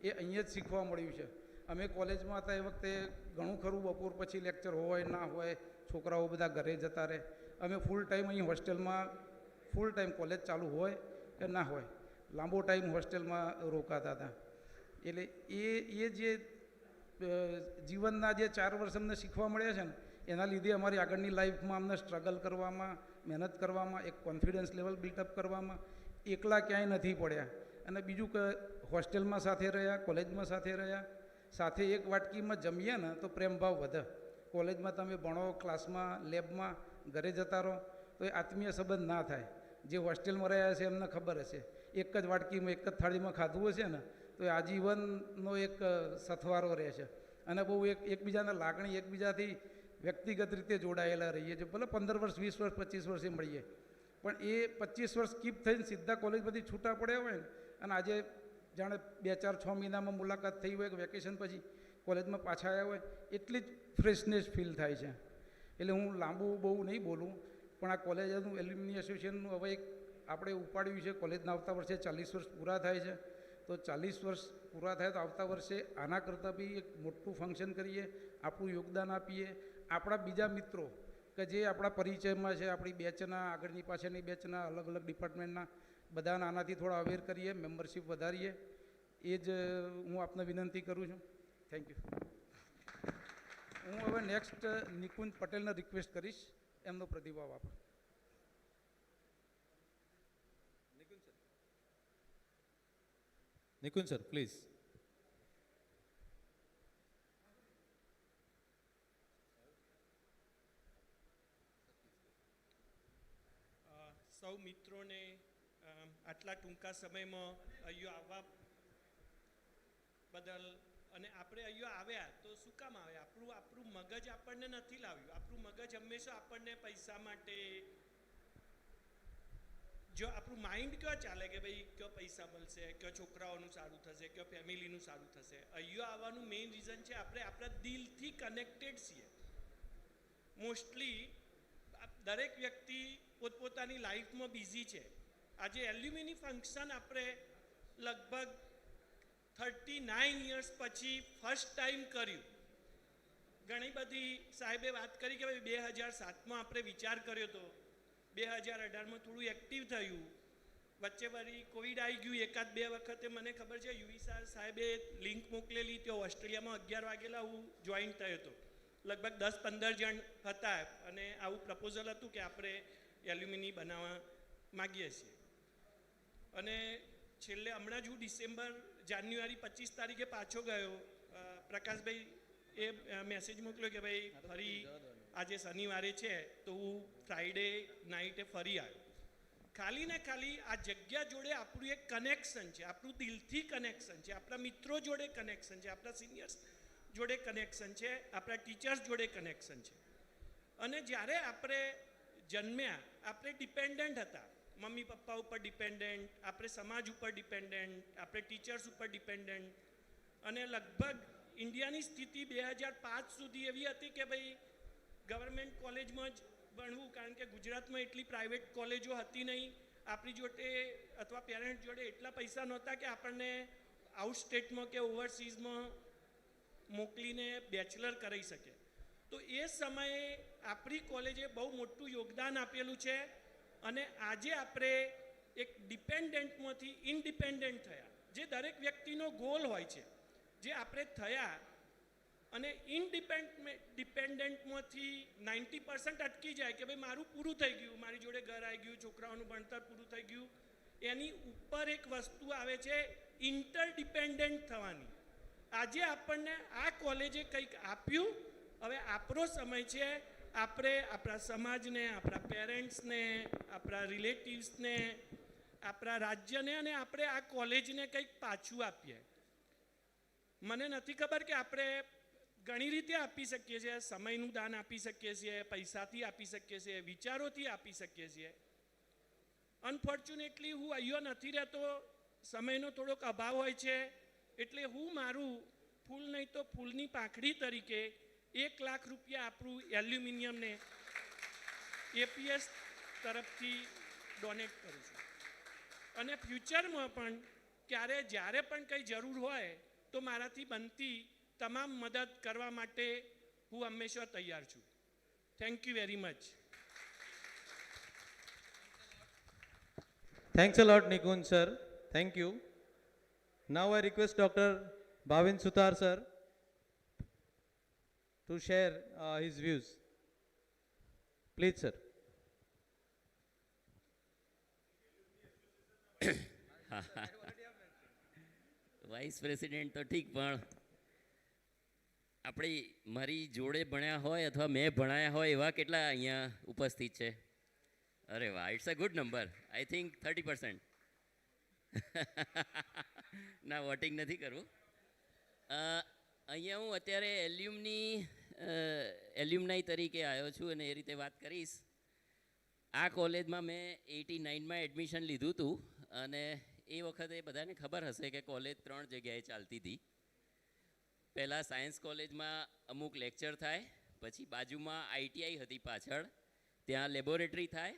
એ અહીંયા જ શીખવા મળ્યું છે. અમે કોલેજમાં હતા એ વખતે ઘણું ખરું બપોર પછી લેક્ચર હોય ના હોય, છોકરાઓ બધા ઘરે જતા રહે, અમે ફૂલ ટાઈમ અહીં હોસ્ટેલમાં ફૂલ ટાઈમ કોલેજ ચાલુ હોય કે ના હોય લાંબો ટાઈમ હોસ્ટેલમાં રોકાતા હતા. એટલે એ જે જીવનના જે 4 વર્ષ અમને શીખવા મળ્યા છે ને, એના લીધે અમારી આગળની લાઈફમાં અમને સ્ટ્રગલ કરવામાં, મહેનત કરવામાં, એક કોન્ફિડન્સ લેવલ બિલ્ટઅપ કરવામાં એકલા ક્યાંય નથી પડ્યા. અને બીજું કે હોસ્ટેલમાં સાથે રહ્યા, કોલેજમાં સાથે રહ્યા, સાથે એક વાટકીમાં જમીએ ને તો પ્રેમભાવ વધે. કોલેજમાં તમે ભણો, ક્લાસમાં, લેબમાં, ઘરે જતા રહો તો એ આત્મીય સંબંધ ના થાય. જે હોસ્ટેલમાં રહ્યા છે એમને ખબર હશે, એક જ વાટકીમાં એક જ થાળીમાં ખાધું હશે ને તો એ આજીવનનો એક સથવારો રહે છે. અને બહુ એકબીજાના લાગણી, એકબીજાથી વ્યક્તિગત રીતે જોડાયેલા રહીએ છીએ. ભલે 15 વર્ષ, 20 વર્ષ, 25 વર્ષે મળીએ, પણ એ 25 વર્ષ સ્કીપ થઈને સીધા કોલેજમાંથી છૂટા પડ્યા હોય ને, અને આજે જાણે 2, 4, 6 મહિનામાં મુલાકાત થઈ હોય કે વેકેશન પછી કોલેજમાં પાછા આવ્યા હોય એટલી જ ફ્રેશનેસ ફીલ થાય છે. એટલે હું લાંબુ બહુ નહીં બોલું, પણ આ કોલેજનું એલ્યુમિની એસોસિએશનનું હવે એક આપણે ઉપાડ્યું છે. કોલેજના આવતા વર્ષે 40 વર્ષ પૂરા થાય છે, તો 40 વર્ષ પૂરા થાય તો આવતા વર્ષે આના કરતાં બી એક મોટું ફંક્શન કરીએ, આપણું યોગદાન આપીએ. આપણા બીજા મિત્રો કે જે આપણા પરિચયમાં છે, આપણી બેચના, આગળની પાછળની બેચના, અલગ અલગ ડિપાર્ટમેન્ટના, બધાને આનાથી થોડા અવેર કરીએ, મેમ્બરશિપ વધારીએ, એ જ હું આપને વિનંતી કરું છું. Thank you. હું હવે નેક્સ્ટ નિકુંજ પટેલને રિક્વેસ્ટ કરીશ એમનો પ્રતિભાવ આપો. Nikunj sir, please. સૌ મિત્રોને આટલા ટૂંકા સમયમાં અહીંયા આવવા બદલ, અને આપણે અહીંયા આવ્યા તો શું કામ આવ્યા? આપણું મગજ આપણને નથી લાવ્યું. આપણું મગજ હંમેશા આપણને પૈસા માટે, જો આપણું માઇન્ડ ક્યાં ચાલે કે ભાઈ ક્યાં પૈસા મળશે, ક્યાં છોકરાઓનું સારું થશે, ક્યાં ફેમિલીનું સારું થશે. અહીંયા આવવાનું મેઇન રીઝન છે આપણે આપણા દિલથી કનેક્ટેડ છીએ. મોસ્ટલી દરેક વ્યક્તિ પોતપોતાની લાઈફમાં બિઝી છે. આજે એલ્યુમિની ફંક્શન આપણે લગભગ 39 યર્સ પછી ફર્સ્ટ ટાઈમ કર્યું. ઘણી બધી સાહેબે વાત કરી કે ભાઈ 2007માં આપણે વિચાર કર્યો હતો, 2018માં થોડું એક્ટિવ થયું, વચ્ચે વળી કોવિડ આવી ગયું. 1-2 વખતે મને ખબર છે યુવી સાહેબે લિંક મોકલેલી, ત્યાં ઓસ્ટ્રેલિયામાં 11 વાગેલા હું જોઈન થયો હતો. લગભગ 10-15 જણ હતા અને આવું પ્રપોઝલ હતું કે આપણે એલ્યુમિની બનાવવા માગીએ છીએ. અને છેલ્લે હમણાં જ હું જાન્યુઆરી 25 તારીખે પાછો ગયો. પ્રકાશભાઈ એ મેસેજ મોકલ્યો કે ભાઈ ફરી આજે શનિવારે છે તો હું ફ્રાઈડે નાઇટે ફરી આવ્યો. ખાલી ને ખાલી આ જગ્યા જોડે આપણું એક કનેક્શન છે, આપણું દિલથી કનેક્શન છે, આપણા મિત્રો જોડે કનેક્શન છે, આપણા સિનિયર્સ જોડે કનેક્શન છે, આપણા ટીચર્સ જોડે કનેક્શન છે. અને જ્યારે આપણે જન્મ્યા આપણે ડિપેન્ડન્ટ હતા, મમ્મી પપ્પા ઉપર ડિપેન્ડન્ટ, આપણે સમાજ ઉપર ડિપેન્ડન્ટ, આપણે ટીચર્સ ઉપર ડિપેન્ડન્ટ. અને લગભગ ઇન્ડિયાની સ્થિતિ 2005 સુધી એવી હતી કે ભાઈ ગવર્મેન્ટ કોલેજમાં જ ભણવું, કારણ કે ગુજરાતમાં એટલી પ્રાઇવેટ કોલેજો હતી નહીં. આપણી જોડે અથવા પેરેન્ટ જોડે એટલા પૈસા નહોતા કે આપણને આઉટ સ્ટેટમાં કે ઓવરસીઝમાં મોકલીને બેચલર કરી શકે. તો એ સમયે આપણી કોલેજે બહુ મોટું યોગદાન આપેલું છે. અને આજે આપણે એક ડિપેન્ડન્ટમાંથી ઇન્ડિપેન્ડન્ટ થયા, જે દરેક વ્યક્તિનો ગોલ હોય છે, જે આપણે થયા. અને ડિપેન્ડન્ટમાંથી 90% અટકી જાય કે ભાઈ મારું પૂરું થઈ ગયું, મારી જોડે ઘર આવી ગયું, છોકરાઓનું ભણતર પૂરું થઈ ગયું. એની ઉપર એક વસ્તુ આવે છે ઇન્ટરડિપેન્ડન્ટ થવાની. આજે આપણને આ કોલેજે કંઈક આપ્યું, હવે આપણો સમય છે આપણે આપણા સમાજને, આપણા પેરેન્ટ્સને, આપણા રિલેટિવ્સને, આપણા રાજ્યને અને આપણે આ કોલેજને કંઈક પાછું આપીએ. મને નથી ખબર કે આપણે ઘણી રીતે આપી શકીએ છીએ. સમયનું દાન આપી શકીએ છીએ, પૈસાથી આપી શકીએ છીએ, વિચારોથી આપી શકીએ છીએ. અનફોર્ચ્યુનેટલી હું અહીંયા નથી રહેતો, સમયનો થોડોક અભાવ હોય છે, એટલે હું મારું ફૂલ નહીં તો ફૂલની પાંખડી તરીકે 1 લાખ રૂપિયા આપણું એલ્યુમિનિયમને એપીએસ તરફથી ડોનેટ કરું છું. અને ફ્યુચરમાં પણ જ્યારે પણ કંઈ જરૂર હોય તો મારાથી બનતી તમામ મદદ કરવા માટે હું હંમેશા તૈયાર છું. Thank you very much. Thanks a lot, Nikun sir. Thank you. Now I request Dr. Bhavin Sutar sir to share his views. Please, sir. Vice president તો ઠીક, પણ આપણી મારી જોડે ભણ્યા હોય અથવા મેં ભણાયા હોય એવા કેટલા અહીંયા ઉપસ્થિત છે? અરે વાહ, it's a good number. I think 30%. ના, વોટિંગ નથી કરવું. અહીંયા હું અત્યારે એલ્યુમનાઈ તરીકે આવ્યો છું અને એ રીતે વાત કરીશ. આ કોલેજમાં મેં 89માં એડમિશન લીધું હતું અને એ વખતે બધાને ખબર હશે કે કોલેજ 3 જગ્યાએ ચાલતી હતી. પહેલાં સાયન્સ કોલેજમાં અમુક લેક્ચર થાય, પછી બાજુમાં આઈટીઆઈ હતી પાછળ, ત્યાં લેબોરેટરી થાય,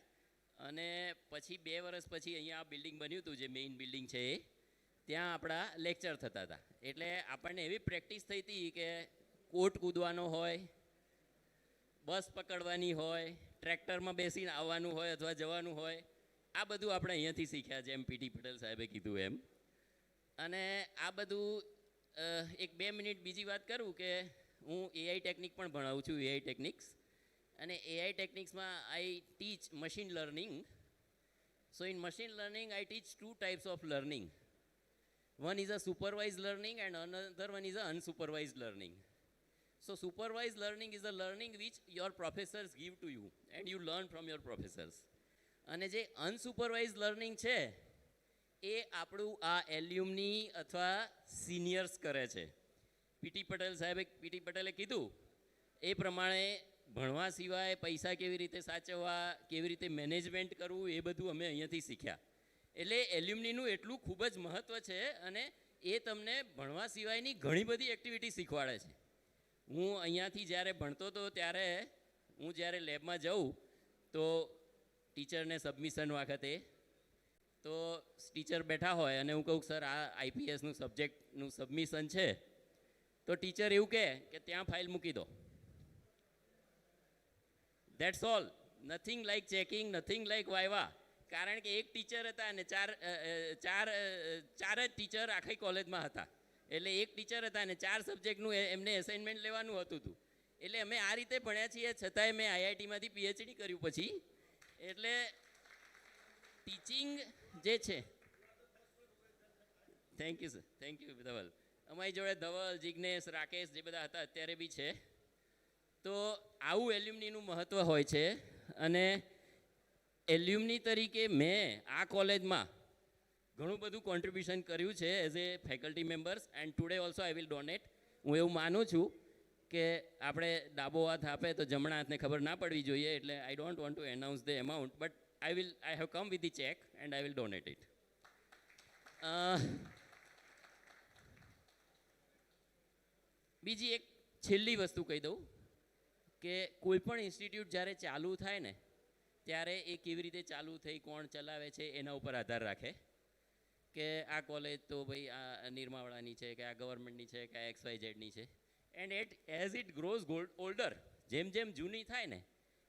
અને પછી 2 વર્ષ પછી અહીંયા આ બિલ્ડિંગ બન્યું હતું જે મેઇન બિલ્ડિંગ છે એ, ત્યાં આપણા લેક્ચર થતા હતા. એટલે આપણને એવી પ્રેક્ટિસ થઈ હતી કે કોટ કૂદવાનો હોય, બસ પકડવાની હોય, ટ્રેક્ટરમાં બેસીને આવવાનું હોય અથવા જવાનું હોય, આ બધું આપણે અહીંયાથી શીખ્યા, જેમ પીટી પટેલ સાહેબે કીધું એમ. અને આ બધું 1-2 મિનિટ બીજી વાત કરું કે હું એઆઈ ટેકનિક પણ ભણાવું છું, એઆઈ ટેકનિક્સ. અને એઆઈ ટેકનિક્સમાં I teach machine learning. So in machine learning I teach 2 types of learning. One is a supervised learning and another one is a unsupervised learning. So supervised learning is a learning which your professors give to you and you learn from your professors. અને જે અનસુપરવાઇઝ learning છે એ આપણું આ alumni અથવા seniors કરે છે. PT પટેલે કીધું એ પ્રમાણે ભણવા સિવાય પૈસા કેવી રીતે સાચવવા, કેવી રીતે મેનેજમેન્ટ કરવું, એ બધું અમે અહીંયાથી શીખ્યા. એટલે એલ્યુમનીનું એટલું ખૂબ જ મહત્ત્વ છે અને એ તમને ભણવા સિવાયની ઘણી બધી એક્ટિવિટી શીખવાડે છે. હું અહીંયાથી જ્યારે ભણતો હતો ત્યારે હું જ્યારે લેબમાં જાઉં તો ટીચરને સબમિશન વખતે તો ટીચર બેઠા હોય અને હું કહું સર આ આઈપીએસનું સબ્જેક્ટનું સબમિશન છે, તો ટીચર એવું કહે કે ત્યાં ફાઇલ મૂકી દો. That's all. Nothing like checking, nothing like viva. કારણ કે એક ટીચર હતા અને ચાર જ ટીચર આખી કોલેજમાં હતા. એટલે એક ટીચર હતા અને 4 સબ્જેક્ટનું એમને એસાઇનમેન્ટ લેવાનું હતું. એટલે અમે આ રીતે ભણ્યા છીએ, છતાંય મેં આઈઆઈટીમાંથી પીએચડી કર્યું પછી. એટલે ટીચિંગ જે છે, thank you sir, thank you Dhaval. અમારી જોડે ધવલ, જિજ્ઞેશ, રાકેશ જે બધા હતા અત્યારે બી છે. તો આવું એલ્યુમનીનું મહત્ત્વ હોય છે. અને એલ્યુમની તરીકે મેં આ કોલેજમાં ઘણું બધું કોન્ટ્રીબ્યુશન કર્યું છે as a faculty members, and today also I will donate. હું એવું માનું છું કે આપણે ડાબો હાથ આપે તો જમણા હાથને ખબર ના પડવી જોઈએ. એટલે I don't want to announce the amount, but I have come with the cheque and I will donate it. બીજી એક છેલ્લી વસ્તુ કહી દઉં કે કોઈ પણ ઇન્સ્ટિટ્યૂટ જ્યારે ચાલુ થાય ને ત્યારે એ કેવી રીતે ચાલુ થઈ, કોણ ચલાવે છે, એના ઉપર આધાર રાખે. કે આ કોલેજ તો ભાઈ આ નિરમાવાળાની છે, કે આ ગવર્મેન્ટની છે, કે આ XYZની છે. And as it grows older, જેમ જેમ જૂની થાય ને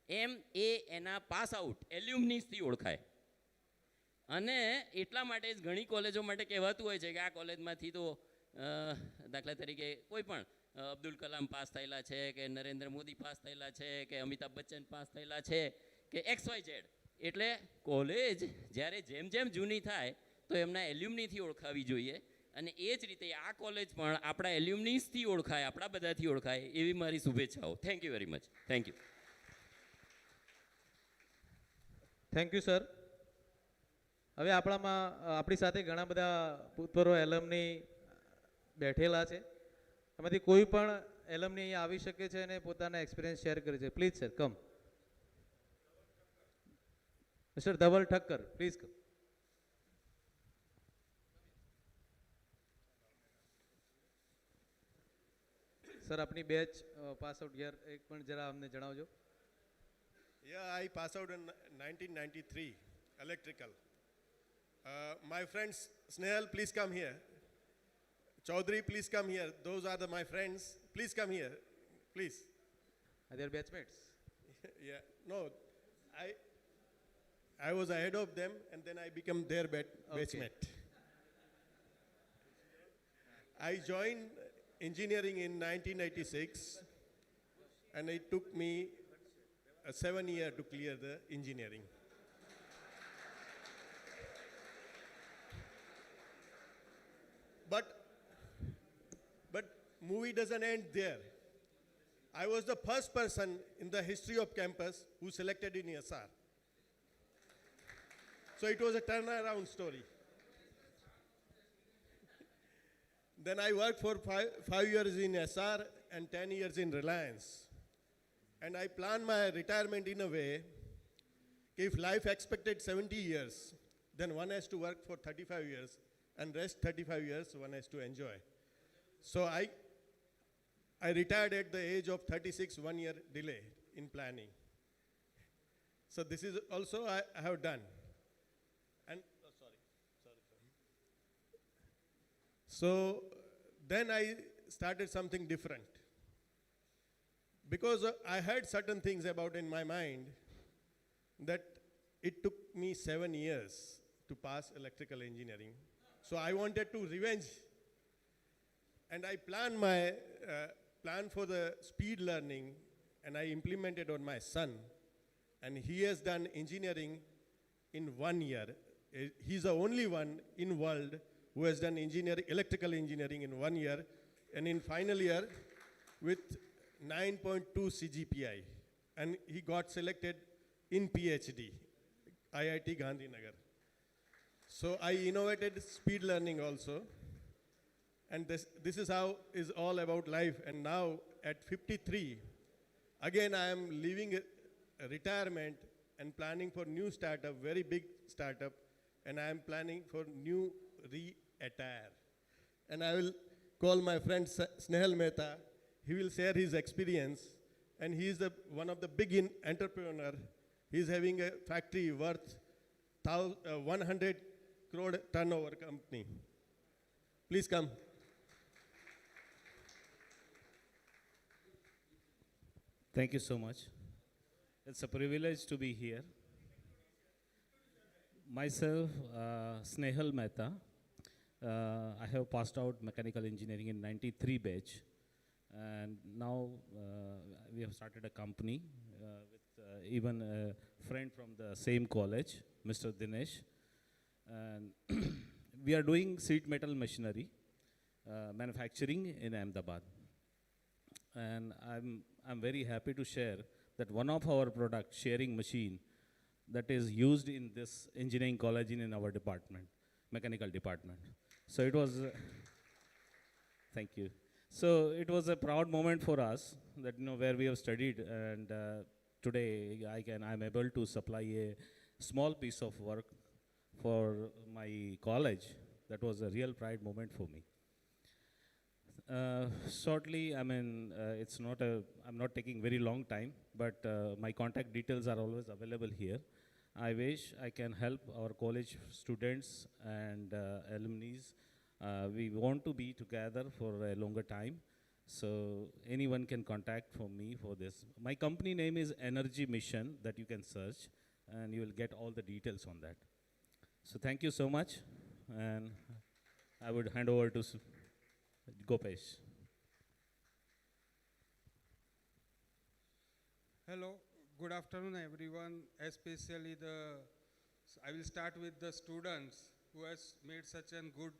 એમ એ એના પાસ આઉટ એલ્યુમનીસથી ઓળખાય. અને એટલા માટે જ ઘણી કોલેજો માટે કહેવાતું હોય છે કે આ કોલેજમાંથી તો દાખલા તરીકે કોઈ પણ અબ્દુલ કલામ પાસ થયેલા છે, કે નરેન્દ્ર મોદી પાસ થયેલા છે, કે અમિતાભ બચ્ચન પાસ થયેલા છે, કે XYZ. એટલે કોલેજ જ્યારે જેમ જેમ જૂની થાય તો એમના એલ્યુમનીથી ઓળખાવી જોઈએ. અને એ જ રીતે આ કોલેજ પણ આપણા એલ્યુમનીસથી ઓળખાય, આપણા બધાથી ઓળખાય, એવી મારી શુભેચ્છાઓ. Thank you very much. Thank you. Thank you sir. હવે આપણી સાથે ઘણા બધા ભૂતપૂર્વ એલમની બેઠેલા છે. એમાંથી કોઈ પણ એલમની અહીંયા આવી શકે છે અને પોતાના એક્સપિરિયન્સ શેર કરે છે. Please sir come. Mister Dhaval Thakkar, please come. Sir આપની બેચ પાસ આઉટ યર એક પણ જરા અમને જણાવજો. Yeah, I passed out in 1993, electrical. My friends, Snehal, please come here. Chaudhary, please come here. Those are my friends. Please come here. Please. Are they batchmates? Yeah. No, I was ahead of them, and then I became their batchmate. I joined engineering in 1986, and it took me 7 years to clear the engineering. But movie doesn't end there. I was the first person in the history of campus who selected in SR. So it was a turnaround story. Then I worked for five years in SR and 10 years in Reliance. And I planned my retirement in a way, if life expected 70 years, then one has to work for 35 years, and rest 35 years one has to enjoy. So I retired at the age of 36, 1 year delay in planning. So this is also I have done. And so then I started something different. Because I had certain things about in my mind that it took me 7 years to pass electrical engineering. So I wanted to revenge. And I planned my plan for the speed learning, and I implemented on my son. And he has done engineering in 1 year. He's the only one in world who has done electrical engineering in 1 year, and in final year with 9.2 CGPI. And he got selected in PhD, IIT Gandhinagar. So I innovated speed learning also. And this is how is all about life. And now at 53, again I am leaving a retirement and planning for new startup, very big startup. And I am planning for new re-attire. And I will call my friend Snehal Mehta. He will share his experience. And he is one of the big entrepreneur. He is having a factory worth 100 crore turnover company. Please come. Thank you so much. It's a privilege to be here. Myself, Snehal Mehta. I have passed out mechanical engineering in 93 batch. And now we have started a company with even a friend from the same college, Mr. Dinesh. And we are doing sheet metal machinery manufacturing in Ahmedabad. And I'm very happy to share that one of our products, shearing machine, that is used in this engineering college in our department, mechanical department. So it was, thank you. So it was a proud moment for us that, where we have studied, and today I'm able to supply a small piece of work for my college. That was a real pride moment for me. Shortly, I'm not taking very long time, but my contact details are always available here. I wish I can help our college students and alumni. We want to be together for a longer time, so anyone can contact for me for this. My company name is Energy Mission, that you can search, and you will get all the details on that. So thank you so much, and I would hand over to Gopesh. Hello, good afternoon everyone, especially I will start with the students who has made such a good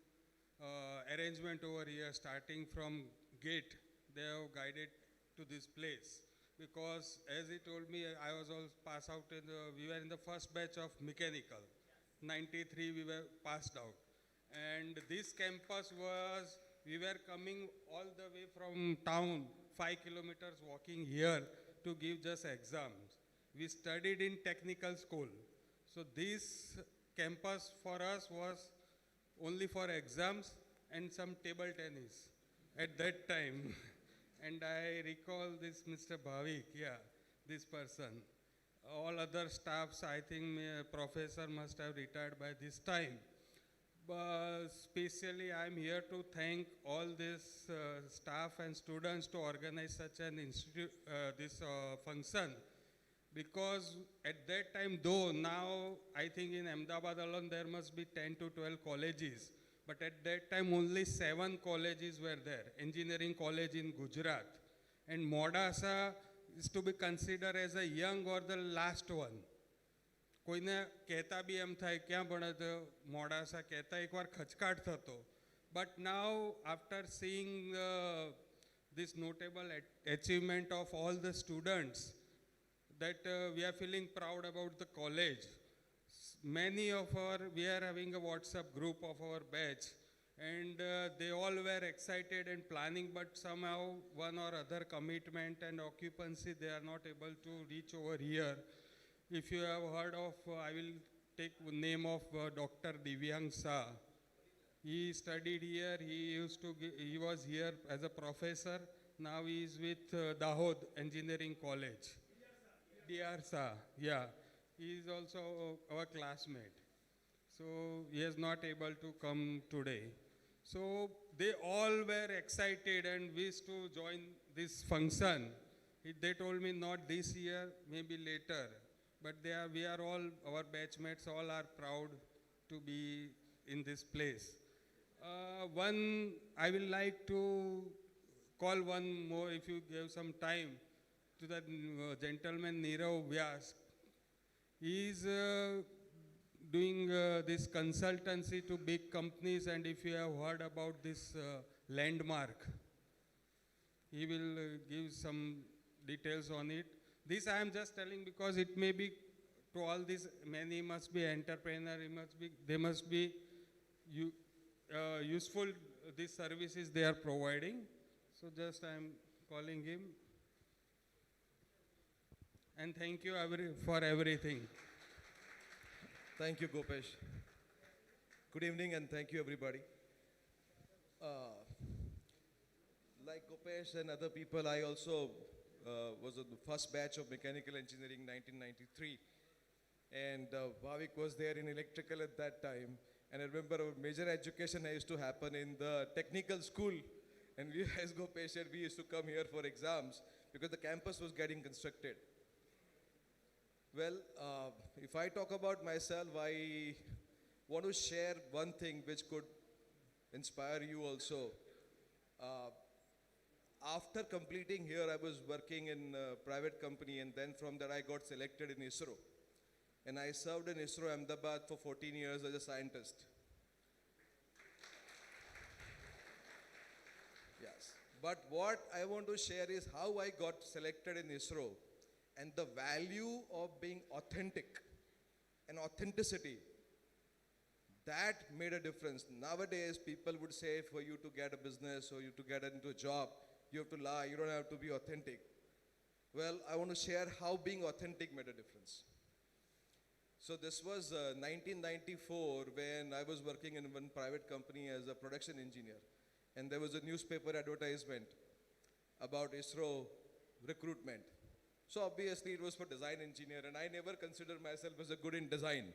arrangement over here, starting from gate. They have guided to this place, because as he told me, I was all passed out we were in the first batch of mechanical. 93 we were passed out. And this campus we were coming all the way from town, 5 kilometers walking here to give just exams. We studied in technical school. So this campus for us was only for exams and some table tennis at that time. And I recall this Mr. Bhavik, this person. All other staffs, I think professor must have retired by this time. Especially, I'm here to thank all this staff and students to organize such an this function. Because at that time, though now I think in Ahmedabad alone there must be 10 to 12 colleges. But at that time only 7 colleges were there. Engineering college in Gujarat. And MODASA is to be considered as a young or the last one. કોઈને કહેતા બી એમ થાય ક્યાં ભણે તો મોડાસા કહેતા એકવાર ખચકાટ થતો but now after seeing this notable achievement of all the students that we are feeling proud about the college. We are having a WhatsApp group of our batch and they all were excited and planning, but somehow one or other commitment and occupancy they are not able to reach over here. If you have heard of, I will take name of Dr. Divyang Shah. He studied here, he was here as a professor, now he is with Dahod Engineering College. DR Shah, yeah. He is also our classmate. So he is not able to come today. So they all were excited and wished to join this function. They told me not this year, maybe later. But we are all, our batchmates all are proud to be in this place. I will like to call one more, if you give some time, to the gentleman Nirav Vyas. He is doing this consultancy to big companies, and if you have heard about this landmark, he will give some details on it. This I am just telling because it may be to all these, many must be entrepreneur, they must be useful, these services they are providing. So just I am calling him. And thank you for everything. Thank you, Gopesh. Good evening and thank you, everybody. Like Gopesh and other people, I also was on the first batch of mechanical engineering 1993. And Bhavik was there in electrical at that time. And I remember our major education used to happen in the technical school. And we, as Gopesh said, we used to come here for exams because the campus was getting constructed. Well, if I talk about myself, I want to share one thing which could inspire you also. After completing here, I was working in a private company, and then from that I got selected in ISRO. And I served in ISRO Ahmedabad for 14 years as a scientist. Yes. But what I want to share is how I got selected in ISRO and the value of being authentic and authenticity. That made a difference. Nowadays, people would say for you to get a business or you to get into a job, you have to lie, you don't have to be authentic. Well, I want to share how being authentic made a difference. So this was 1994 when I was working in one private company as a production engineer. And there was a newspaper advertisement about ISRO recruitment. So obviously it was for design engineer, and I never considered myself as a good in design.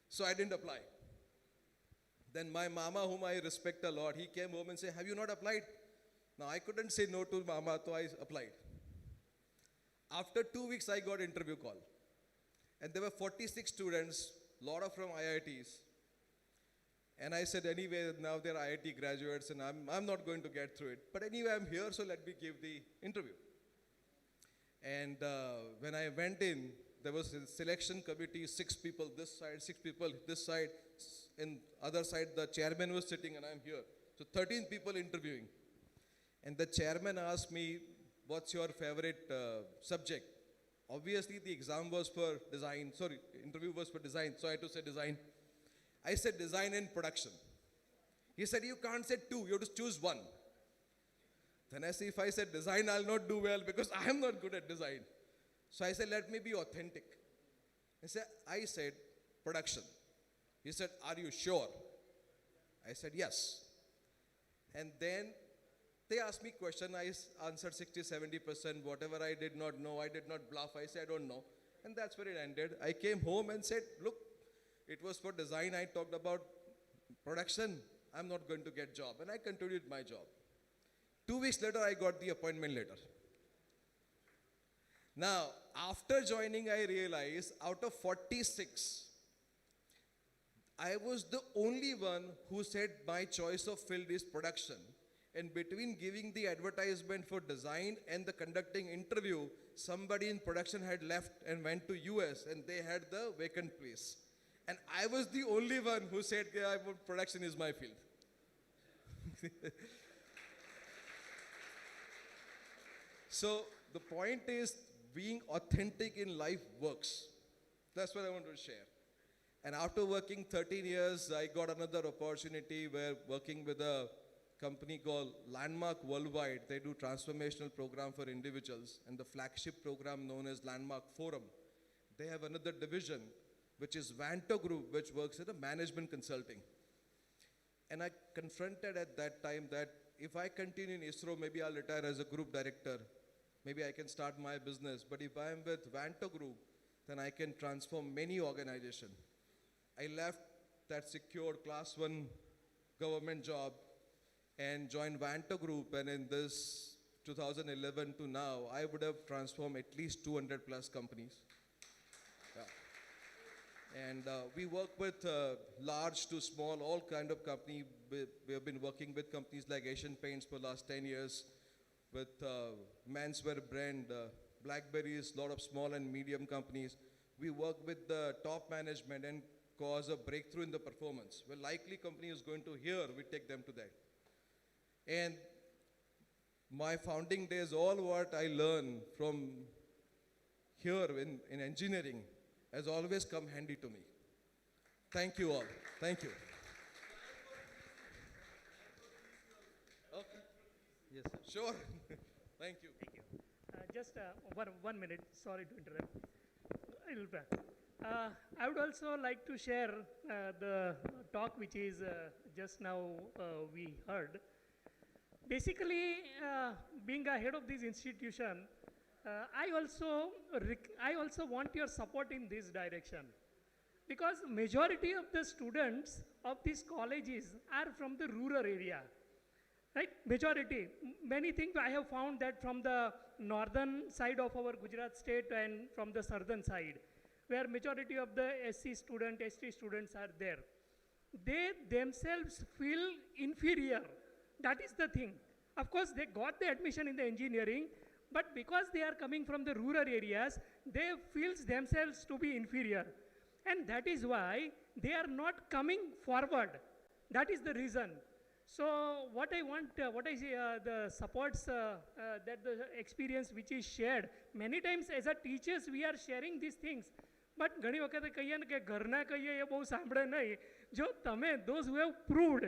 So I didn't apply. Then my mama, whom I respect a lot, he came home and said, have you not applied? Now I couldn't say no to mama, so I applied. After 2 weeks, I got interview call. And there were 46 students, lot of from IITs. And I said, anyway, now they're IIT graduates and I'm not going to get through it. But anyway, I'm here, so let me give the interview. And when I went in, there was a selection committee, 6 people this side, 6 people this side. In other side, the chairman was sitting and I'm here. So 13 people interviewing. And the chairman asked me, what's your favorite subject? Obviously, the exam was for design, interview was for design, so I had to say design. I said design and production. He said, you can't say 2, you have to choose 1. Then I said, if I said design, I'll not do well because I am not good at design. So I said, let me be authentic. I said, production. He said, are you sure? I said, yes. And then they asked me question, I answered 60-70%, whatever I did not know, I did not bluff, I said I don't know. And that's where it ended. I came home and said, look, it was for design, I talked about production, I'm not going to get job. And I continued my job. 2 weeks later, I got the appointment letter. Now, after joining, I realized out of 46, I was the only one who said my choice of field is production. And between giving the advertisement for design and the conducting interview, somebody in production had left and went to US and they had the vacant place. And I was the only one who said, yeah, production is my field. So the point is, being authentic in life works. That's what I want to share. And after working 13 years, I got another opportunity where working with a company called Landmark Worldwide. They do transformational program for individuals, and the flagship program known as Landmark Forum. They have another division, which is Vanto Group, which works at a management consulting. And I confronted at that time that if I continue in ISRO, maybe I'll retire as a group director. Maybe I can start my business. But if I am with Vanto Group, then I can transform many organizations. I left that secure class 1 government job and joined Vanto Group, and in this 2011 to now, I would have transformed at least 200 plus companies. Yeah. And we work with large to small, all kind of company. We have been working with companies like Asian Paints for the last 10 years, with menswear brand, Blackberries, lot of small and medium companies. We work with the top management and cause a breakthrough in the performance. Well, likely company is going to here, we take them to that. And my founding days, all what I learned from here in engineering has always come handy to me. Thank you all. Thank you. Okay. Yes, sir. Sure. Thank you. Thank you. Just one minute. Sorry to interrupt. I will back. I would also like to share the talk which is just now we heard. Basically, being a head of this institution, I also want your support in this direction, because majority of the students of these colleges are from the rural area, right? Majority. Many things I have found that from the northern side of our Gujarat state and from the southern side, where majority of the SC student, ST students are there. They themselves feel inferior. That is the thing. Of course, they got the admission in the engineering, but because they are coming from the rural areas, they feel themselves to be inferior. And that is why they are not coming forward. That is the reason. So what I want, the supports that the experience which is shared, many times as a teachers we are sharing these things. But ઘણી વખતે કહીએ ને કે ઘરના કહીએ એ બહુ સાંભળે નહીં. જો તમે those who have proved,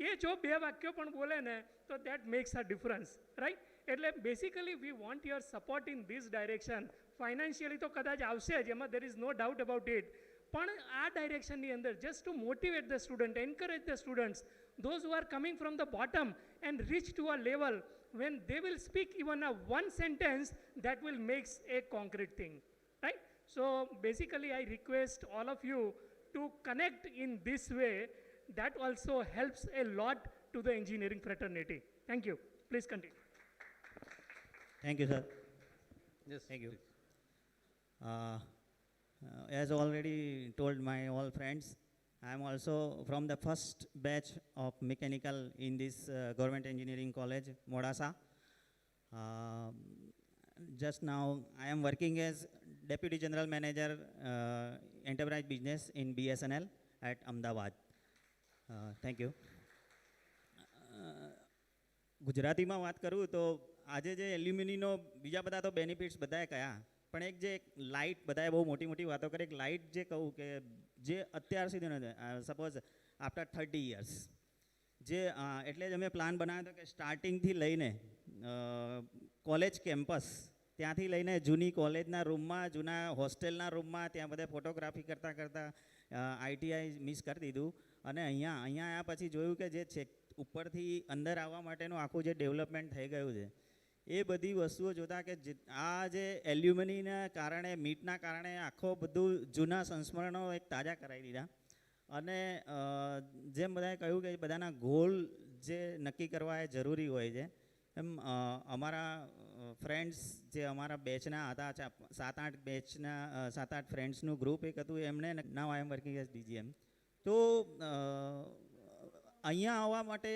એ જો બે વાક્યો પણ બોલે ને તો that makes a difference, right? એટલે basically we want your support in this direction. Financially તો કદાચ આવશે જ, એમાં there is no doubt about it. પણ આ directionની અંદર just to motivate the student, encourage the students, those who are coming from the bottom and reach to a level when they will speak even a one sentence, that will make a concrete thing, right? So basically I request all of you to connect in this way. That also helps a lot to the engineering fraternity. Thank you. Please continue. Thank you, sir. Yes. Thank you. As already told my all friends, I am also from the first batch of mechanical in this government engineering college, MODASA. Just now I am working as Deputy General Manager Enterprise Business in BSNL at Ahmedabad. Thank you. ગુજરાતીમાં વાત કરું તો આજે જે એલ્યુમિનીનો બીજા બધા તો benefits બધાએ કયા, પણ એક જે લાઇટ બધાએ બહુ મોટી મોટી વાતો કરી, એક લાઇટ જે કહું કે જે અત્યાર સુધી સપોઝ આફ્ટર 30 years જે એટલે જ અમે પ્લાન બનાવ્યો હતો કે સ્ટાર્ટિંગથી લઈને કોલેજ કેમ્પસ, ત્યાંથી લઈને જૂની કોલેજના રૂમમાં, જૂના હોસ્ટેલના રૂમમાં, ત્યાં બધા ફોટોગ્રાફી કરતાં કરતાં ITI મિસ કરી દીધું. અને અહીંયા આવ્યા પછી જોયું કે જે છે ઉપરથી અંદર આવવા માટેનું આખું જે ડેવલપમેન્ટ થઈ ગયું છે, એ બધી વસ્તુઓ જોતાં કે આ જે એલ્યુમિનીના કારણે, મીટના કારણે આખો બધું જૂના સંસ્મરણો એક તાજા કરાવી દીધા. અને જેમ બધાએ કહ્યું કે બધાના ગોલ જે નક્કી કરવા એ જરૂરી હોય છે એમ અમારા ફ્રેન્ડ્સ જે અમારા બેચના હતા 7-8 બેચના 7-8 ફ્રેન્ડ્સનું ગ્રુપ એક હતું એમણે નાવ આઈ એમ વર્કિંગ એઝ ડીજીએમ તો અહીંયા આવવા માટે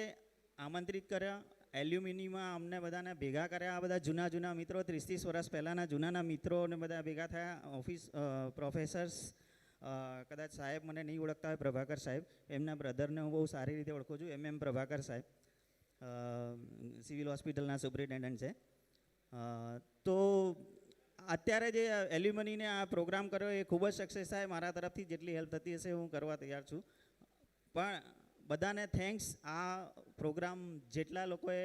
આમંત્રિત કર્યા. એલ્યુમિનીમાં અમને બધાને ભેગા કર્યા. આ બધા જૂના મિત્રો 30 વર્ષ પહેલાંના જૂનાના મિત્રોને બધા ભેગા થયા. ઓફિસ પ્રોફેસર્સ કદાચ સાહેબ મને નહીં ઓળખતા હોય, પ્રભાકર સાહેબ, એમના બ્રધરને હું બહુ સારી રીતે ઓળખું છું, MM પ્રભાકર સાહેબ સિવિલ હોસ્પિટલના સુપ્રિન્ટેન્ડન્ટ છે. તો અત્યારે જે એલ્યુમિનીને આ પ્રોગ્રામ કર્યો એ ખૂબ જ સક્સેસ થાય. મારા તરફથી જેટલી હેલ્પ થતી હશે હું કરવા તૈયાર છું. પણ બધાને થેન્ક્સ. આ પ્રોગ્રામ જેટલા લોકોએ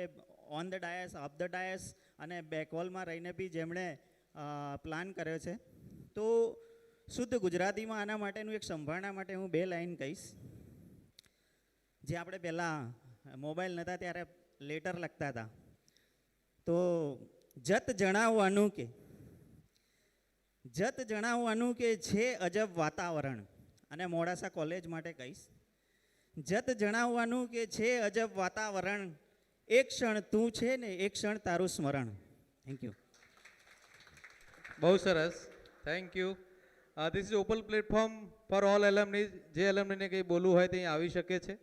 on the dais, of the dais અને બેકહોલમાં રહીને બી જેમણે પ્લાન કર્યો છે, તો શુદ્ધ ગુજરાતીમાં આના માટેનું એક સંભાળના માટે હું 2 લાઈન કહીશ. જે આપણે પહેલાં મોબાઈલ નહોતા ત્યારે લેટર લખતા હતા. તો જત જણાવવાનું કે છે અજબ વાતાવરણ, અને મોડાસા કોલેજ માટે કહીશ. જત જણાવવાનું કે છે અજબ વાતાવરણ, એક ક્ષણ તું છે ને એક ક્ષણ તારું સ્મરણ. Thank you. બહુ સરસ, thank you. This is open platform for all alumni. જે એલમનીને કંઈ બોલવું હોય તે આવી શકે છે.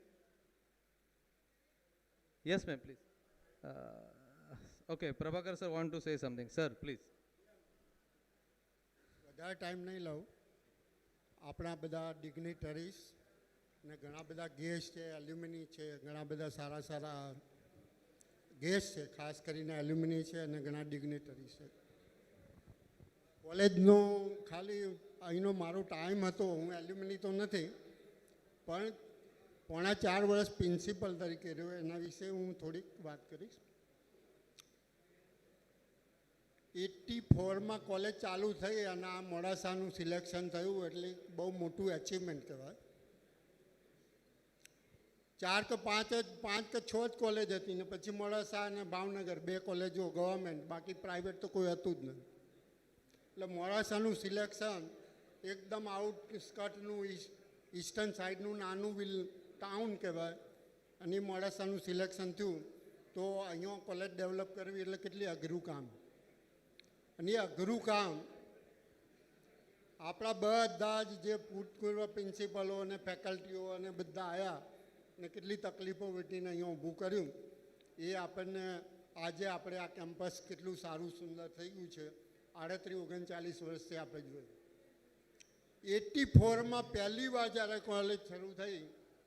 Yes ma'am, please. Okay, Prabhakar sir want to say something. Sir please. વધારે ટાઈમ નહીં લઉં. આપણા બધા ડિગ્નિટરીઝ ને ઘણા બધા ગેસ્ટ છે, એલ્યુમિની છે, ઘણા બધા સારા ગેસ્ટ છે, ખાસ કરીને એલ્યુમિની છે અને ઘણા ડિગ્નિટરીઝ છે. કોલેજનો ખાલી અહીંનો મારો ટાઈમ હતો, હું એલ્યુમિની તો નથી, પણ 4.5 વર્ષ પ્રિન્સિપલ તરીકે રહ્યો, એના વિશે હું થોડીક વાત કરીશ. 84માં કોલેજ ચાલુ થઈ અને આ મોડાસાનું સિલેક્શન થયું એટલે બહુ મોટું એચિવમેન્ટ કહેવાય. 4 કે 5 કે 6 જ કોલેજ હતી ને પછી મોડાસા અને ભાવનગર 2 કોલેજો ગવર્મેન્ટ, બાકી પ્રાઇવેટ તો કોઈ હતું જ નહીં. એટલે મોડાસાનું સિલેક્શન એકદમ આઉટસ્કર્ટનું ઈસ્ટર્ન સાઈડનું નાનું ટાઉન કહેવાય, અને મોડાસાનું સિલેક્શન થયું. તો અહીંયા કોલેજ ડેવલપ કરવી એટલે કેટલી અઘરું કામ. અને એ અઘરું કામ આપણા બધા જ જે ભૂતપૂર્વ પ્રિન્સિપલો અને ફેકલ્ટીઓ અને બધા આવ્યા ને કેટલી તકલીફો વેઠીને અહીંયા ઊભું કર્યું, એ આપણને આજે આપણે આ કેમ્પસ કેટલું સારું સુંદર થઈ ગયું છે 38-39 વર્ષથી આપણે જોયું. 84માં પહેલી વાર જ્યારે કોલેજ શરૂ થઈ,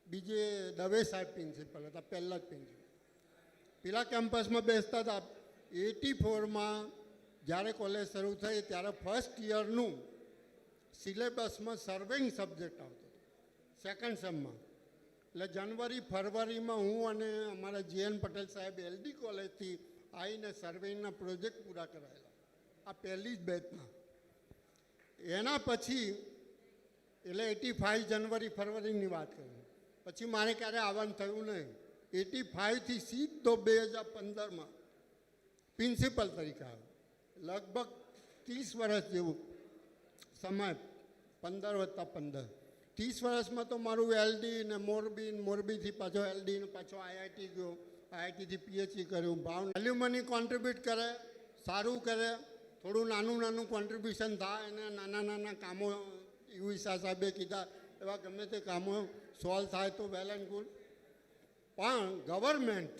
બીજે દવે સાહેબ પ્રિન્સિપલ હતા, પહેલા જ પ્રિન્સિપલ પેલા કેમ્પસમાં બેસતા હતા. 84માં જ્યારે કોલેજ શરૂ થઈ ત્યારે ફર્સ્ટ યરનું સિલેબસમાં સર્વેઇંગ સબ્જેક્ટ આવતો હતો સેકન્ડ સેમમાં. એટલે જનવરી ફરવરીમાં હું અને અમારા GN પટેલ સાહેબ LD કોલેજથી આવીને સર્વેઇંગના પ્રોજેક્ટ પૂરા કરાયેલા, આ પહેલી જ બેચમાં. એના પછી એટલે 85 જનવરી ફરવરીની વાત કરું, પછી મારે ક્યારે આવવાનું થયું નહીં. 85થી સીધો 2015માં પ્રિન્સિપલ તરીકે આવ્યો. લગભગ 30 વર્ષ જેવું સમય, 15 + 15 30 વર્ષમાં તો મારું LD ને મોરબીથી પાછો LD ને પાછો IIT ગયો, IITથી PhD કર્યું. ભાવ એલ્યુમની કોન્ટ્રીબ્યુટ કરે, સારું કરે, થોડું નાનું કોન્ટ્રીબ્યુશન થાય અને નાના કામો યુવિસા સાહેબે કીધા એવા ગમે તે કામો સોલ્વ થાય તો વેલ એન્ડ ગુડ. પણ ગવર્મેન્ટ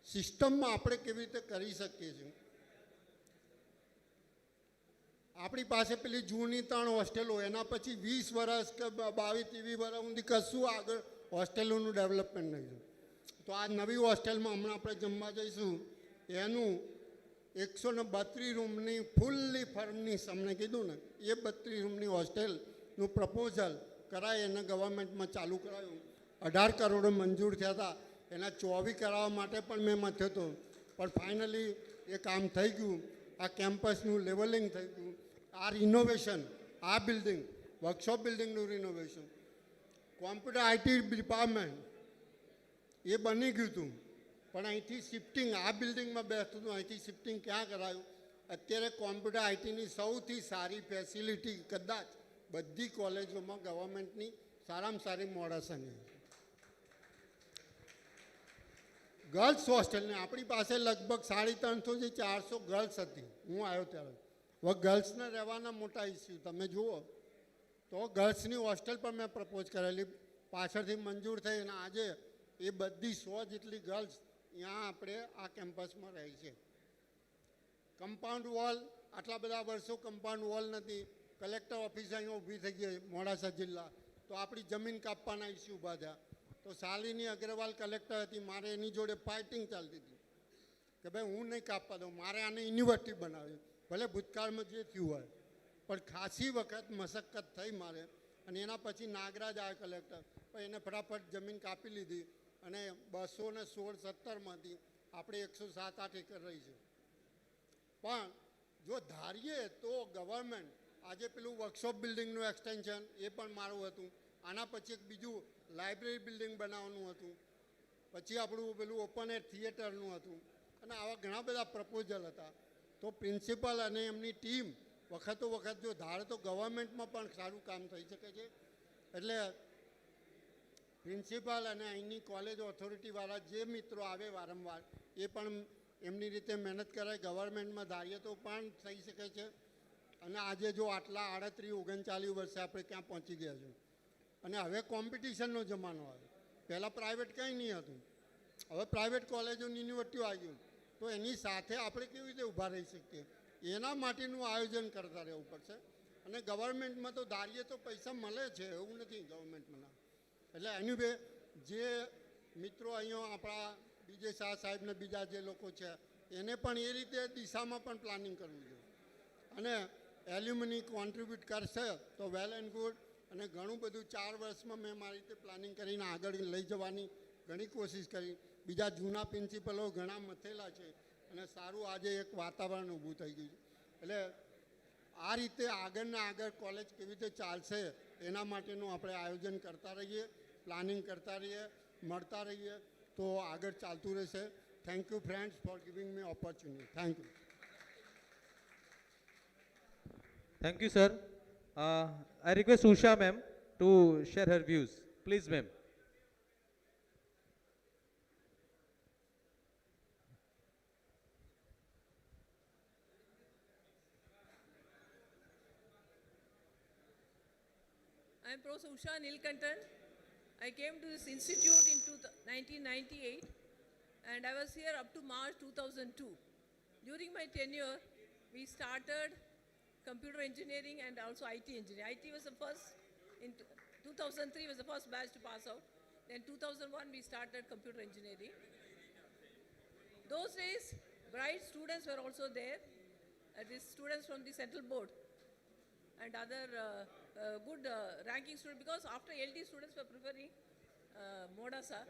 સિસ્ટમમાં આપણે કેવી રીતે કરી શકીએ છીએ? આપણી પાસે પેલી જૂની 3 હોસ્ટેલો, એના પછી 20 વર્ષ કે 22-23 વર્ષ સુધી કશું આગળ હોસ્ટેલોનું ડેવલપમેન્ટ નહીં થયું. તો આ નવી હોસ્ટેલમાં હમણાં આપણે જમવા જઈશું, એનું 132 રૂમની ફૂલ્લી ફર્નિશ અમને કીધું ને, એ 32 રૂમની હોસ્ટેલનું પ્રપોઝલ કરાય એને ગવર્મેન્ટમાં ચાલુ કરાયું. 18 કરોડ મંજૂર થયા હતા, એના 24 કરાવવા માટે પણ મેં મથ્યો હતો, પણ ફાઇનલી એ કામ થઈ ગયું. આ કેમ્પસનું લેવલિંગ થઈ ગયું. આ રિનોવેશન, આ બિલ્ડિંગ, વર્કશોપ બિલ્ડિંગનું રિનોવેશન, કોમ્પ્યુટર IT ડિપાર્ટમેન્ટ એ બની ગયું હતું. પણ અહીંથી શિફ્ટિંગ, આ બિલ્ડિંગમાં બેસતું હતું, અહીંથી શિફ્ટિંગ ક્યાં કરાયું? અત્યારે કોમ્પ્યુટર ITની સૌથી સારી ફેસિલિટી કદાચ બધી કોલેજોમાં ગવર્મેન્ટની સારામાં સારી મોડાસાની ગર્લ્સ હોસ્ટેલને આપણી પાસે લગભગ 350 થી 400 ગર્લ્સ હતી હું આવ્યો ત્યારે. હવે ગર્લ્સને રહેવાના મોટા ઇસ્યુ તમે જુઓ તો ગર્લ્સની હોસ્ટેલ પણ મેં પ્રપોઝ કરેલી, પાછળથી મંજૂર થઈ અને આજે એ બધી 100 જેટલી ગર્લ્સ ત્યાં આપણે આ કેમ્પસમાં રહી છે. કમ્પાઉન્ડ વોલ, આટલા બધા વર્ષો કમ્પાઉન્ડ વોલ નથી. કલેક્ટર ઓફિસ અહીંયા ઊભી થઈ ગઈ મોડાસા જિલ્લા, તો આપણી જમીન કાપવાના ઇસ્યુ ઊભા થયા. તો શાલિની અગ્રવાલ કલેક્ટર હતી, મારે એની જોડે ફાઇટિંગ ચાલતી હતી કે ભાઈ હું નહીં કાપવા દઉં, મારે આને યુનિવર્સિટી બનાવી, ભલે ભૂતકાળમાં જે થયું હોય. પણ ખાસી વખત મશક્કત થઈ મારે, અને એના પછી નાગરાજ આવ્યા કલેક્ટર, પણ એને ફટાફટ જમીન કાપી લીધી અને 216-17માંથી આપણે 107-8 એકર રહી છે. પણ જો ધારીએ તો ગવર્મેન્ટ આજે પેલું વર્કશોપ બિલ્ડિંગનું એક્સટેન્શન એ પણ મારું હતું, આના પછી એક બીજું લાઇબ્રેરી બિલ્ડિંગ બનાવવાનું હતું, પછી આપણું પેલું ઓપન એર થિયેટરનું હતું, અને આવા ઘણા બધા પ્રપોઝલ હતા. તો પ્રિન્સિપલ અને એમની ટીમ વખતો વખત જો ધારે તો ગવર્મેન્ટમાં પણ સારું કામ થઈ શકે છે. એટલે પ્રિન્સિપાલ અને અહીંની કોલેજ ઓથોરિટીવાળા જે મિત્રો આવે વારંવાર એ પણ એમની રીતે મહેનત કરે. ગવર્મેન્ટમાં ધારીએ તો પણ થઈ શકે છે. અને આજે જો આટલા 38-39 વર્ષે આપણે ક્યાં પહોંચી ગયા છે, અને હવે કોમ્પિટિશનનો જમાનો આવે. પહેલાં પ્રાઇવેટ કંઈ નહીં હતું, હવે પ્રાઇવેટ કોલેજો યુનિવર્સિટીઓ આવી ગયું, તો એની સાથે આપણે કેવી રીતે ઊભા રહી શકીએ એના માટેનું આયોજન કરતા રહેવું પડશે. અને ગવર્મેન્ટમાં તો ધારીએ તો પૈસા મળે છે એવું નથી ગવર્મેન્ટમાં. એટલે એની બે જે મિત્રો અહીંયા આપણા બીજે શાહ સાહેબ ને બીજા જે લોકો છે એને પણ એ રીતે દિશામાં પણ પ્લાનિંગ કરવું જોઈએ. અને એલ્યુમિની કોન્ટ્રીબ્યુટ કરશે તો વેલ એન્ડ ગુડ. અને ઘણું બધું 4 વર્ષમાં મેં મારી રીતે પ્લાનિંગ કરીને આગળ લઈ જવાની ઘણી કોશિશ કરી. બીજા જૂના પ્રિન્સિપલો ઘણા મથેલા છે અને સારું આજે એક વાતાવરણ ઊભું થઈ ગયું છે. એટલે આ રીતે આગળને આગળ કોલેજ કેવી રીતે ચાલશે એના માટેનું આપણે આયોજન કરતા રહીએ, પ્લાનિંગ કરતા રહીએ, મળતા રહીએ તો આગળ ચાલતું રહેશે. Thank you friends for giving me opportunity. Thank you. Thank you, sir. I request Usha ma'am to share her views. Please, ma'am. I am Prof. Usha Nilkantan. I came to this institute in 1998 and I was here up to March 2002. During my tenure, we started computer engineering and also IT engineering. IT was the first, in 2003 was the first batch to pass out. Then 2001 we started computer engineering. Those days, bright students were also there. These students from the central board and other good ranking students, because after LD students were preferring MODASA.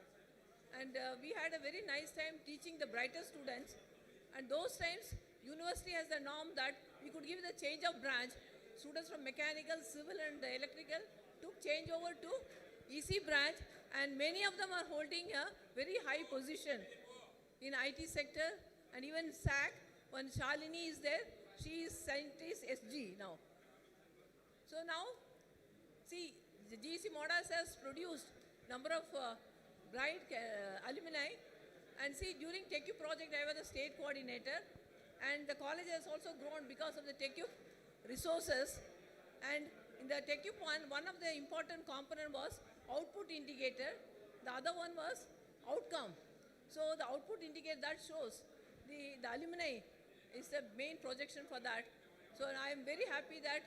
And we had a very nice time teaching the brightest students. And those times, university has the norm that we could give the change of branch. Students from mechanical, civil and electrical took change over to EC branch, and many of them are holding a very high position in IT sector and even SAC. When Shalini is there, she is scientist SG now. So now, see, the GECM has produced number of bright alumni. And see, during TechU project, I was the state coordinator. And the college has also grown because of the TechU resources. And in the TechU one of the important component was output indicator. The other one was outcome. So the output indicator, that shows the alumni is the main projection for that. So I am very happy that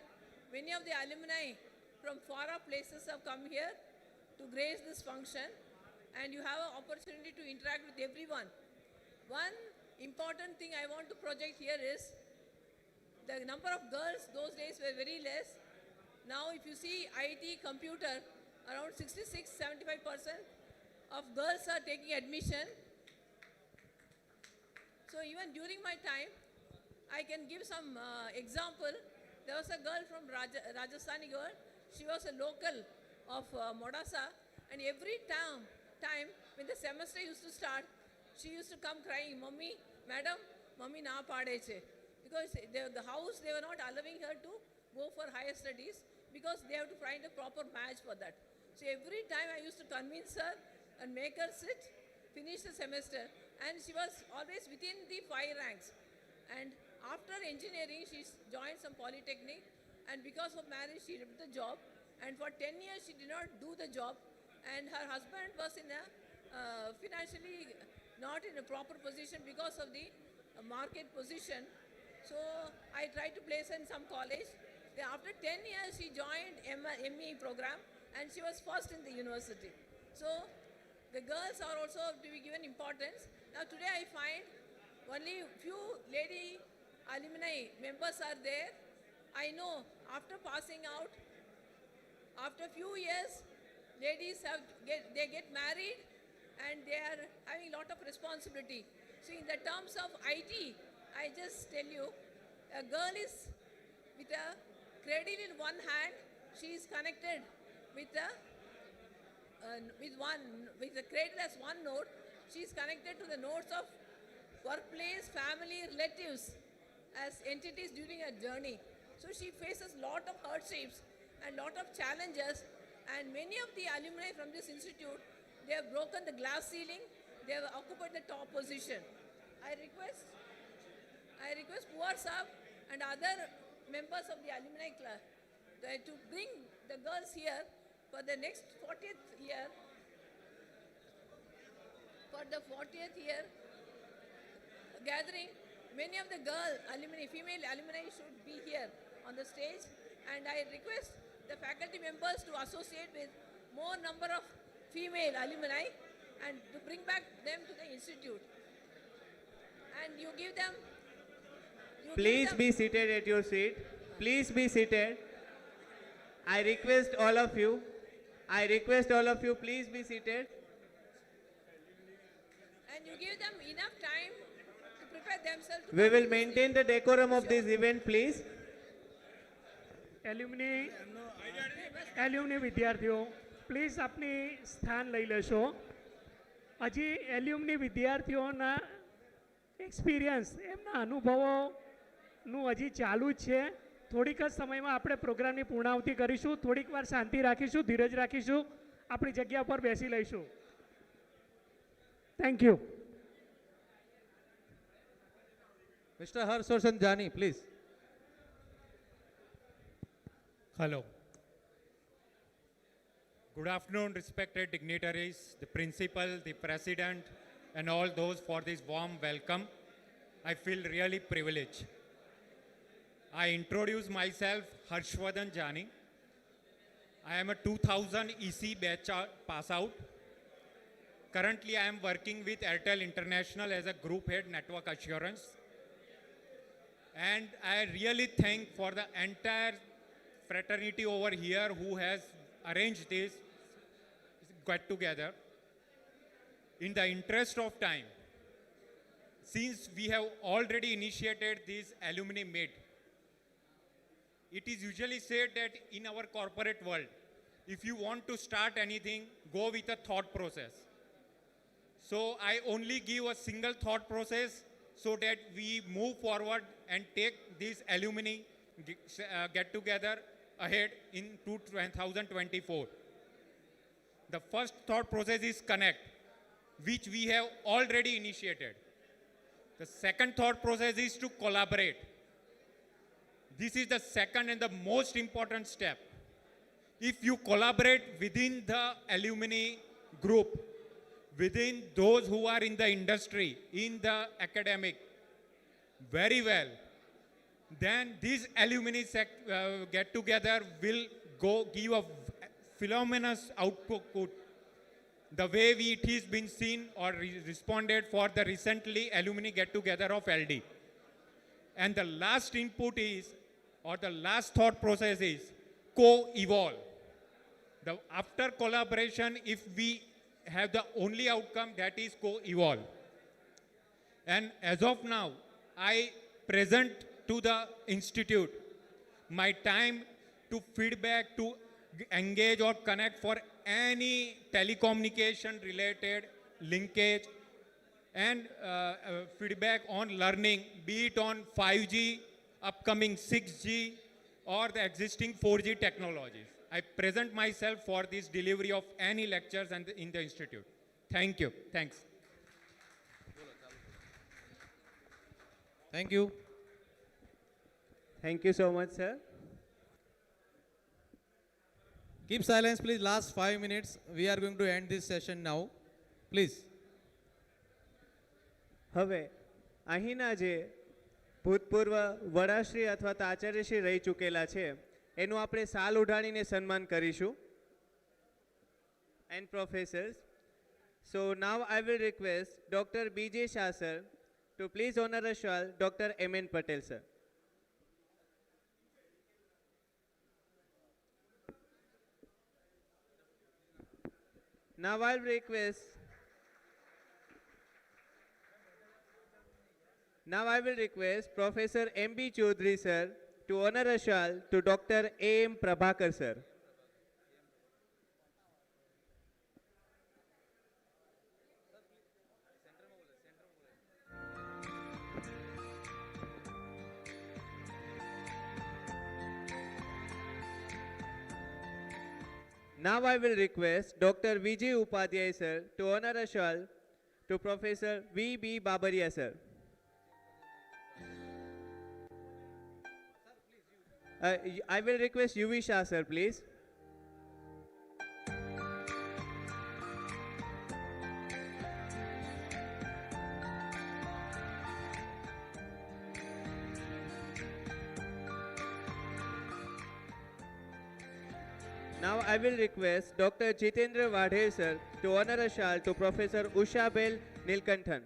many of the alumni from far off places have come here to grace this function. And you have an opportunity to interact with everyone. One important thing I want to project here is the number of girls those days were very less. Now if you see IT, computer, around 66-75% of girls are taking admission. So even during my time, I can give some example. There was a girl from Rajasthani girl. She was a local of MODASA, and every time when the semester used to start, she used to come crying, "Mummy, madam, mummy na paade che." Because the house, they were not allowing her to go for higher studies because they have to find a proper match for that. So every time I used to convince her and make her sit, finish the semester, and she was always within the 5 ranks. And after engineering, she joined some polytechnic, and because of marriage, she left the job. And for 10 years, she did not do the job, and her husband was in a financially not in a proper position because of the market position. So I tried to place her in some college. Then after 10 years, she joined ME program, and she was first in the university. So the girls are also to be given importance. Now today I find only few lady alumni members are there. I know after passing out, after few years, ladies they get married and they are having a lot of responsibility. So in the terms of IT, I just tell you, a girl is with a cradle in one hand, she is connected with a with the cradle as one node, she is connected to the nodes of workplace, family, relatives as entities during her journey. So she faces lot of hardships and lot of challenges, and many of the alumni from this institute, they have broken the glass ceiling, they have occupied the top position. I request Puar Saab and other members of the alumni club to bring the girls here for the next 40th year. For the 40th year gathering, many of the female alumni should be here on the stage, and I request the faculty members to associate with more number of female alumni and to bring back them to the institute. And you give them... Please be seated at your seat. Please be seated. I request all of you, please be seated. And you give them enough time to prepare themselves. We will maintain the decorum of this event, please. Alumni વિદ્યાર્થીઓ please આપની સ્થાન લઈ લેશો. હજી alumni વિદ્યાર્થીઓના experience એમના અનુભવોનું હજી ચાલુ જ છે. થોડીક જ સમયમાં આપણે પ્રોગ્રામની પૂર્ણાહુતિ કરીશું. થોડીક વાર શાંતિ રાખીશું, ધીરજ રાખીશું, આપણી જગ્યા પર બેસી લઈશું. Thank you. Mr. Harshvardhan Jani, please. Hello. Good afternoon, respected dignitaries, the principal, the president, and all those for this warm welcome. I feel really privileged. I introduce myself, Harshvardhan Jani. I am a 2000 EC batch pass out. Currently, I am working with Airtel International as a group head network assurance. And I really thank for the entire fraternity over here who has arranged this get together. In the interest of time, since we have already initiated this Alumni Meet, it is usually said that in our corporate world, if you want to start anything, go with a thought process. So I only give a single thought process so that we move forward and take this alumni get together ahead in 2024. The first thought process is connect, which we have already initiated. The second thought process is to collaborate. This is the second and the most important step. If you collaborate within the alumni group, within those who are in the industry, in the academic, very well, then this alumni get together will give a phenomenous output. The way it has been seen or responded for the recently alumni get together of LD. And the last input is, or the last thought process is co-evolve. After collaboration, if we have the only outcome, that is co-evolve. And as of now, I present to the institute my time to feedback, to engage or connect for any telecommunication related linkage and feedback on learning, be it on 5G, upcoming 6G or the existing 4G technologies. I present myself for this delivery of any lectures and in the institute. Thank you. Thanks. Thank you. Thank you so much, sir. Keep silence, please. Last 5 minutes. We are going to end this session now. Please. હવે અહીંના જે ભૂતપૂર્વ વડાશ્રી અથવા તો આચાર્યશ્રી રહી ચૂકેલા છે એનું આપણે સાલ ઉઢાડીને સન્માન કરીશું. And professors. So now I will request Dr. B.J. Shah sir to please honor a shawl Dr. M.N. Patel sir. Now I will request Professor M.B. Chaudhary sir to honor a shawl to Dr. A.M. Prabhakar sir. Now I will request Dr. Vijay Upadhyay sir to honor a shawl to Professor V.B. Babaria sir. I will request U.V. Shah sir please. Now I will request Dr. Jitendra Vadhe sir to honor a shawl to Professor Usha Bell Nilkanthan.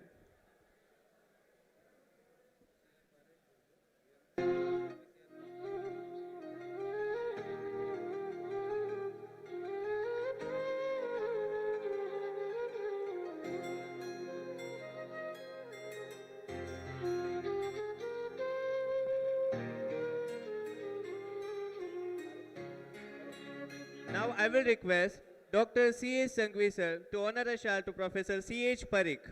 Now I will request Dr. C.H. Sanghvi sir to honor a shawl to Professor C.H. Parikh.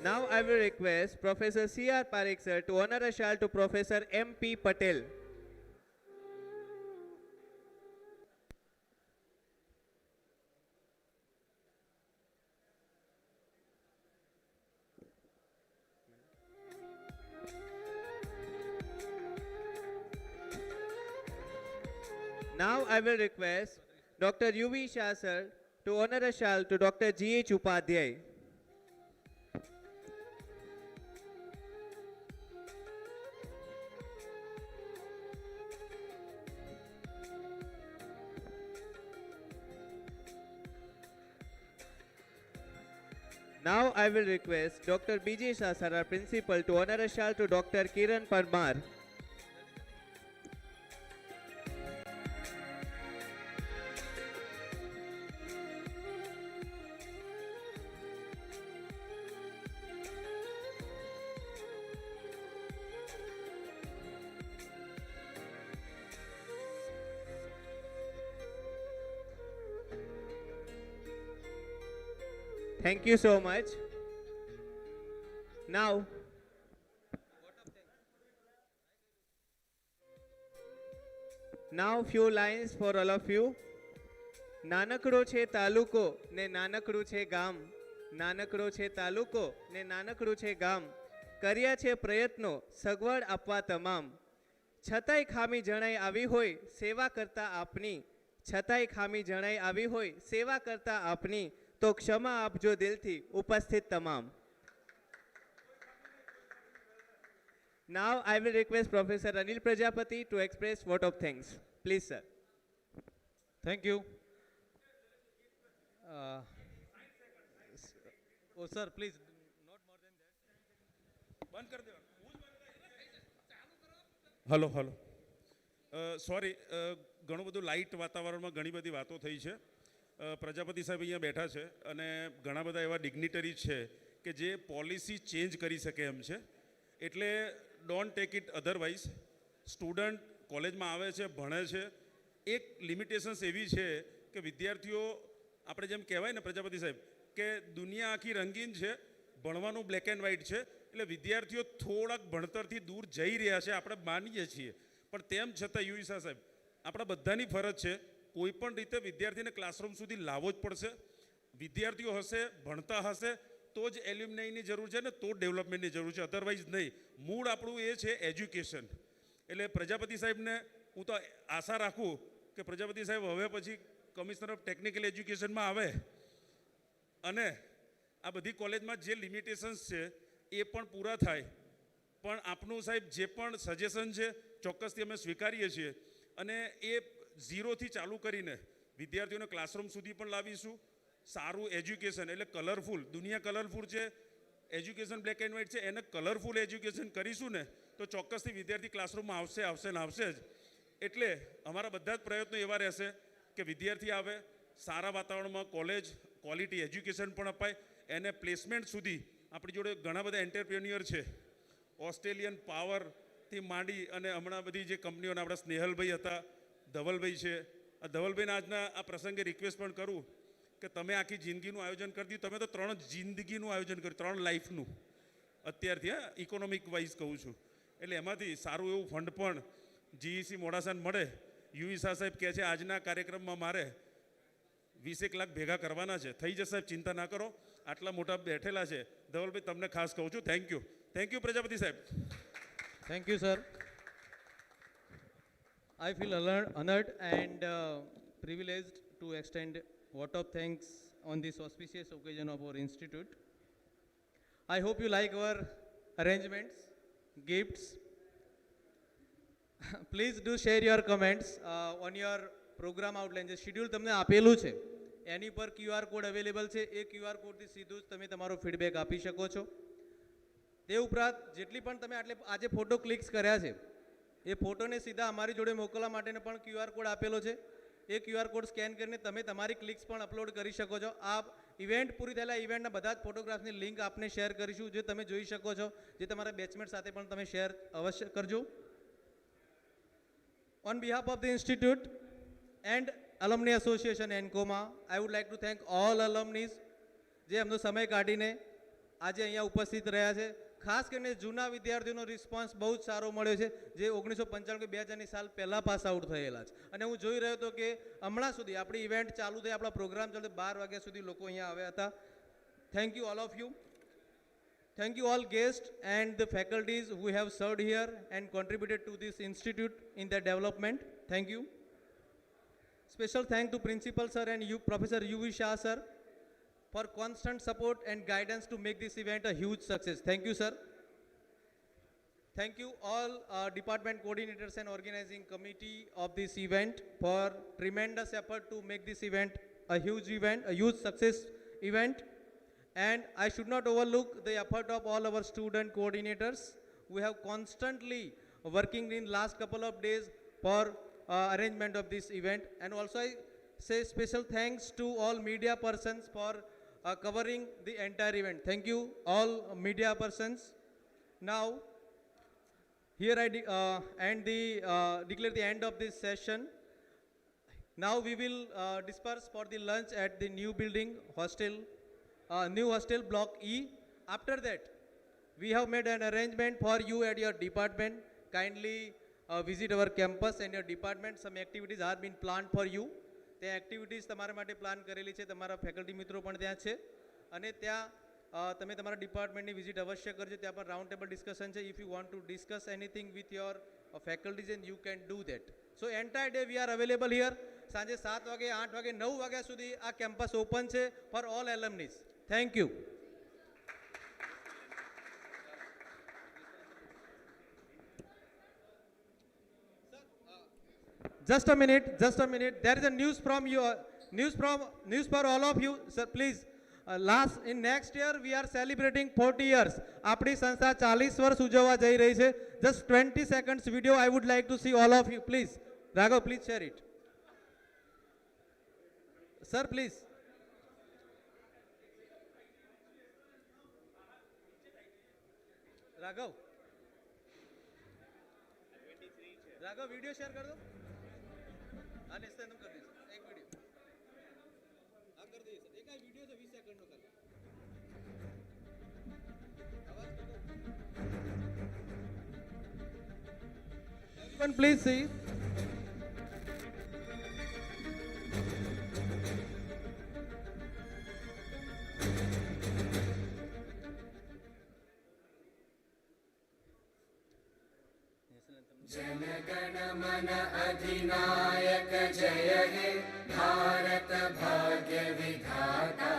Now I will request Professor C.R. Parikh sir to honor a shawl to Professor M.P. Patel. Now I will request Dr. U.V. Shah sir to honor a shawl to Dr. G.H. Upadhyay. Now I will request Dr. B.J. Shah sir, our principal, to honor a shawl to Dr. Kiran Parmar. Thank you so much. Now, few lines for all of you. નાનકડો છે તાલુકો ને નાનકડું છે ગામ, નાનકડો છે તાલુકો ને નાનકડું છે ગામ, કર્યા છે પ્રયત્નો સગવડ આપવા તમામ, છતાંય ખામી જણાઈ આવી હોય સેવા કરતા આપની, છતાંય ખામી જણાઈ આવી હોય સેવા કરતા આપની, તો ક્ષમા આપજો દિલથી ઉપસ્થિત તમામ. Now I will request Professor Anil Prajapati to express vote of thanks. Please, sir. Thank you. Oh, sir, please, not more than that. બંધ કરી દેવાનું. હલો હલો સોરી, ઘણું બધું લાઇટ વાતાવરણમાં ઘણી બધી વાતો થઈ છે. પ્રજાપતિ સાહેબ અહીંયા બેઠા છે અને ઘણા બધા એવા ડિગ્નિટરી છે કે જે પોલિસી ચેન્જ કરી શકે એમ છે. એટલે don't take it otherwise. Student કોલેજમાં આવે છે, ભણે છે, એક લિમિટેશન્સ એવી છે કે વિદ્યાર્થીઓ, આપણે જેમ કહેવાય ને પ્રજાપતિ સાહેબ, કે દુનિયા આખી રંગીન છે, ભણવાનું બ્લેક એન્ડ વ્હાઇટ છે, એટલે વિદ્યાર્થીઓ થોડાક ભણતરથી દૂર જઈ રહ્યા છે, આપણે માનીએ છીએ. પણ તેમ છતાં યુવિસા સાહેબ, આપણા બધાની ફરજ છે કોઈ પણ રીતે વિદ્યાર્થીને ક્લાસરૂમ સુધી લાવવો જ પડશે. વિદ્યાર્થીઓ હશે, ભણતા હશે તો જ એલ્યુમનાઈની જરૂર છે ને તો ડેવલપમેન્ટની જરૂર છે, અધરવાઇઝ નહીં. મૂળ આપણું એ છે એજ્યુકેશન. એટલે પ્રજાપતિ સાહેબને હું તો આશા રાખું કે પ્રજાપતિ સાહેબ હવે પછી કમિશનર ઓફ ટેકનિકલ એજ્યુકેશનમાં આવે અને આ બધી કોલેજમાં જે લિમિટેશન્સ છે એ પણ પૂરા થાય. પણ આપનું સાહેબ જે પણ સજેશન છે ચોક્કસથી અમે સ્વીકારીએ છીએ અને એ ઝીરોથી ચાલુ કરીને વિદ્યાર્થીઓને ક્લાસરૂમ સુધી પણ લાવીશું. સારું એજ્યુકેશન એટલે કલરફુલ, દુનિયા કલરફુલ છે, એજ્યુકેશન બ્લેક એન્ડ વ્હાઇટ છે, એને કલરફુલ એજ્યુકેશન કરીશું ને તો ચોક્કસથી વિદ્યાર્થી ક્લાસરૂમમાં આવશે ને આવશે જ. એટલે અમારા બધા જ પ્રયત્નો એવા રહેશે કે વિદ્યાર્થી આવે, સારા વાતાવરણમાં કોલેજ, ક્વોલિટી એજ્યુકેશન પણ અપાય, એને પ્લેસમેન્ટ સુધી. આપણી જોડે ઘણા બધા એન્ટરપ્રેન્યોર છે, ઓસ્ટ્રેલિયન પાવરથી માંડી અને હમણાં બધી જે કંપનીઓના આપણા સ્નેહલભાઈ હતા, ધવલભાઈ છે. આ ધવલભાઈને આજના આ પ્રસંગે રિક્વેસ્ટ પણ કરું કે તમે આખી જિંદગીનું આયોજન કરી દીધું. તમે તો 3 જિંદગીનું આયોજન કર્યું, 3 લાઈફનું અત્યારથી, ઇકોનોમિક વાઇઝ કહું છું. એટલે એમાંથી સારું એવું ફંડ પણ GEC મોડાસાને મળે. યુવિસા સાહેબ કહે છે આજના કાર્યક્રમમાં મારે 20 લાખ ભેગા કરવાના છે. થઈ જશે સાહેબ, ચિંતા ના કરો. આટલા મોટા બેઠેલા છે. ધવલભાઈ તમને ખાસ કહું છું, થેન્ક યુ પ્રજાપતિ સાહેબ. Thank you, sir. I feel honored and privileged to extend vote of thanks on this auspicious occasion of our institute. I hope you like our arrangements, gifts. Please do share your comments on your program outline. જે schedule તમને આપેલું છે એની પર QR code available છે. એ QR કોડથી સીધું જ તમે તમારો ફીડબેક આપી શકો છો. તે ઉપરાંત જેટલી પણ તમે આજે ફોટો ક્લિક્સ કર્યા છે એ ફોટોને સીધા અમારી જોડે મોકલવા માટેનો પણ QR કોડ આપેલો છે. એ QR કોડ સ્કેન કરીને તમે તમારી ક્લિક્સ પણ અપલોડ કરી શકો છો. આ ઇવેન્ટ પૂરી થયેલા ઇવેન્ટના બધા જ ફોટોગ્રાફ્સની લિંક આપને શેર કરીશું, જે તમે જોઈ શકો છો, જે તમારા બેચમેટ સાથે પણ તમે શેર અવશ્ય કરજો. On behalf of the institute and Alumni Association ENCOMAA, I would like to thank all alumni જે એમનો સમય કાઢીને આજે અહીંયા ઉપસ્થિત રહ્યા છે. ખાસ કરીને જૂના વિદ્યાર્થીઓનો રિસ્પોન્સ બહુ જ સારો મળ્યો છે, જે 1995 કે 2000ની સાલ પહેલાં પાસ આઉટ થયેલા છે. અને હું જોઈ રહ્યો હતો કે હમણાં સુધી આપણી ઇવેન્ટ ચાલુ થઈ, આપણા પ્રોગ્રામ ચાલુ 12 વાગ્યા સુધી લોકો અહીંયા આવ્યા હતા. Thank you all of you. Thank you all guests and the faculties who have served here and contributed to this institute in their development. Thank you. Special thank to Principal Sir and you, Professor U.V. Shah Sir, for constant support and guidance to make this event a huge success. Thank you, sir. Thank you all department coordinators and organizing committee of this event for tremendous effort to make this event a huge success event. And I should not overlook the effort of all our student coordinators who have constantly working in last couple of days for arrangement of this event. And also I say special thanks to all media persons for covering the entire event. Thank you all media persons. Now, here I declare the end of this session. Now we will disperse for the lunch at the new building hostel, new hostel block E. After that, we have made an arrangement for you at your department. Kindly visit our campus and your department. Some activities are being planned for you. તે activities તમારા માટે plan કરેલી છે, તમારા faculty મિત્રો પણ ત્યાં છે અને ત્યાં તમે તમારા ડિપાર્ટમેન્ટની વિઝિટ અવશ્ય કરજો. ત્યાં પણ રાઉન્ડ ટેબલ ડિસ્કશન છે. If you want to discuss anything with your faculties and you can do that. So entire day we are available here. સાંજે 7 વાગે, 8 વાગે, 9 વાગ્યા સુધી આ કેમ્પસ ઓપન છે for all alumnis. Thank you. Just a minute. There is a news for all of you, sir. Please, in next year we are celebrating 40 years. આપણી સંસ્થા 40 વર્ષ ઉજવવા જઈ રહી છે. Just 20 seconds video I would like to see all of you. Please, Raghav, please share it. Sir, please. Raghav. આગળ video share કર દો આ નિસ્તે तुम कर दीजिए एक वीडियो આ कर दीजिए सर एक આ वीडियो છે 20 સેકન્ડ નો ખાલી आवाज कर दो everyone please see जनगण मन अधिनायक जय हे भारत भाग्य विधाता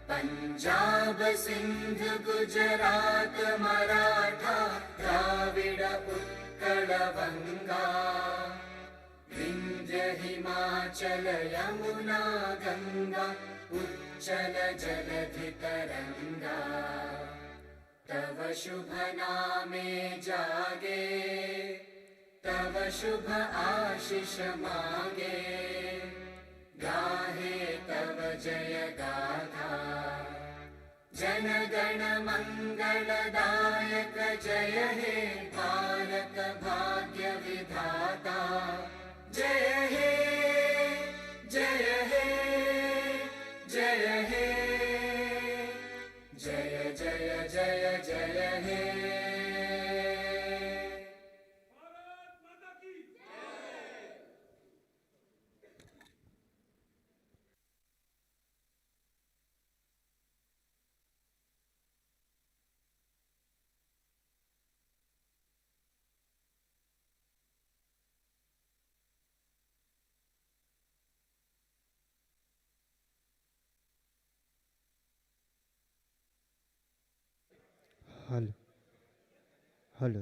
पंजाब सिंध गुजरात मराठा द्राविड उत्कल बंगा विंध्य हिमाचल यमुना गंगा उच्चल जलधि तरंगा तव शुभ नामे जागे तव शुभ आशीष मांगे गाहे तव जय गाथा जन गण मंगलदायक जय हे भारत भाग्य विधाता जय हे जय हे जय हे जय जय जय जय हे हेलो हेलो